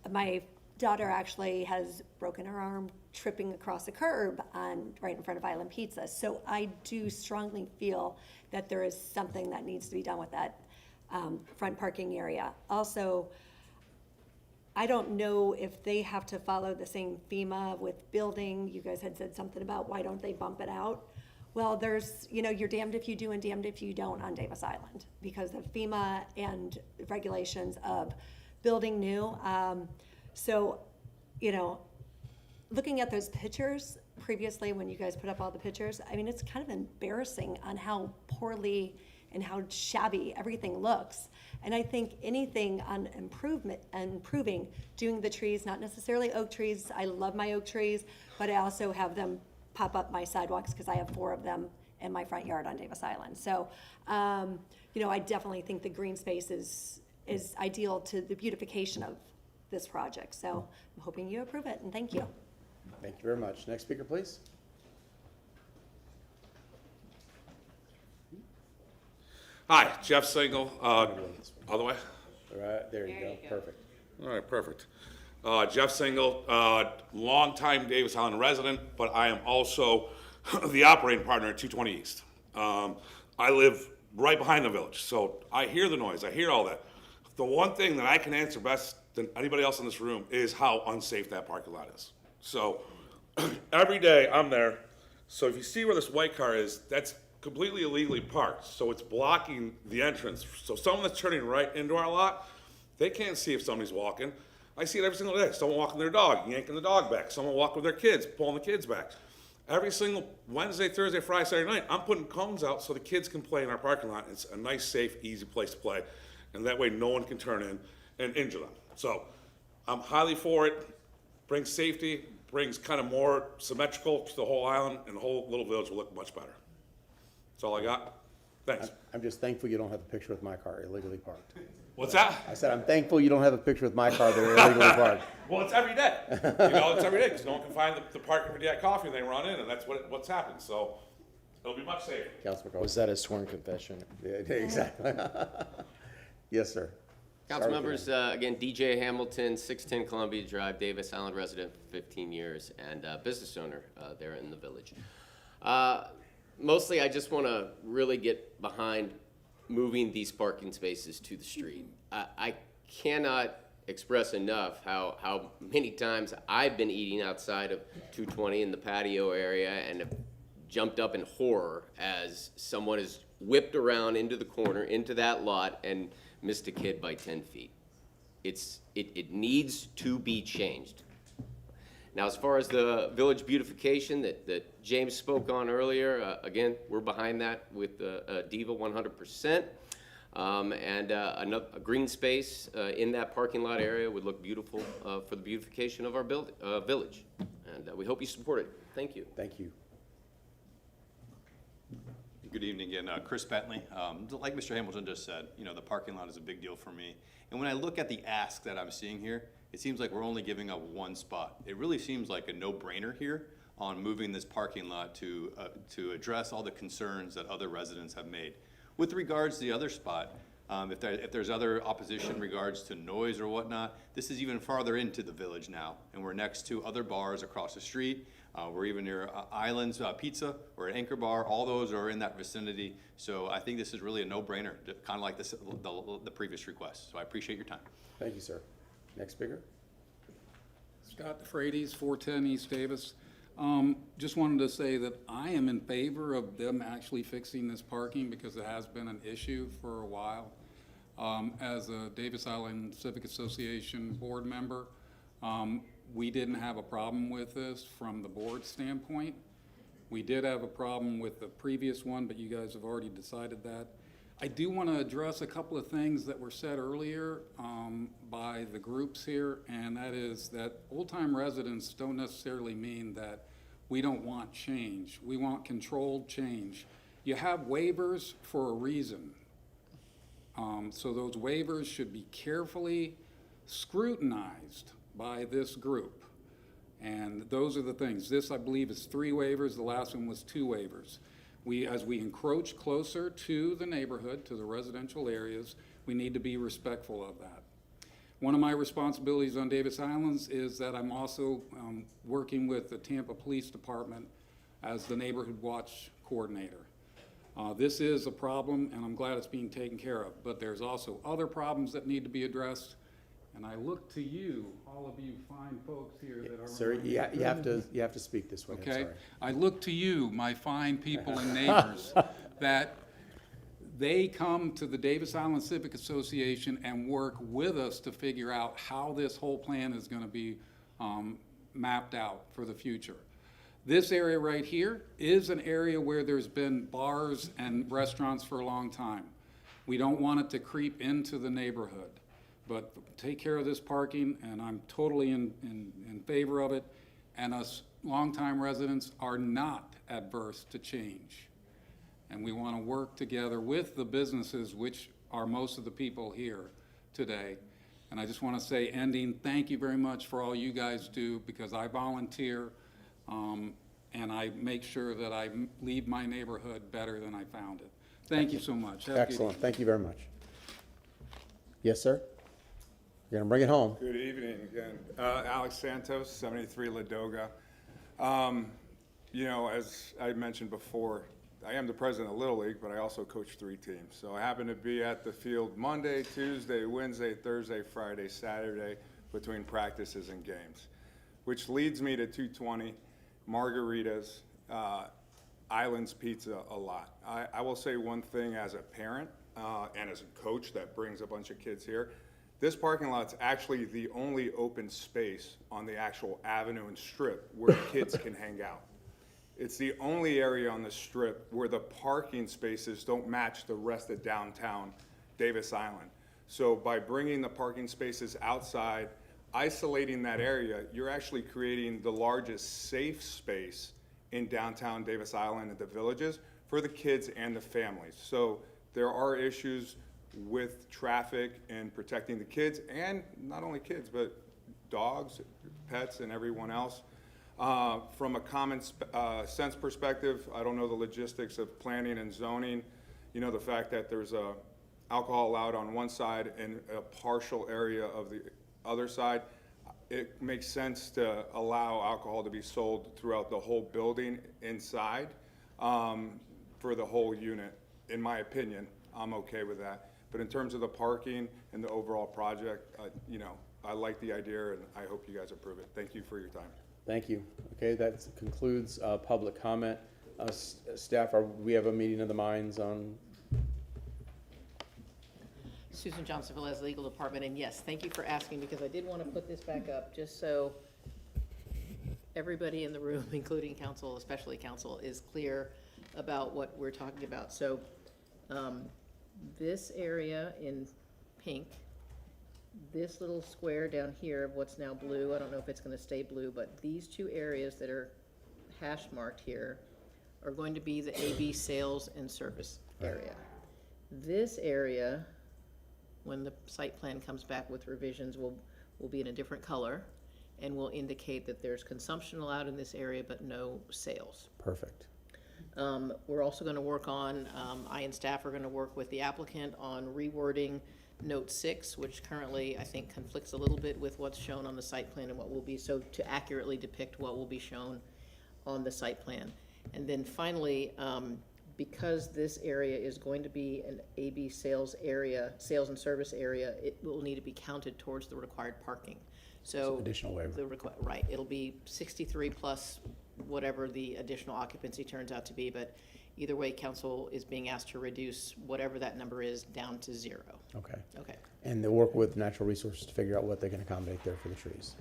my daughter actually has broken her arm tripping across a curb right in front of Island Pizza. So I do strongly feel that there is something that needs to be done with that front parking area. Also, I don't know if they have to follow the same FEMA with building. You guys had said something about why don't they bump it out? Well, there's, you're damned if you do and damned if you don't on Davis Island because of FEMA and regulations of building new. So, looking at those pictures previously when you guys put up all the pictures, I mean, it's kind of embarrassing on how poorly and how shabby everything looks. And I think anything on improving, doing the trees, not necessarily oak trees. I love my oak trees, but I also have them pop up my sidewalks because I have 4 of them in my front yard on Davis Island. So, I definitely think the green space is ideal to the beautification of this project. So I'm hoping you approve it, and thank you.
Thank you very much. Next speaker, please.
Hi, Jeff Single, all the way?
All right, there you go. Perfect.
All right, perfect. Jeff Single, longtime Davis Island resident, but I am also the operating partner at 220 East. I live right behind the village, so I hear the noise, I hear all that. The one thing that I can answer best than anybody else in this room is how unsafe that parking lot is. So every day I'm there, so if you see where this white car is, that's completely illegally parked, so it's blocking the entrance. So someone that's turning right into our lot, they can't see if somebody's walking. I see it every single day. Someone walking their dog, yanking the dog back. Someone walking with their kids, pulling the kids back. Every single Wednesday, Thursday, Friday, Saturday night, I'm putting cones out so the kids can play in our parking lot. It's a nice, safe, easy place to play, and that way no one can turn in and injure them. So I'm highly for it. Brings safety, brings kind of more symmetrical to the whole island, and the whole little village will look much better. That's all I got. Thanks.
I'm just thankful you don't have a picture with my car illegally parked.
What's that?
I said I'm thankful you don't have a picture with my car that are illegally parked.
Well, it's every day. It's every day because no one can find the parking for DI Coffee and they run in, and that's what's happened. So it'll be much safer.
Councilman
Was that a sworn confession?
Yeah, exactly. Yes, sir.
Council members, again, DJ Hamilton, 610 Columbia Drive, Davis Island resident for 15 years and business owner there in the village. Mostly, I just want to really get behind moving these parking spaces to the street. I cannot express enough how many times I've been eating outside of 220 in the patio area and have jumped up in horror as someone is whipped around into the corner, into that lot, and missed a kid by 10 feet. It needs to be changed. Now, as far as the village beautification that James spoke on earlier, again, we're behind that with DEVA 100%. And a green space in that parking lot area would look beautiful for the beautification of our village. And we hope you support it. Thank you.
Thank you.
Good evening again, Chris Bentley. Like Mr. Hamilton just said, the parking lot is a big deal for me. And when I look at the ask that I'm seeing here, it seems like we're only giving up one spot. It really seems like a no-brainer here on moving this parking lot to address all the concerns that other residents have made. With regards to the other spot, if there's other opposition in regards to noise or whatnot, this is even farther into the village now, and we're next to other bars across the street. We're even near Islands Pizza or Anchor Bar. All those are in that vicinity. So I think this is really a no-brainer, kind of like the previous request. So I appreciate your time.
Thank you, sir. Next speaker.
Scott DeFreitas, 410 East Davis. Just wanted to say that I am in favor of them actually fixing this parking because it has been an issue for a while. As a Davis Island Civic Association board member, we didn't have a problem with this from the board standpoint. We did have a problem with the previous one, but you guys have already decided that. I do want to address a couple of things that were said earlier by the groups here, and that is that old-time residents don't necessarily mean that we don't want change. We want controlled change. You have waivers for a reason. So those waivers should be carefully scrutinized by this group. And those are the things. This, I believe, is 3 waivers. The last one was 2 waivers. As we encroach closer to the neighborhood, to the residential areas, we need to be respectful of that. One of my responsibilities on Davis Islands is that I'm also working with the Tampa Police Department as the neighborhood watch coordinator. This is a problem, and I'm glad it's being taken care of, but there's also other problems that need to be addressed. And I look to you, all of you fine folks here that are.
Sir, you have to speak this way. I'm
Okay,
sorry.
I look to you, my fine people and neighbors, that they come to the Davis Island Civic Association and work with us to figure out how this whole plan is gonna be mapped out for the future. This area right here is an area where there's been bars and restaurants for a long time. We don't want it to creep into the neighborhood, but take care of this parking, and I'm totally in favor of it. And us longtime residents are not adverse to change. And we want to work together with the businesses, which are most of the people here today. And I just want to say, ending, thank you very much for all you guys do, because I volunteer, and I make sure that I leave my neighborhood better than I found it. Thank you so much. Have a good
Excellent. Thank you very much. Yes, sir? You're gonna bring it home.
Good evening again. Alex Santos, 73 Ladoga. You know, as I mentioned before, I am the president of Little League, but I also coach 3 teams. So I happen to be at the field Monday, Tuesday, Wednesday, Thursday, Friday, Saturday, between practices and games, which leads me to 220, margaritas, Islands Pizza a lot. I will say one thing as a parent and as a coach that brings a bunch of kids here. This parking lot's actually the only open space on the actual avenue and strip where kids can hang out. It's the only area on the strip where the parking spaces don't match the rest of downtown Davis Island. So by bringing the parking spaces outside, isolating that area, you're actually creating the largest safe space in downtown Davis Island and the villages for the kids and the families. So there are issues with traffic and protecting the kids, and not only kids, but dogs, pets, and everyone else. From a common sense perspective, I don't know the logistics of planning and zoning. You know, the fact that there's alcohol allowed on one side and a partial area of the other side, it makes sense to allow alcohol to be sold throughout the whole building inside for the whole unit. In my opinion, I'm okay with that. But in terms of the parking and the overall project, you know, I like the idea, and I hope you guys approve it. Thank you for your time.
Thank you. Okay, that concludes public comment. Staff, we have a meeting of the minds on?
Susan Johnson, Velez Legal Department, and yes, thank you for asking, because I did want to put this back up, just so everybody in the room, including council, especially council, is clear about what we're talking about. So this area in pink, this little square down here of what's now blue, I don't know if it's gonna stay blue, but these 2 areas that are hash marked here are going to be the AB sales and service area. This area, when the site plan comes back with revisions, will be in a different color and will indicate that there's consumption allowed in this area, but no sales.
Perfect.
We're also gonna work on, I and staff are gonna work with the applicant on rewording Note 6, which currently I think conflicts a little bit with what's shown on the site plan and what will be, so to accurately depict what will be shown on the site plan. And then finally, because this area is going to be an AB sales area, sales and service area, it will need to be counted towards the required parking. So
additional waiver.
Right, it'll be 63 plus whatever the additional occupancy turns out to be, but either way, council is being asked to reduce whatever that number is down to 0.
Okay.
Okay.
And they'll work with natural resources to figure out what they can accommodate there for the trees.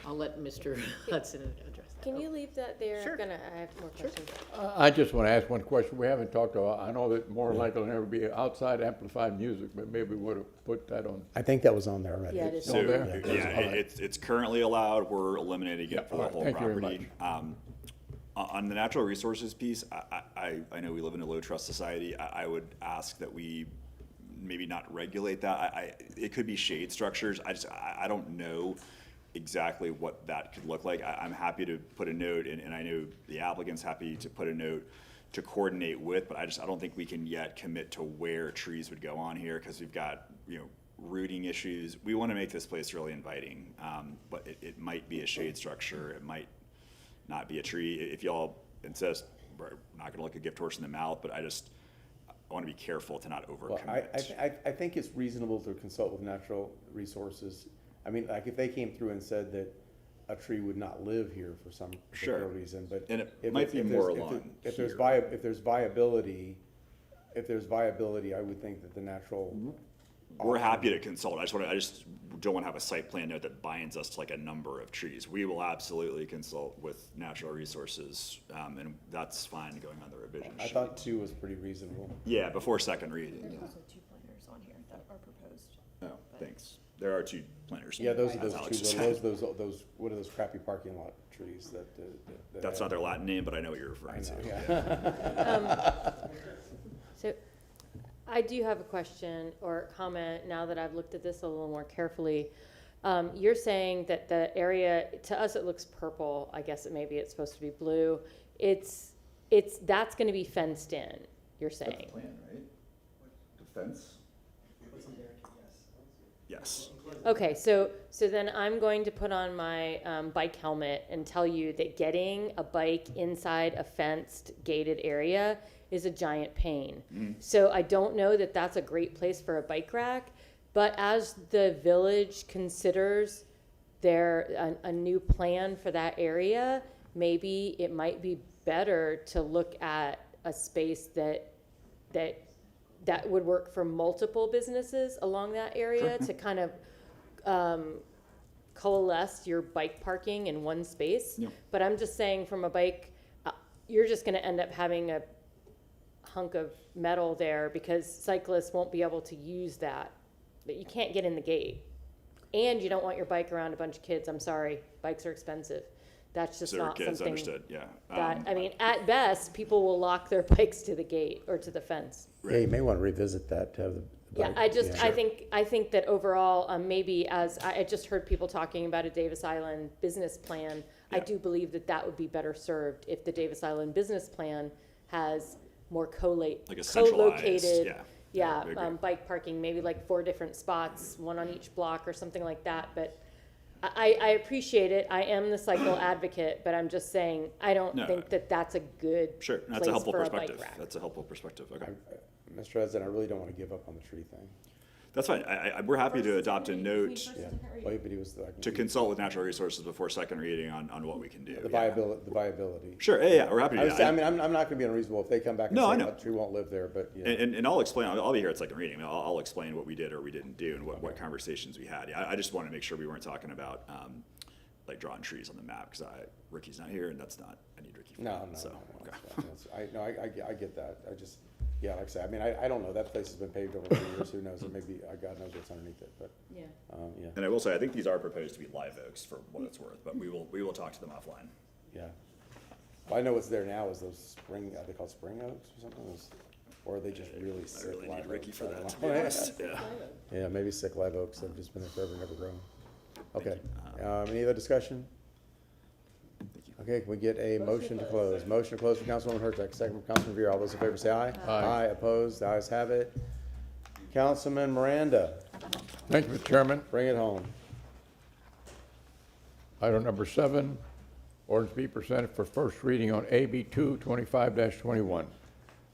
I'll let Mr. Hudson address that.
Can you leave that there?
Sure.
I have more questions.
I just want to ask one question. We haven't talked about, I know that more likely than ever be outside amplified music, but maybe we would have put that on.
I think that was on there already.
Yeah, it is.
So,
there?
it's currently allowed. We're eliminating it for the whole
Thank you very
property. On the natural resources piece, I know we live in a low trust society. I would ask that we maybe not regulate that. It could be shade structures. I don't know exactly what that could look like. I'm happy to put a note, and I know the applicant's happy to put a note to coordinate with, but I don't think we can yet commit to where trees would go on here, because we've got, rooting issues. We want to make this place really inviting, but it might be a shade structure. It might not be a tree. If y'all insist, we're not going to look a gift horse in the mouth, but I want to be careful to not overcommit.
Well, I think it's reasonable to consult with natural resources. I mean, like if they came through and said that a tree would not live here for some particular reason, but
and it might be more along
if there's viability, I would think that the natural.
We're happy to consult. I just don't want to have a site plan note that binds us to like a number of trees. We will absolutely consult with natural resources, and that's fine going on the revision sheet.
I thought 2 was pretty reasonable.
Yeah, before second reading.
There's also 2 planters on here that are proposed.
Oh, thanks. There are 2 planters.
Yeah, those are
as
those
Alex
2.
just
Those
said.
what are those crappy parking lot trees that?
That's not their Latin name, but I know what you're referring to.
Yeah.
So I do have a question or comment now that I've looked at this a little more carefully. You're saying that the area, to us it looks purple. I guess maybe it's supposed to be blue. That's going to be fenced in, you're saying?
That's the plan, right? The fence? Yes.
Okay, so then I'm going to put on my bike helmet and tell you that getting a bike inside a fenced gated area is a giant pain. So I don't know that that's a great place for a bike rack, but as the village considers a new plan for that area, maybe it might be better to look at a space that would work for multiple businesses along that area to kind of coalesce your bike parking in one space.
Yeah.
But I'm just saying from a bike, you're just going to end up having a hunk of metal there because cyclists won't be able to use that. But you can't get in the gate. And you don't want your bike around a bunch of kids. I'm sorry, bikes are expensive. That's just not
kids,
something
understood, yeah.
that, I mean, at best, people will lock their bikes to the gate or to the fence.
Yeah, you may want to revisit that to have the.
Yeah, I think that overall, maybe as I just heard people talking about a Davis Island business plan, I do believe that would be better served if the Davis Island business plan has more
like a centralized,
co-located,
I agree.
bike parking, maybe like 4 different spots, 1 on each block or something like that. But I appreciate it. I am the cycle advocate, but I'm just saying I don't think that that's a good
Sure, that's
place
a helpful
for
perspective.
a bike rack.
That's a helpful perspective. Okay.
Mr. President, I really don't want to give up on the tree thing.
That's fine. We're happy to adopt a note
Yeah. Wait, but he was like.
to consult with natural resources before second reading on what we can do.
The viability.
Sure, yeah, we're happy to do that.
I mean, I'm not going to be unreasonable if they come back and
No, I
say
know.
that tree won't live there, but. Yeah.
And I'll explain, I'll be here at second reading. I'll explain what we did or we didn't do and what conversations we had. I just want to make sure we weren't talking about like drawing trees on the map because Ricky's not here and that's not, I need Ricky for that. So, okay.
I get that. I just, yeah, like I said, I mean, I don't know. That place has been paved over 3 years. Who knows? Or maybe God knows what's underneath it, but.
Yeah.
Yeah.
And I will say, I think these are proposed to be live oaks for what it's worth, but we will talk to them offline.
Yeah. Well, I know what's there now is those are they called spring oaks or something? Or are they just really sick
really
live
need Ricky
oaks?
for
I don't
that, to
know.
be honest. Yeah.
Yeah, maybe sick live oaks that have just been there forever and never grown. Okay. Any other discussion? Okay, can we get a motion to close? Motion to close for Councilwoman Hurtak, second from Councilman Vera. All those in favor say aye. Aye. Opposed? The ayes have it. Councilman Miranda,
Thank you, Mr. Chairman.
bring it home.
Item number 7, ordinance be presented for first reading on AB 225-21.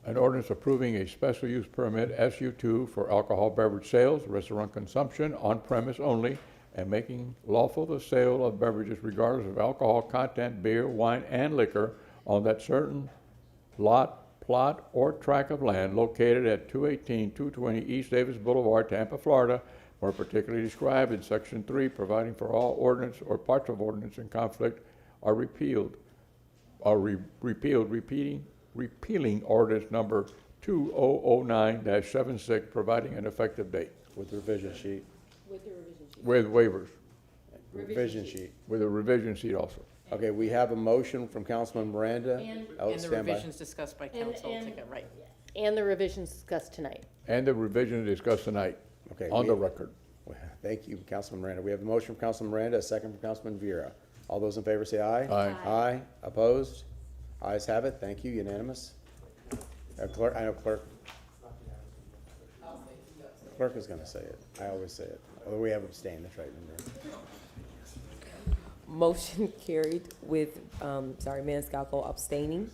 An ordinance approving a special use permit SU2 for alcohol beverage sales, restaurant consumption on premise only, and making lawful the sale of beverages regardless of alcohol content, beer, wine, and liquor on that certain lot, plot, or tract of land located at 218-220 East Davis Boulevard, Tampa, Florida, more particularly described in Section 3, providing for all ordinance or parts of ordinance in conflict are repealed, repealing ordinance number 2009-76, providing an effective date.
With the revision sheet.
With the revision sheet.
With waivers,
Revision sheet.
with a revision sheet also.
Okay, we have a motion from Councilman Miranda.
And-
Oh,
And the
stand by.
revisions discussed by council to get right.
And the revisions discussed tonight.
And the revision discussed tonight,
Okay,
on the record.
Thank you, Councilman Miranda. We have a motion from Councilman Miranda, a second from Councilman Vera. All those in favor say aye.
Aye.
Aye. Opposed? Ayes have it. Thank you. Unanimous. Clerk, I know clerk. Clerk is gonna say it. I always say it. Although we have abstained, that's right. Remember.
Motion carried with, Maniscalco abstaining.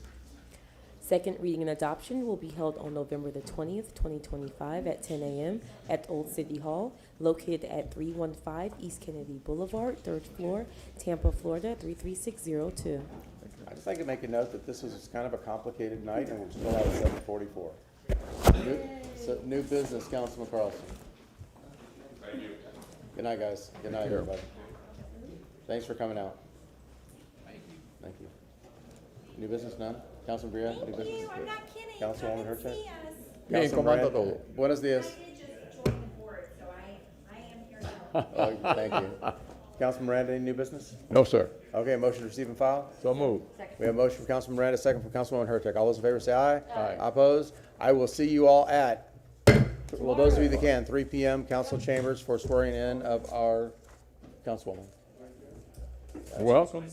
Second reading and adoption will be held on November the 20th, 2025 at 10 a.m. at Old City Hall, located at 315 East Kennedy Boulevard, 3rd floor, Tampa, Florida, 33602.
I'd just like to make a note that this was kind of a complicated night, and we're still out at 7:44. New business, Councilman Carlson.
Thank you.
Good night, guys. Good night, everybody. Thanks for coming out. Thank you. New business, none? Councilman Bria, new business?
Thank you, I'm not kidding.
Councilwoman
Come
Hurtak?
see us.
Bien,
Councilman
¿cómo anda
Moran,
todo?
Buenos dias.
I did just join the board, so I am here now.
Oh, thank you. Councilman Miranda, any new business?
No, sir.
Okay, motion to receive and file?
So moved.
We have a motion from Councilman Miranda, second from Councilwoman Hurtak. All those in favor say aye.
Aye.
Opposed? I will see you all at, well, those of you that can, 3 p.m. council chambers for swearing in of our councilwoman.
Welcome.